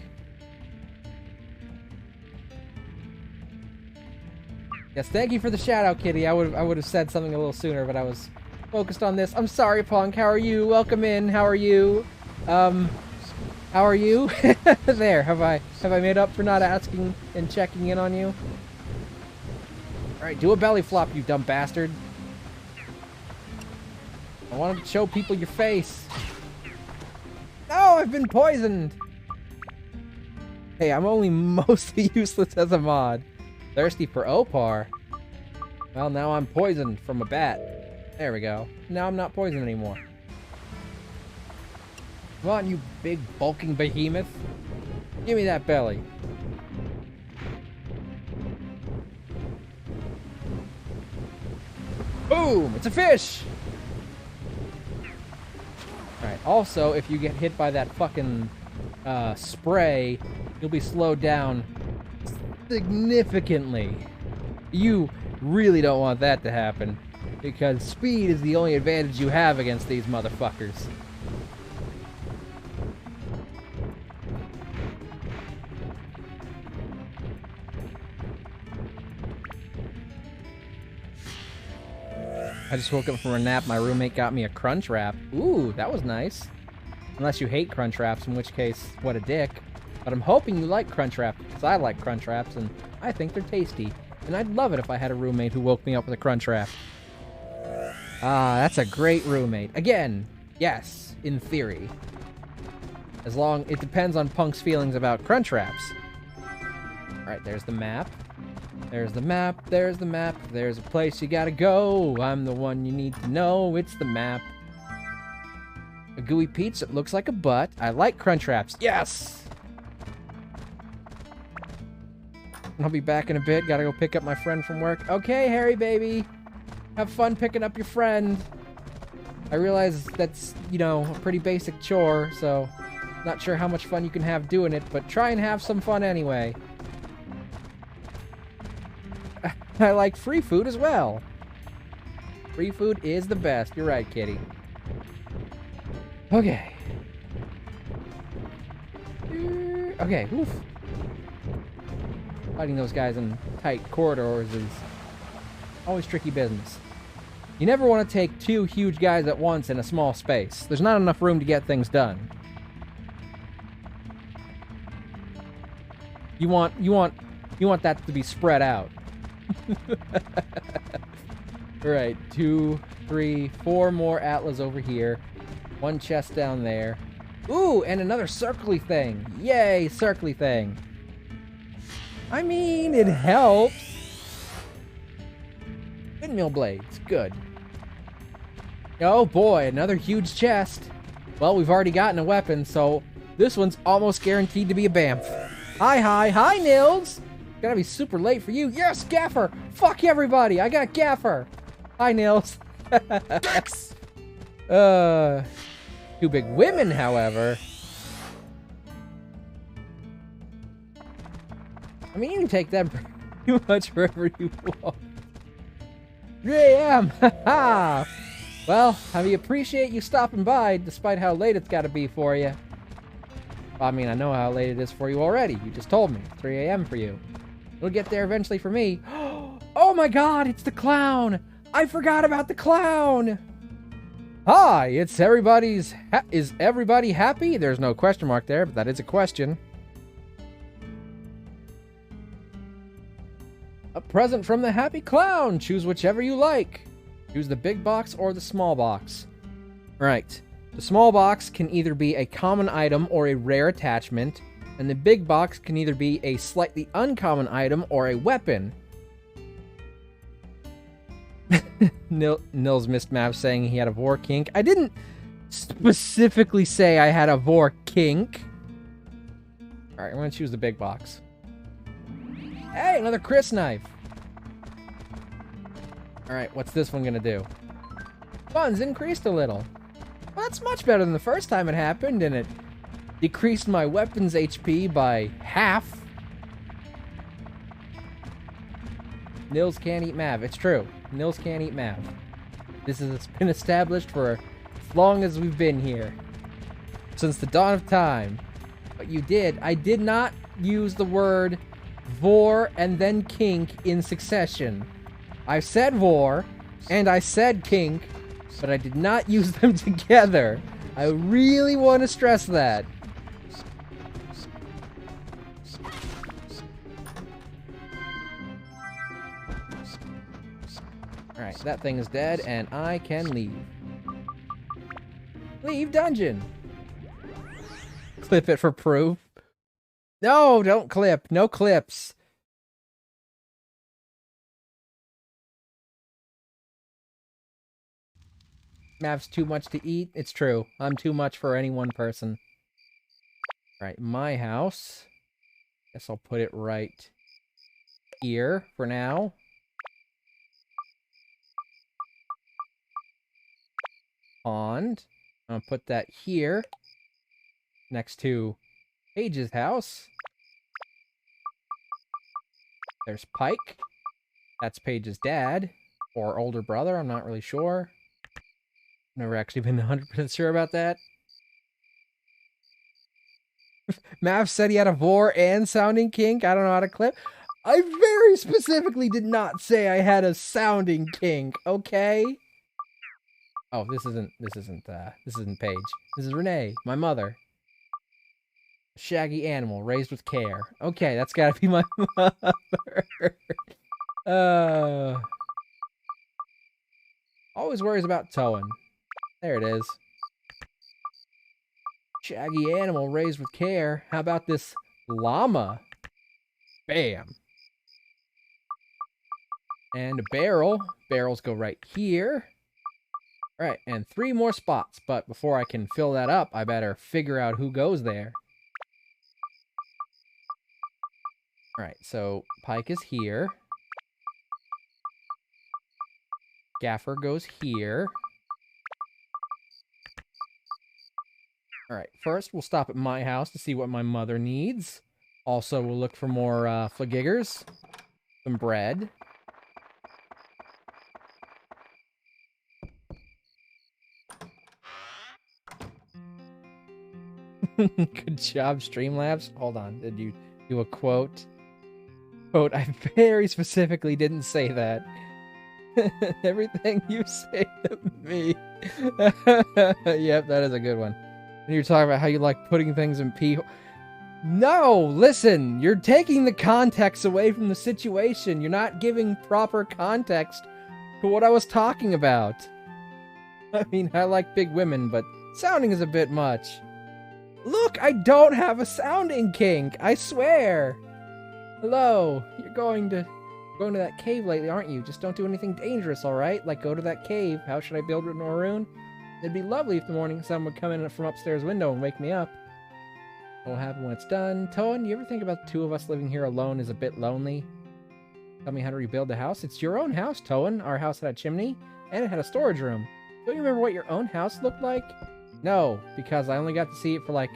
Yes, thank you for the shout out, Kitty. I would have said something a little sooner, but I was focused on this. I'm sorry, punk. How are you? Welcome in. How are you? How are you? There. Have I made up for not asking and checking in on you? All right, do a belly flop, you dumb bastard. I wanted to show people your face. No, I've been poisoned. Hey, I'm only mostly useless as a mod. Thirsty for Opar. Well, now I'm poisoned from a bat. There we go. Now I'm not poisoned anymore. Come on, you big bulking behemoth. Give me that belly. Boom! It's a fish! Alright, also, if you get hit by that fucking spray, you'll be slowed down significantly. You really don't want that to happen, because speed is the only advantage you have against these motherfuckers. I just woke up from a nap. My roommate got me a crunch wrap. Ooh, that was nice. Unless you hate crunch wraps, in which case, what a dick. But I'm hoping you like crunch wraps, because I like crunch wraps, and I think they're tasty. And I'd love it if I had a roommate who woke me up with a crunch wrap. Ah, that's a great roommate. Again, yes, in theory. As long, it depends on Punk's feelings about crunch wraps. Alright, there's the map. There's the map, there's the map, there's a place you gotta go. I'm the one you need to know, it's the map. A gooey pizza that looks like a butt. I like crunch wraps. Yes! I'll be back in a bit, gotta go pick up my friend from work. Okay, Harry baby. Have fun picking up your friend. I realize that's, you know, a pretty basic chore, so not sure how much fun you can have doing it, but try and have some fun anyway. I like free food as well. Free food is the best. You're right, kitty. Okay. Okay, oof. Fighting those guys in tight corridors is always tricky business. You never want to take two huge guys at once in a small space. There's not enough room to get things done. You want that to be spread out. Alright, 2, 3, 4 more Atlas over here. One chest down there. Ooh, and another circly thing. Yay, circly thing. I mean, it helps. Windmill blades, good. Oh boy, another huge chest. Well, we've already gotten a weapon, so this one's almost guaranteed to be a BAMF. Hi, Nils! Gotta be super late for you. Yes, Gaffer! Fuck everybody! I got Gaffer! Hi, Nils. Yes. Two big women, however. I mean, you can take them pretty much wherever you want. 3 a.m. Haha! Well, I appreciate you stopping by, despite how late it's gotta be for you. I mean, I know how late it is for you already. You just told me. 3 a.m. for you. It'll get there eventually for me. Oh my god, it's the clown! I forgot about the clown! Hi, it's everybody's... is everybody happy? There's no question mark there, but that is a question. A present from the happy clown! Choose whichever you like. Choose the big box or the small box. Right. The small box can either be a common item or a rare attachment, and the big box can either be a slightly uncommon item or a weapon. Nils missed map saying he had a vor kink. I didn't specifically say I had a vor kink. Alright, I'm gonna choose the big box. Hey, another Chris knife. Alright, what's this one gonna do? Fun's increased a little. Well, that's much better than the first time it happened, and it decreased my weapons HP by half. Nils can't eat Mav. It's true. Nils can't eat Mav. This has been established for as long as we've been here. Since the dawn of time. But you did. I did not use the word vor and then kink in succession. I said vor and I said kink, but I did not use them together. I really want to stress that. Alright, that thing is dead, and I can leave. Leave dungeon! Clip it for proof. No, don't clip. No clips. Mav's too much to eat. It's true. I'm too much for any one person. Alright, my house. Guess I'll put it right here for now. Pond. I'm gonna put that here. Next to Paige's house. There's Pike. That's Paige's dad. Or older brother, I'm not really sure. Never actually been 100% sure about that. Mav said he had a vor and sounding kink. I don't know how to clip. I very specifically did not say I had a sounding kink, okay? Oh, this isn't Paige. This is Renee, my mother. A shaggy animal raised with care. Okay, that's gotta be my mother. Always worries about towing. There it is. Shaggy animal raised with care. How about this llama? Bam. And a barrel. Barrels go right here. Alright, and 3 more spots. But before I can fill that up, I better figure out who goes there. Alright, so Pike is here. Gaffer goes here. Alright, first we'll stop at my house to see what my mother needs. Also, we'll look for more flagiggers. Some bread. Good job, Streamlabs. Hold on, did you do a quote? Quote, I very specifically didn't say that. Everything you say to me. Yep, that is a good one. And you're talking about how you like putting things in pee. No, listen, you're taking the context away from the situation. You're not giving proper context to what I was talking about. I mean, I like big women, but sounding is a bit much. Look, I don't have a sounding kink, I swear. Hello, you're going to that cave lately, aren't you? Just don't do anything dangerous, alright? Like, go to that cave. How should I build it in Orun? It'd be lovely if the morning sun would come in from upstairs window and wake me up. What'll happen when it's done? Toan, you ever think about the two of us living here alone is a bit lonely? Tell me how to rebuild the house? It's your own house, Toan. Our house had a chimney, and it had a storage room. Don't you remember what your own house looked like? No, because I only got to see it for like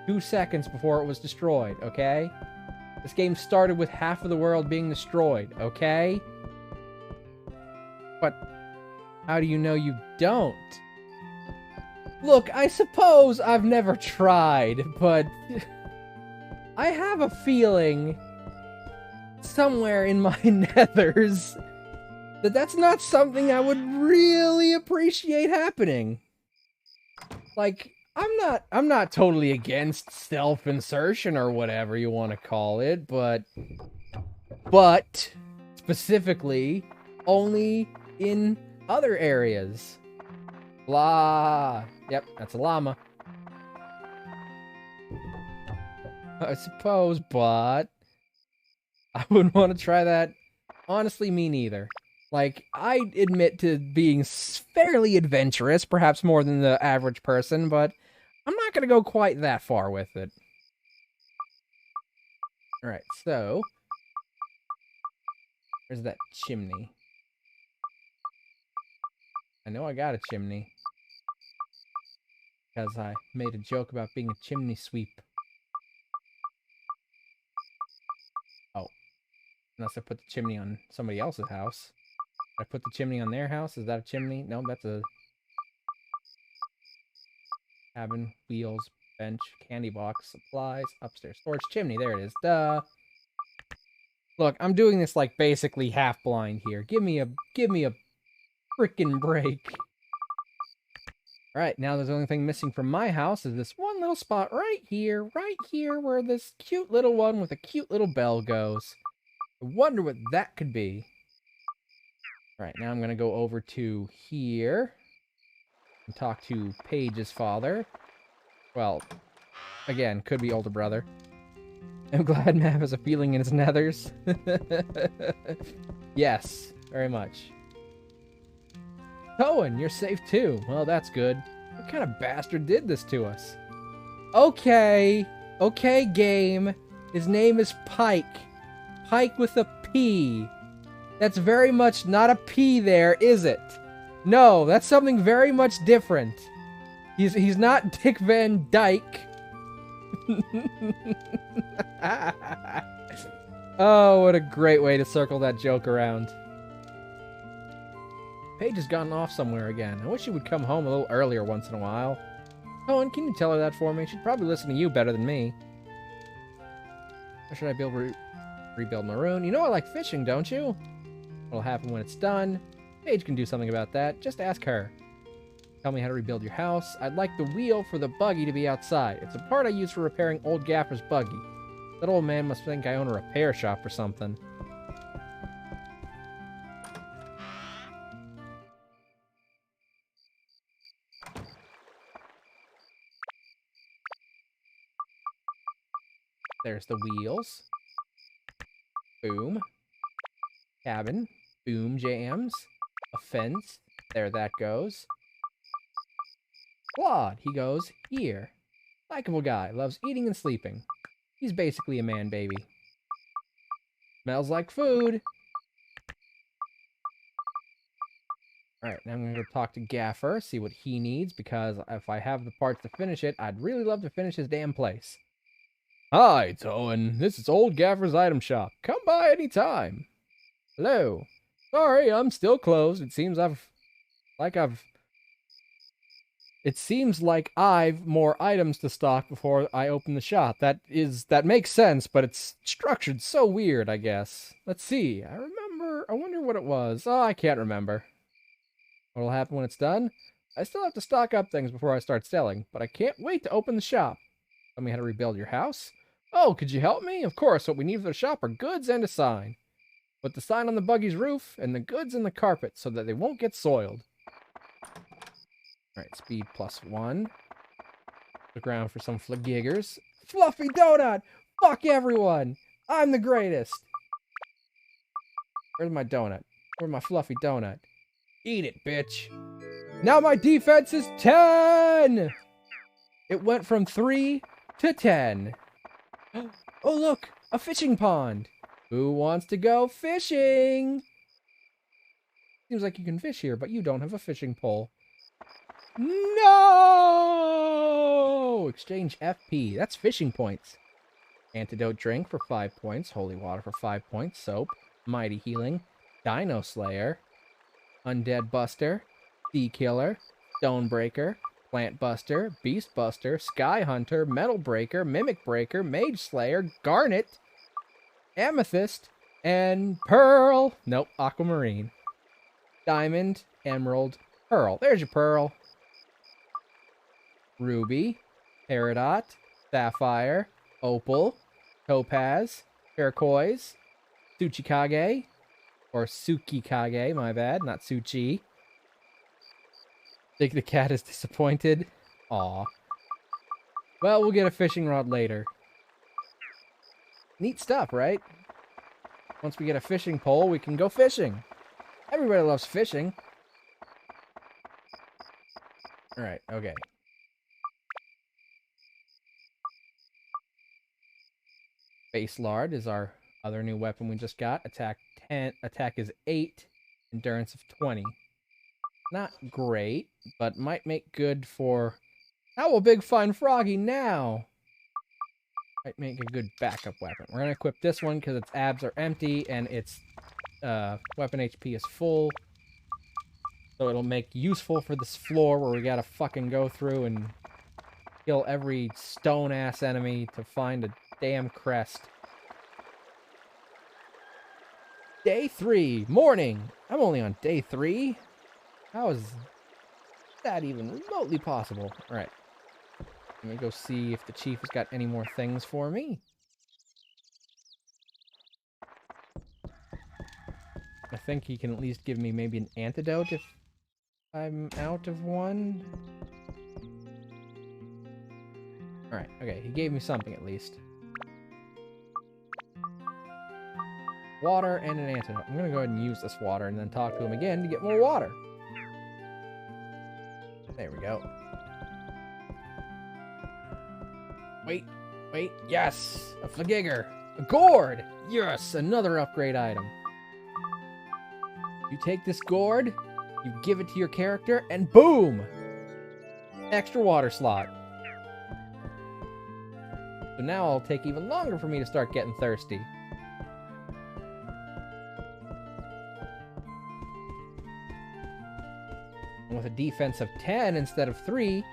2 seconds before it was destroyed, okay? This game started with half of the world being destroyed, okay? But how do you know you don't? Look, I suppose I've never tried, but I have a feeling somewhere in my nethers that that's not something I would really appreciate happening. Like, I'm not totally against self-insertion or whatever you want to call it, but specifically only in other areas. Blah. Yep, that's a llama. I suppose, but I wouldn't want to try that. Honestly, me neither. Like, I admit to being fairly adventurous, perhaps more than the average person, but I'm not going to go quite that far with it. Alright, so there's that chimney. I know I got a chimney. Because I made a joke about being a chimney sweep. Oh. Unless I put the chimney on somebody else's house. Did I put the chimney on their house? Is that a chimney? No, that's a cabin, wheels, bench, candy box, supplies, upstairs storage, chimney. There it is. Duh. Look, I'm doing this like basically half blind here. Give me a freaking break. All right, now there's the only thing missing from my house is this one little spot right here where this cute little one with a cute little bell goes. I wonder what that could be. All right, now I'm going to go over to here and talk to Paige's father. Well, again, could be older brother. I'm glad Mav has a feeling in his nethers. Yes, very much. Cohen, you're safe too. Well, that's good. What kind of bastard did this to us? Okay. Okay, game. His name is Pike. Pike with a P. That's very much not a P there, is it? No, that's something very much different. He's not Dick Van Dyke. Oh, what a great way to circle that joke around. Paige has gotten off somewhere again. I wish she would come home a little earlier once in a while. Cohen, can you tell her that for me? She'd probably listen to you better than me. Or should I rebuild Maroon? You know I like fishing, don't you? What'll happen when it's done? Paige can do something about that. Just ask her. Tell me how to rebuild your house. I'd like the wheel for the buggy to be outside. It's a part I use for repairing old Gaffer's buggy. That old man must think I own a repair shop or something. There's the wheels. Boom. Cabin. Boom jams. A fence. There that goes. Claude, he goes here. Likeable guy, loves eating and sleeping. He's basically a man baby. Smells like food. Alright, now I'm going to go talk to Gaffer, see what he needs, because if I have the parts to finish it, I'd really love to finish his damn place. Hi, Towen. This is old Gaffer's item shop. Come by any time. Hello. Sorry, I'm still closed. It seems I've more items to stock before I open the shop. That makes sense, but it's structured so weird, I guess. Let's see. I wonder what it was. Oh, I can't remember. What'll happen when it's done? I still have to stock up things before I start selling, but I can't wait to open the shop. Tell me how to rebuild your house? Oh, could you help me? Of course, what we need for the shop are goods and a sign. Put the sign on the buggy's roof and the goods in the carpet so that they won't get soiled. Alright, speed +1. Look around for some flagiggers. Fluffy donut! Fuck everyone! I'm the greatest! Where's my donut? Where's my fluffy donut? Eat it, bitch! Now my defense is 10! It went from 3 to 10. Oh, look! A fishing pond! Who wants to go fishing? Seems like you can fish here, but you don't have a fishing pole. No! Exchange FP. That's fishing points. Antidote drink for 5 points. Holy water for 5 points. Soap. Mighty healing. Dino Slayer. Undead Buster. Sea Killer. Stonebreaker. Plant Buster. Beast Buster. Sky Hunter. Metal Breaker. Mimic Breaker. Mage Slayer. Garnet. Amethyst. And Pearl. Nope. Aquamarine. Diamond. Emerald. Pearl. There's your Pearl. Ruby, Peridot, Sapphire, Opal, Topaz, Turquoise, Tsuchikage, or Tsukikage, my bad, not Tsuchi. Think the cat is disappointed? Aw. Well, we'll get a fishing rod later. Neat stuff, right? Once we get a fishing pole, we can go fishing. Everybody loves fishing. Alright, okay. Base Lard is our other new weapon we just got. Attack 10, attack is 8, endurance of 20. Not great, but might make good for... How will Big Fun Froggy now? Might make a good backup weapon. We're gonna equip this one because its abs are empty and its weapon HP is full. So it'll make useful for this floor where we gotta fucking go through and kill every stone-ass enemy to find a damn crest. Day 3, morning. I'm only on day 3. How is that even remotely possible? All right. Let me go see if the chief has got any more things for me. I think he can at least give me maybe an antidote if I'm out of one. Alright, okay, he gave me something at least. Water and an antidote. I'm gonna go ahead and use this water and then talk to him again to get more water. There we go. Wait, yes! A Flagigger! A gourd! Yes, another upgrade item. You take this gourd, you give it to your character, and boom! Extra water slot. So now it'll take even longer for me to start getting thirsty. And with a defense of 10 instead of 3,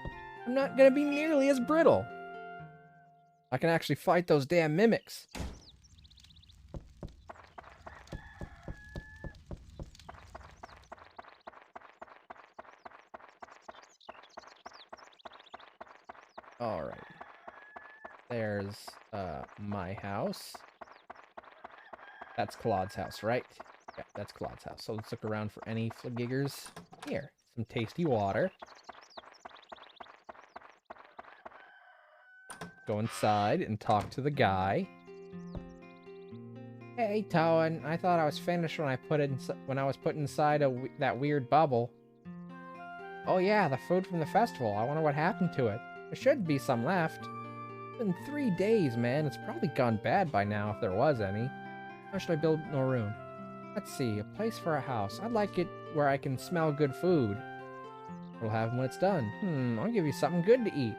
I'm not going to be nearly as brittle. I can actually fight those damn mimics. Alright. There's, my house. That's Claude's house, right? Yeah, that's Claude's house. So let's look around for any Flagiggers. Here, some tasty water. Go inside and talk to the guy. Hey, Toan, I thought I was finished when I was put inside that weird bubble. Oh yeah, the food from the festival. I wonder what happened to it. There should be some left. It's been 3 days, man. It's probably gone bad by now if there was any. How should I build Norun? Let's see, a place for a house. I'd like it where I can smell good food. We'll have them when it's done. I'll give you something good to eat.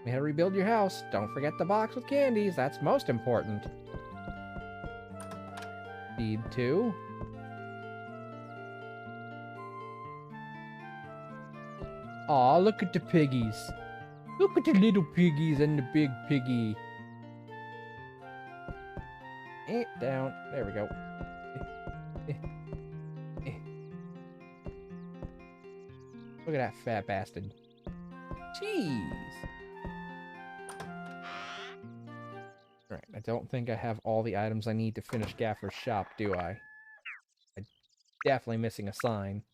We had to rebuild your house. Don't forget the box with candies. That's most important. Feed 2. Aw, look at the piggies. Look at the little piggies and the big piggy. Down. There we go. Look at that fat bastard. Jeez. Alright, I don't think I have all the items I need to finish Gaffer's shop, do I? I'm definitely missing a sign.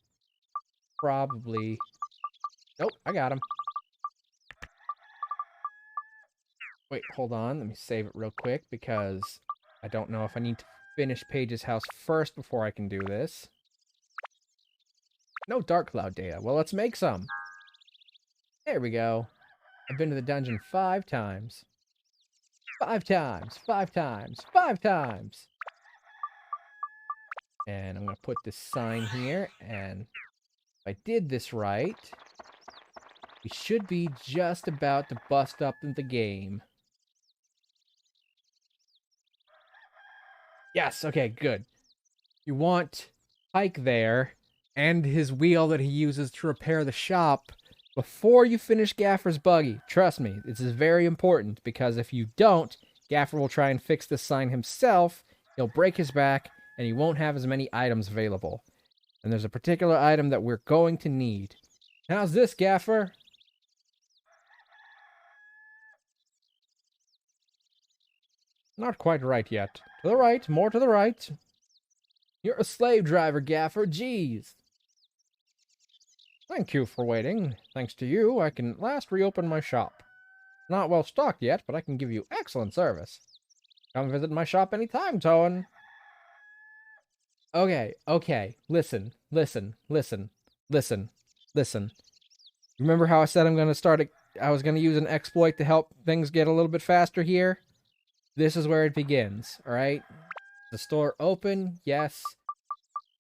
Probably. Nope, I got him. Wait, hold on. Let me save it real quick because I don't know if I need to finish Paige's house first before I can do this. No Dark Cloud data. Well, let's make some. There we go. I've been to the dungeon 5 times. 5 times. 5 times. 5 times. And I'm going to put this sign here. And if I did this right, we should be just about to bust up in the game. Yes, okay, good. You want Pike there and his wheel that he uses to repair the shop before you finish Gaffer's buggy. Trust me, this is very important because if you don't, Gaffer will try and fix this sign himself, he'll break his back, and he won't have as many items available. And there's a particular item that we're going to need. How's this, Gaffer? Not quite right yet. To the right, more to the right. You're a slave driver, Gaffer, jeez. Thank you for waiting. Thanks to you, I can at last reopen my shop. Not well stocked yet, but I can give you excellent service. Come visit my shop anytime, Toan. Okay. Listen. Remember how I said I was gonna use an exploit to help things get a little bit faster here? This is where it begins, alright? The store open, yes.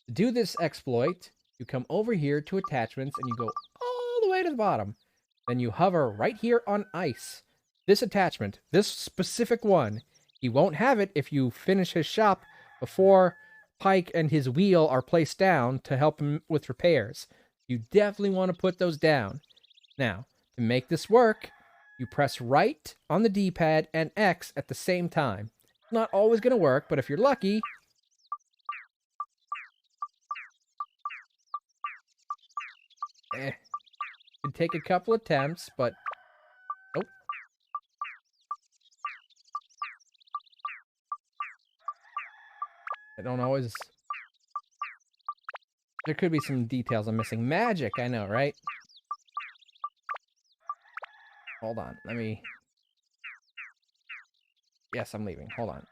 To do this exploit, you come over here to attachments and you go all the way to the bottom. Then you hover right here on ice. this attachment, this specific one, he won't have it if you finish his shop before Pike and his wheel are placed down to help him with repairs. You definitely want to put those down. Now, to make this work, you press right on the D-pad and X at the same time. It's not always going to work, but if you're lucky... Could take a couple attempts, but... Oh. I don't always... There could be some details I'm missing. Magic, I know, right? Hold on, let me... Yes, I'm leaving. Hold on.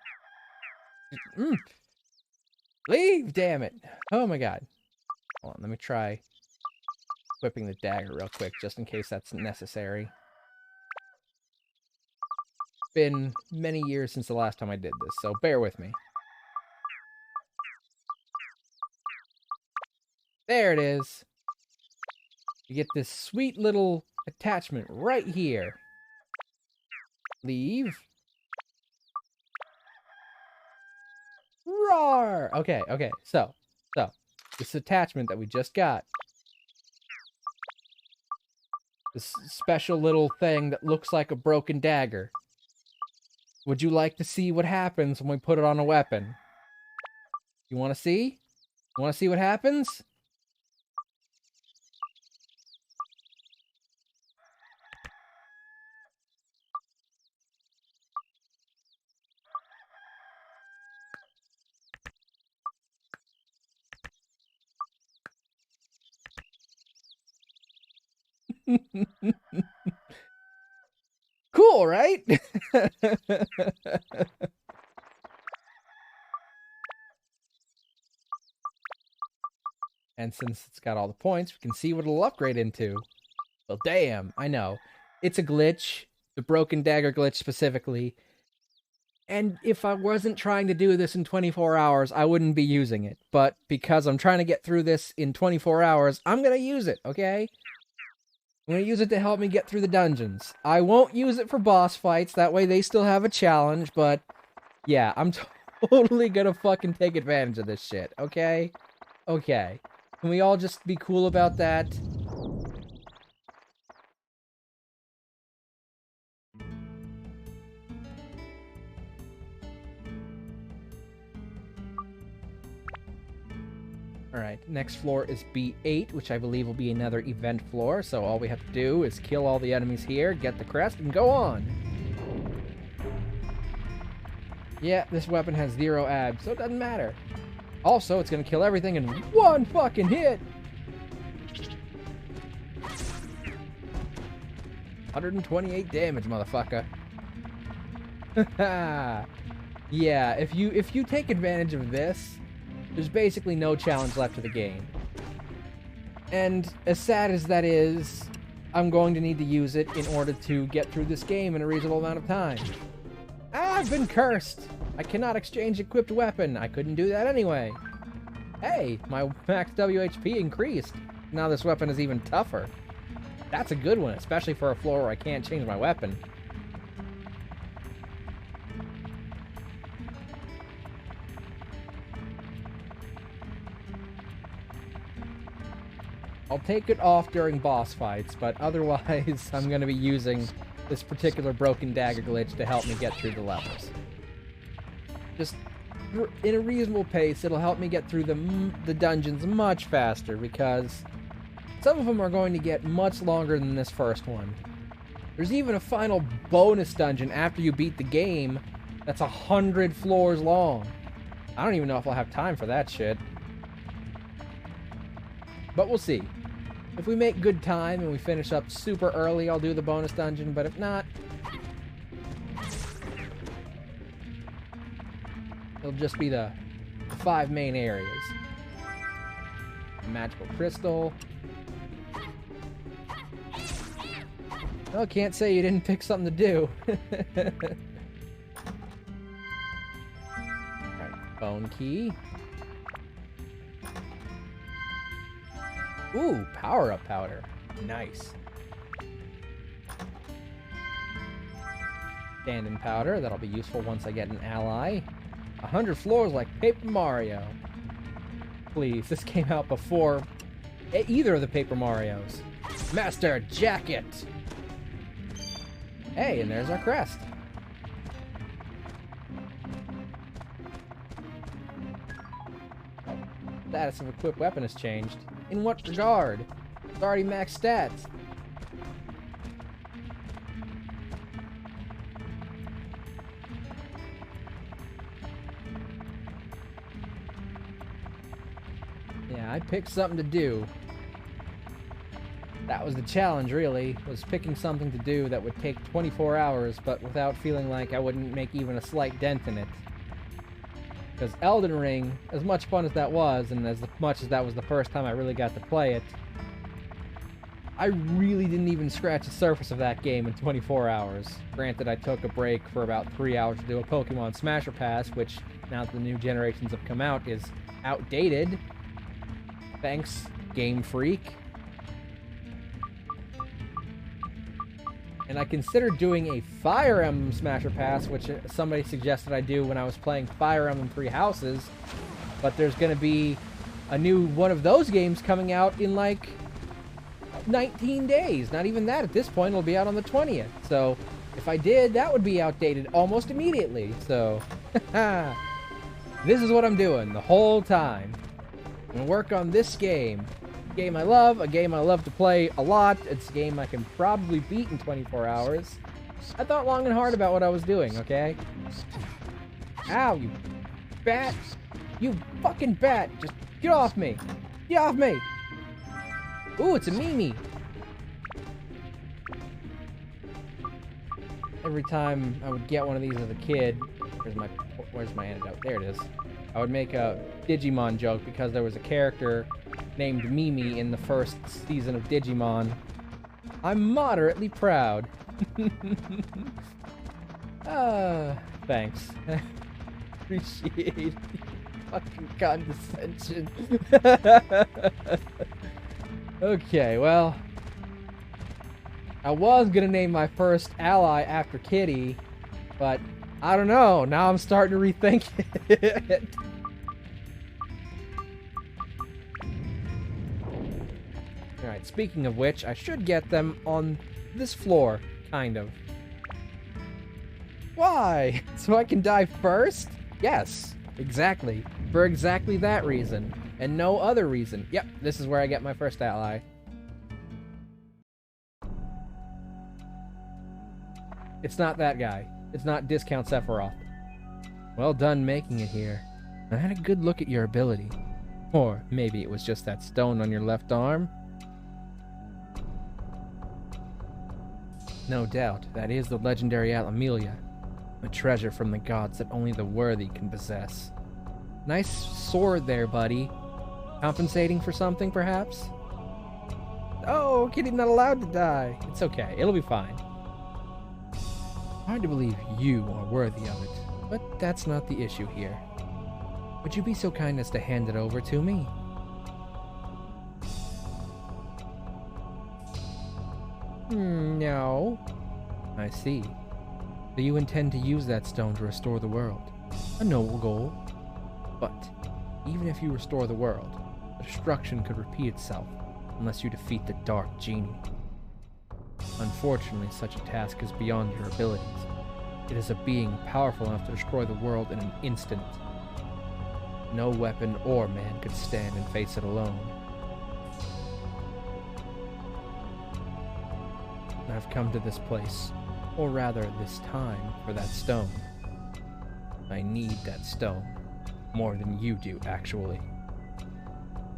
Leave, damn it. Oh my god. Hold on, let me try equipping the dagger real quick, just in case that's necessary. Been many years since the last time I did this, so bear with me. There it is. You get this sweet little attachment right here. Leave. Roar! Okay, so, this attachment that we just got. This special little thing that looks like a broken dagger. Would you like to see what happens when we put it on a weapon? You want to see? You want to see what happens? Cool, right? And since it's got all the points, we can see what it'll upgrade into. Well, damn, I know. It's a glitch, the broken dagger glitch specifically. And if I wasn't trying to do this in 24 hours, I wouldn't be using it. But because I'm trying to get through this in 24 hours, I'm going to use it, okay? I'm going to use it to help me get through the dungeons. I won't use it for boss fights, that way they still have a challenge, but yeah, I'm totally going to fucking take advantage of this shit, okay? Okay. Can we all just be cool about that? Alright, next floor is B8, which I believe will be another event floor, so all we have to do is kill all the enemies here, get the crest, and go on! Yeah, this weapon has 0 abs, so it doesn't matter. Also, it's gonna kill everything in one fucking hit! 128 damage, motherfucker. Yeah, if you take advantage of this, there's basically no challenge left to the game. And as sad as that is, I'm going to need to use it in order to get through this game in a reasonable amount of time. I've been cursed! I cannot exchange equipped weapon. I couldn't do that anyway. Hey, my max WHP increased. Now this weapon is even tougher. That's a good one, especially for a floor where I can't change my weapon. I'll take it off during boss fights, but otherwise I'm going to be using this particular broken dagger glitch to help me get through the levels. Just in a reasonable pace, it'll help me get through the dungeons much faster, because some of them are going to get much longer than this first one. There's even a final bonus dungeon after you beat the game that's 100 floors long. I don't even know if I'll have time for that shit. But we'll see. If we make good time and we finish up super early, I'll do the bonus dungeon, but if not, it'll just be the 5 main areas. A magical crystal. Well, can't say you didn't pick something to do. Alright, bone key. Ooh, power-up powder. Nice. stand-in powder. That'll be useful once I get an ally. 100 floors like Paper Mario. Please, this came out before either of the Paper Marios. Master Jacket! Hey, and there's our crest. Status of equipped weapon has changed. In what regard? It's already max stats. Yeah, I picked something to do. That was the challenge, really, was picking something to do that would take 24 hours, but without feeling like I wouldn't make even a slight dent in it. Because Elden Ring, as much fun as that was, and as much as that was the first time I really got to play it, I really didn't even scratch the surface of that game in 24 hours. Granted, I took a break for about 3 hours to do a Pokemon Smasher Pass, which, now that the new generations have come out, is outdated. Thanks, Game Freak. And I considered doing a Fire Emblem Smasher Pass, which somebody suggested I do when I was playing Fire Emblem Three Houses. But there's going to be a new one of those games coming out in like 19 days. Not even that at this point. It'll be out on the 20th. So if I did, that would be outdated almost immediately. So this is what I'm doing the whole time. I'm going to work on this game. A game I love to play a lot. It's a game I can probably beat in 24 hours. I thought long and hard about what I was doing, okay? Ow, you bat! You fucking bat! Just get off me! Get off me! Ooh, it's a Mimi! Every time I would get one of these as a kid, where's my antidote? There it is. I would make a Digimon joke because there was a character named Mimi in the first season of Digimon. I'm moderately proud. Thanks. Appreciate your fucking condescension. Okay, well, I was gonna name my first ally after Kitty, but I don't know. Now I'm starting to rethink it. Alright, speaking of which, I should get them on this floor, kind of. Why? So I can die first? Yes, exactly. For exactly that reason. And no other reason. Yep, this is where I get my first ally. It's not that guy. It's not Discount Sephiroth. Well done making it here. I had a good look at your ability. Or maybe it was just that stone on your left arm. No doubt, that is the legendary Alamelia, a treasure from the gods that only the worthy can possess. Nice sword there, buddy. Compensating for something, perhaps? Oh, Kitty's not allowed to die. It's okay, it'll be fine. Hard to believe you are worthy of it, but that's not the issue here. Would you be so kind as to hand it over to me? No. I see. So you intend to use that stone to restore the world. A noble goal. But, even if you restore the world, the destruction could repeat itself unless you defeat the Dark Genie. Unfortunately, such a task is beyond your abilities. It is a being powerful enough to destroy the world in an instant. No weapon or man could stand and face it alone. I've come to this place, or rather this time, for that stone. I need that stone, more than you do, actually.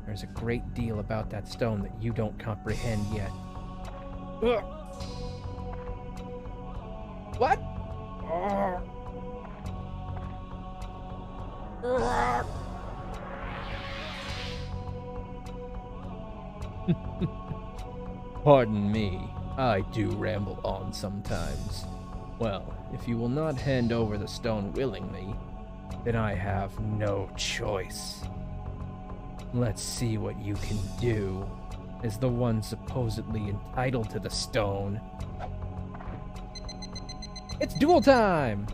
There's a great deal about that stone that you don't comprehend yet. Ugh. What? Pardon me. I do ramble on sometimes. Well, if you will not hand over the stone willingly, then I have no choice. Let's see what you can do, as the one supposedly entitled to the stone. It's duel time!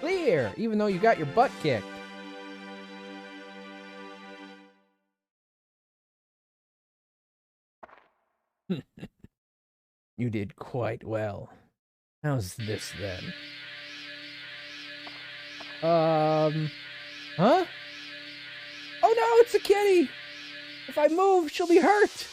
Clear, even though you got your butt kicked. You did quite well. How's this then? Huh? Oh no, it's a kitty! If I move, she'll be hurt!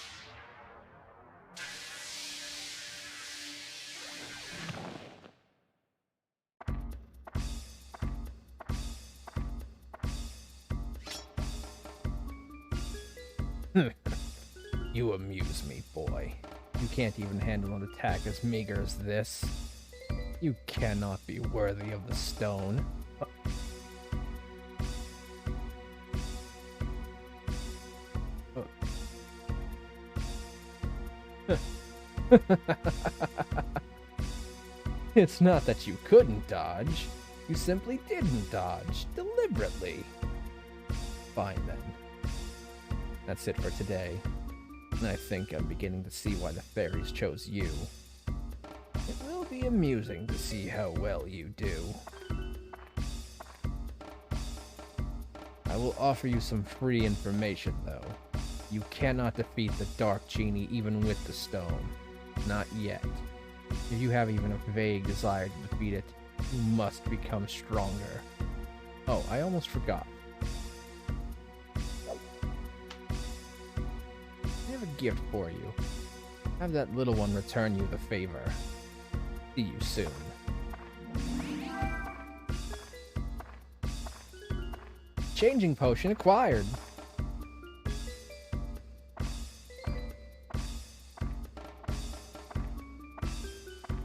You amuse me, boy. You can't even handle an attack as meager as this. You cannot be worthy of the stone. It's not that you couldn't dodge. You simply didn't dodge, deliberately. Fine then. That's it for today. I think I'm beginning to see why the fairies chose you. It will be amusing to see how well you do. I will offer you some free information, though. You cannot defeat the Dark Genie even with the stone. Not yet. If you have even a vague desire to defeat it, you must become stronger. Oh, I almost forgot. I have a gift for you. Have that little one return you the favor. See you soon. Changing potion acquired.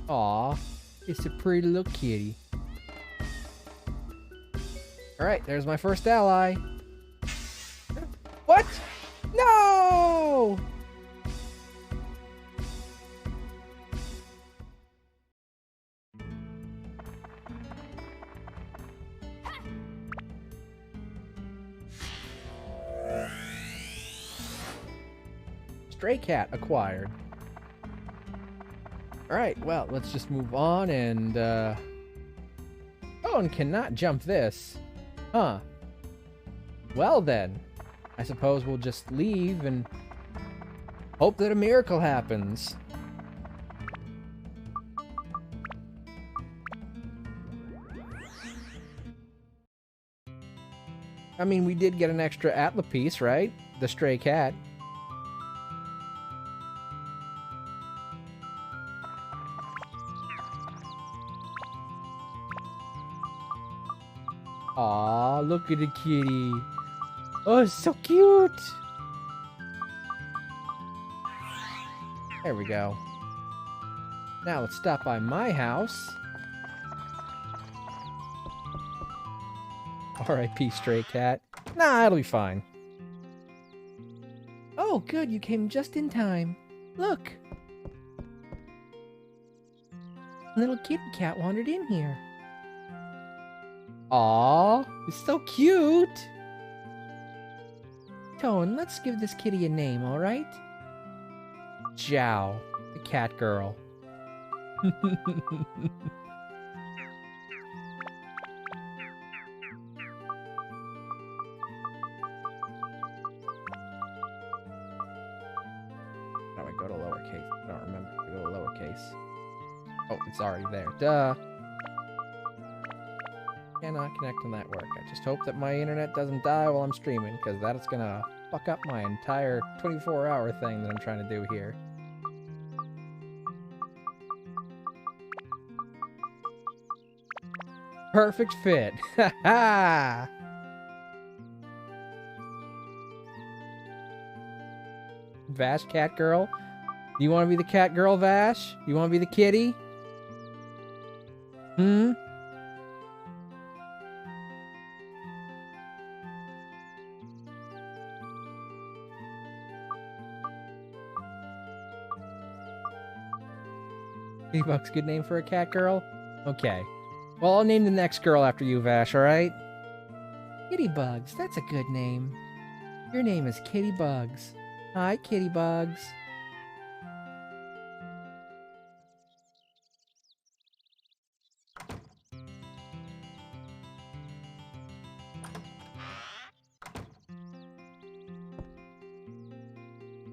Aw, it's a pretty little kitty. Alright, there's my first ally. What? No! Stray cat acquired. Alright, well, let's just move on and, Oh, and cannot jump this. Huh. Well then, I suppose we'll just leave and hope that a miracle happens. I mean, we did get an extra Atla piece, right? The stray cat. Aw, look at the kitty. Oh, it's so cute. There we go. Now let's stop by my house. R.I.P. stray cat. Nah, it'll be fine. Oh, good, you came just in time. Look. Little kitty cat wandered in here. Aw, it's so cute! Tone, let's give this kitty a name, alright? Zhao, the cat girl. How do I go to lowercase? I don't remember how to go to lowercase. Oh, it's already there. Duh! Cannot connect to network. I just hope that my internet doesn't die while I'm streaming, because that is gonna fuck up my entire 24-hour thing that I'm trying to do here. Perfect fit. Ha ha! Vash, cat girl? Do you want to be the cat girl, Vash? You want to be the kitty? Hmm? Kittybugs, good name for a cat girl? Okay. Well, I'll name the next girl after you, Vash, alright? Kittybugs, that's a good name. Your name is Kittybugs. Hi, Kittybugs.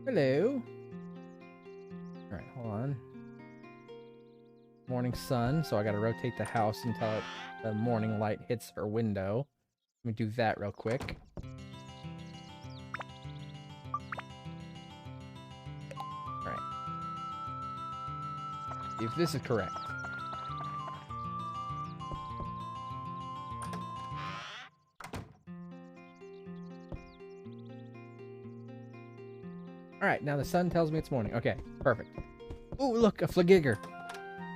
Hello. Alright, hold on. Morning sun, so I gotta rotate the house until the morning light hits her window. Let me do that real quick. Alright. See if this is correct. Alright, now the sun tells me it's morning. Okay, perfect. Ooh, look, a flagigger.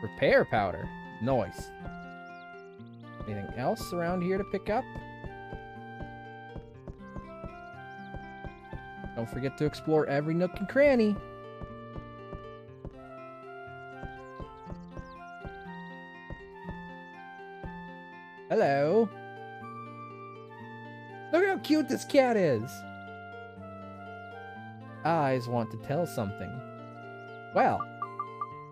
Repair powder. Nice. Anything else around here to pick up? Don't forget to explore every nook and cranny. Hello. Look how cute this cat is. Eyes want to tell something. Well,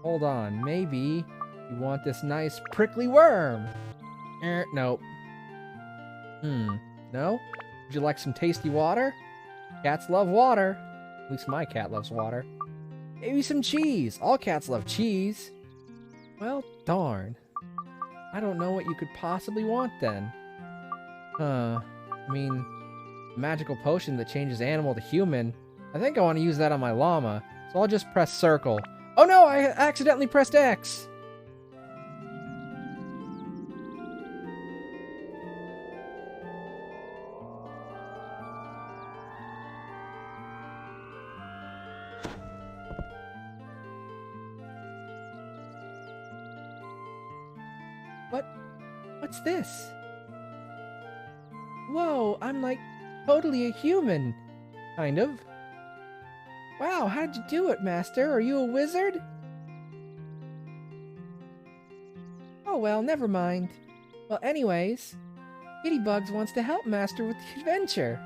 hold on. Maybe you want this nice prickly worm. Nope. No? Would you like some tasty water? Cats love water. At least my cat loves water. Maybe some cheese. All cats love cheese. Well, darn. I don't know what you could possibly want then. I mean, magical potion that changes animal to human. I think I want to use that on my llama, so I'll just press circle. Oh no, I accidentally pressed X! What's this? Whoa, I'm like totally a human. Kind of. Wow, how'd you do it, Master? Are you a wizard? Oh well, never mind. Well, anyways, Kittybugs wants to help Master with the adventure.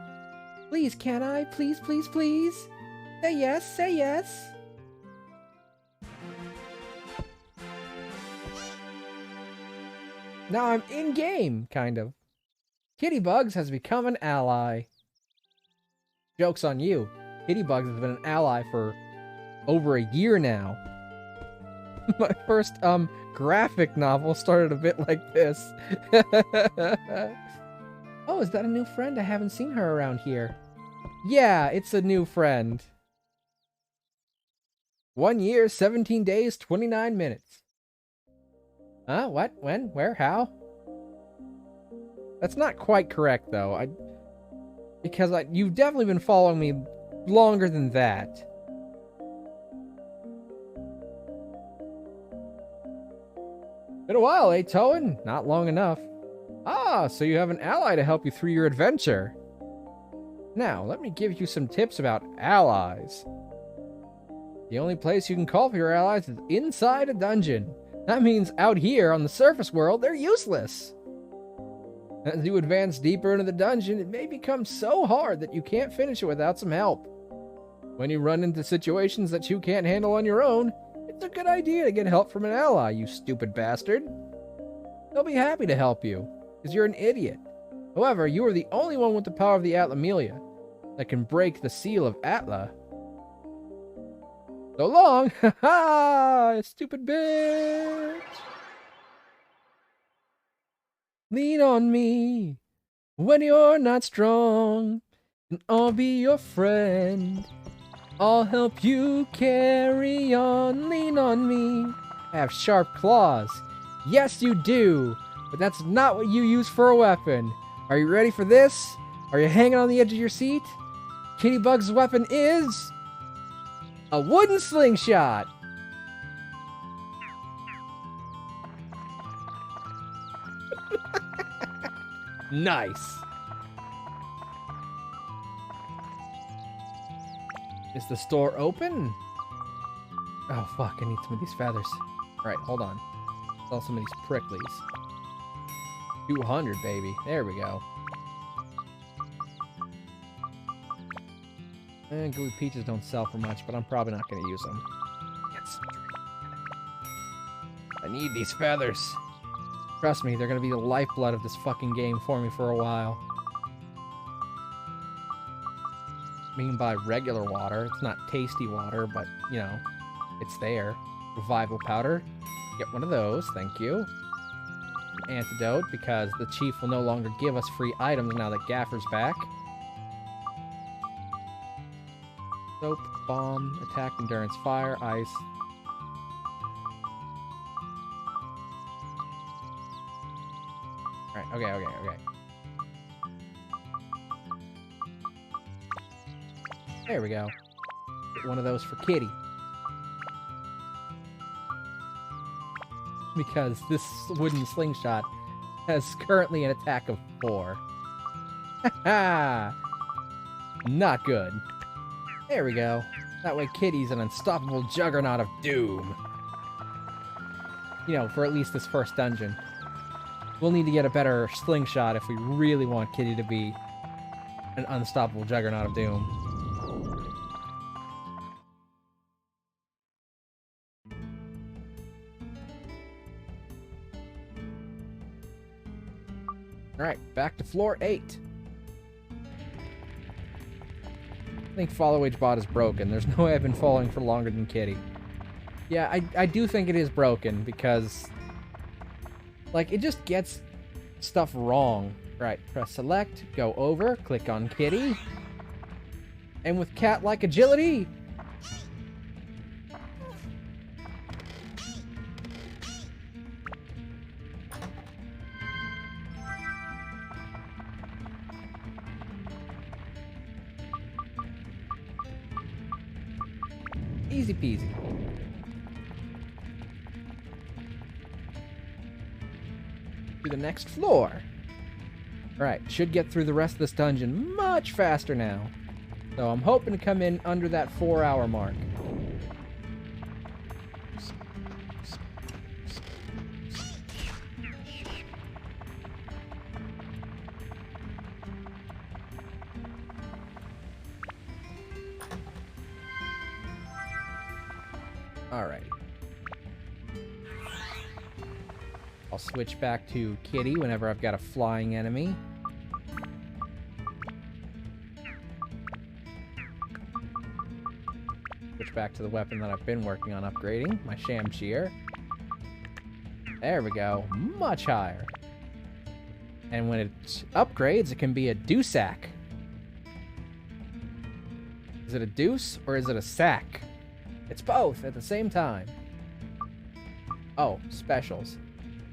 Please, can I? Please, please, please? Say yes, say yes. Now I'm in-game, kind of. Kittybugs has become an ally. Joke's on you. Kittybugs has been an ally for over a year now. My first, graphic novel started a bit like this. Oh, is that a new friend? I haven't seen her around here. Yeah, it's a new friend. 1 year, 17 days, 29 minutes. Huh? What? When? Where? How? That's not quite correct, though. Because you've definitely been following me longer than that. Been a while, eh, Toan? Not long enough. Ah, so you have an ally to help you through your adventure. Now, let me give you some tips about allies. The only place you can call for your allies is inside a dungeon. That means out here on the surface world, they're useless. As you advance deeper into the dungeon, it may become so hard that you can't finish it without some help. When you run into situations that you can't handle on your own, it's a good idea to get help from an ally, you stupid bastard. They'll be happy to help you, because you're an idiot. However, you are the only one with the power of the Atlamelia that can break the seal of Atla. So long! Ha ha! Stupid bitch! Lean on me when you're not strong, and I'll be your friend. I'll help you carry on. Lean on me. I have sharp claws. Yes, you do, but that's not what you use for a weapon. Are you ready for this? Are you hanging on the edge of your seat? Kittybug's weapon is a wooden slingshot. Nice. Is the store open? Oh fuck, I need some of these feathers. Alright, hold on. Sell some of these pricklies. 200, baby. There we go. And gooey peaches don't sell for much, but I'm probably not going to use them. Yes. I need these feathers. Trust me, they're going to be the lifeblood of this fucking game for me for a while. We can buy regular water. It's not tasty water, but, you know, it's there. Revival powder. Get one of those, thank you. Antidote, because the chief will no longer give us free items now that Gaffer's back. Soap, bomb, attack, endurance, fire, ice. Alright, okay. There we go. Get one of those for Kitty. Because this wooden slingshot has currently an attack of 4. Haha! Not good. There we go. That way Kitty's an unstoppable juggernaut of doom. You know, for at least this first dungeon. We'll need to get a better slingshot if we really want Kitty to be an unstoppable juggernaut of doom. Alright, back to floor 8. I think Follow Age Bot is broken. There's no way I've been following for longer than Kitty. Yeah, I do think it is broken because, like, it just gets stuff wrong. Right, press select, go over, click on Kitty. And with cat-like agility... Easy peasy. To the next floor. Alright, should get through the rest of this dungeon much faster now. So I'm hoping to come in under that 4-hour mark. Alright. I'll switch back to Kitty whenever I've got a flying enemy. Switch back to the weapon that I've been working on upgrading, my Shamshir. There we go, much higher. And when it upgrades, it can be a Deusac. Is it a deuce or is it a sack? It's both at the same time. Oh, specials.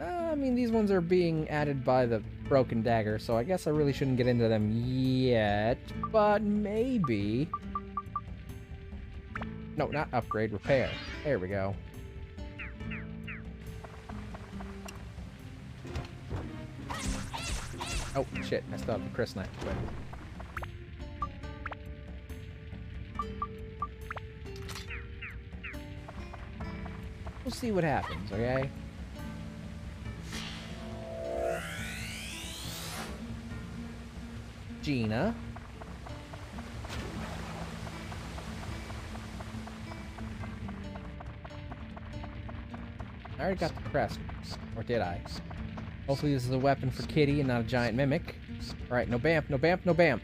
I mean, these ones are being added by the Broken Dagger, so I guess I really shouldn't get into them yet, but maybe... No, not upgrade, repair. There we go. Oh, shit, I still have the Chris knife. But... we'll see what happens, okay? Gina. I already got the crest. Or did I? Hopefully this is a weapon for Kitty and not a giant mimic. Alright, no bamf, no bamf, no bamf.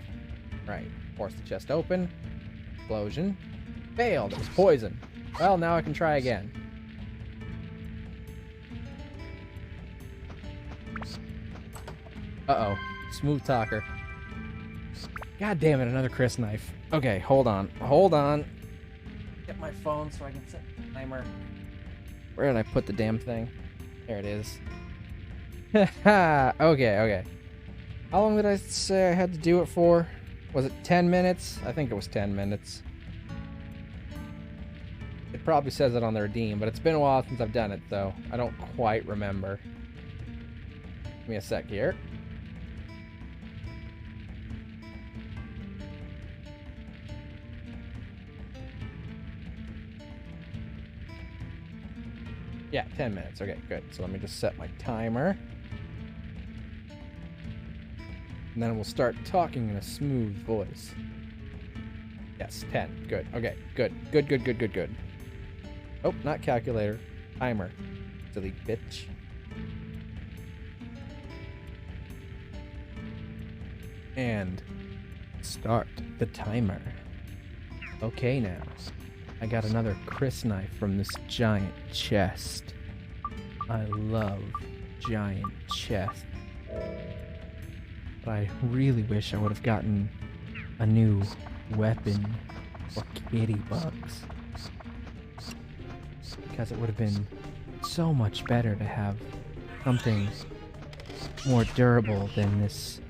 Right, force the chest open. Explosion. Failed, it was poison. Well, now I can try again. Uh-oh. Smooth talker. God damn it, another Chris knife. Okay, hold on. Hold on. Get my phone so I can set the timer. Where did I put the damn thing? There it is. Okay. How long did I say I had to do it for? Was it 10 minutes? I think it was 10 minutes. It probably says it on the redeem, but it's been a while since I've done it, though. I don't quite remember. Give me a sec here. Yeah, 10 minutes. Okay, good. So let me just set my timer. And then we'll start talking in a smooth voice. Yes, 10. Good. Okay, good. Good. Oh, not calculator. Timer. Silly bitch. And start the timer. Okay, now. I got another Chris knife from this giant chest. I love giant chests. But I really wish I would have gotten a new weapon for kitty bugs. Because it would have been so much better to have something more durable than this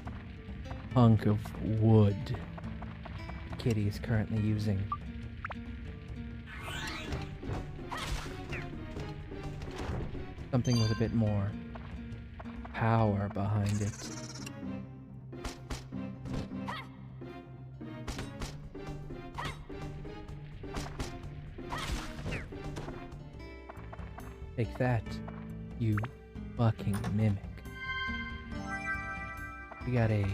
hunk of wood Kitty is currently using. Something with a bit more power behind it. Take that, you fucking mimic. We got a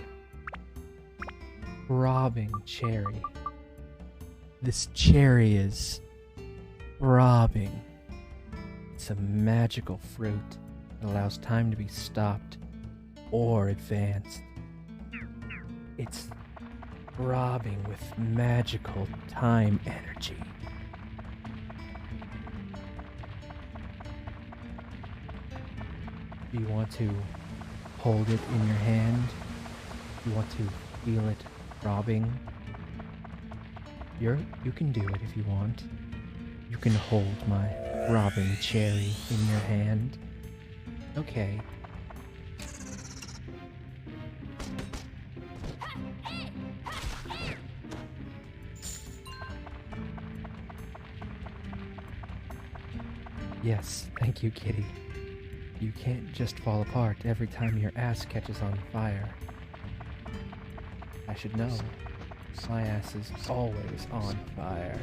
throbbing cherry. This cherry is throbbing. It's a magical fruit that allows time to be stopped or advanced. It's throbbing with magical time energy. Do you want to hold it in your hand? Do you want to feel it throbbing? You can do it if you want. You can hold my throbbing cherry in your hand. Okay. Yes, thank you, Kitty. You can't just fall apart every time your ass catches on fire. I should know. My ass is always on fire.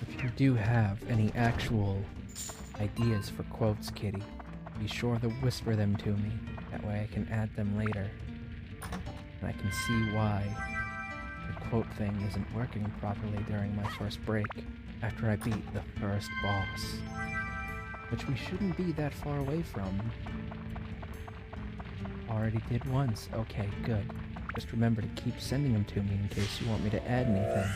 If you do have any actual ideas for quotes, Kitty, be sure to whisper them to me. That way I can add them later. And I can see why the quote thing isn't working properly during my first break after I beat the first boss. Which we shouldn't be that far away from. Already did once. Okay, good. Just remember to keep sending them to me in case you want me to add anything.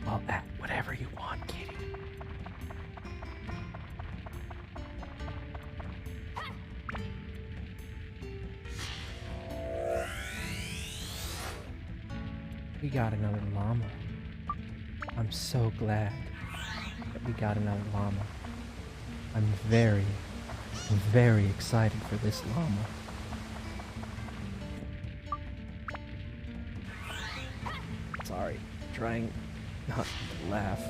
I'll add whatever you want, Kitty. We got another llama. I'm so glad that we got another llama. I'm very excited for this llama. Sorry, trying not to laugh.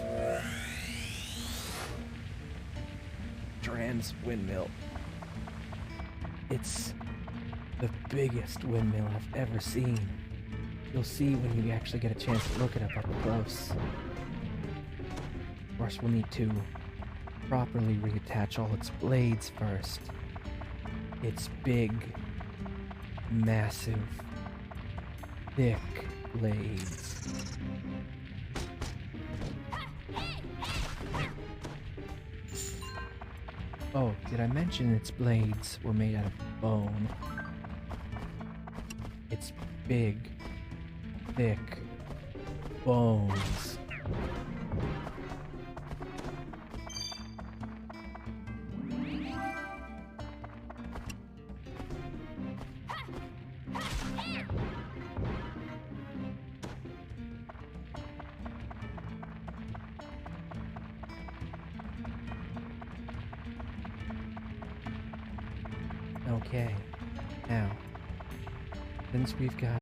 Trans windmill. It's the biggest windmill I've ever seen. You'll see when you actually get a chance to look it up close. Of course, we'll need to properly reattach all its blades first. Its big, massive, thick blades. Oh, did I mention its blades were made out of bone? Its big, thick bones. Okay, now, since we've got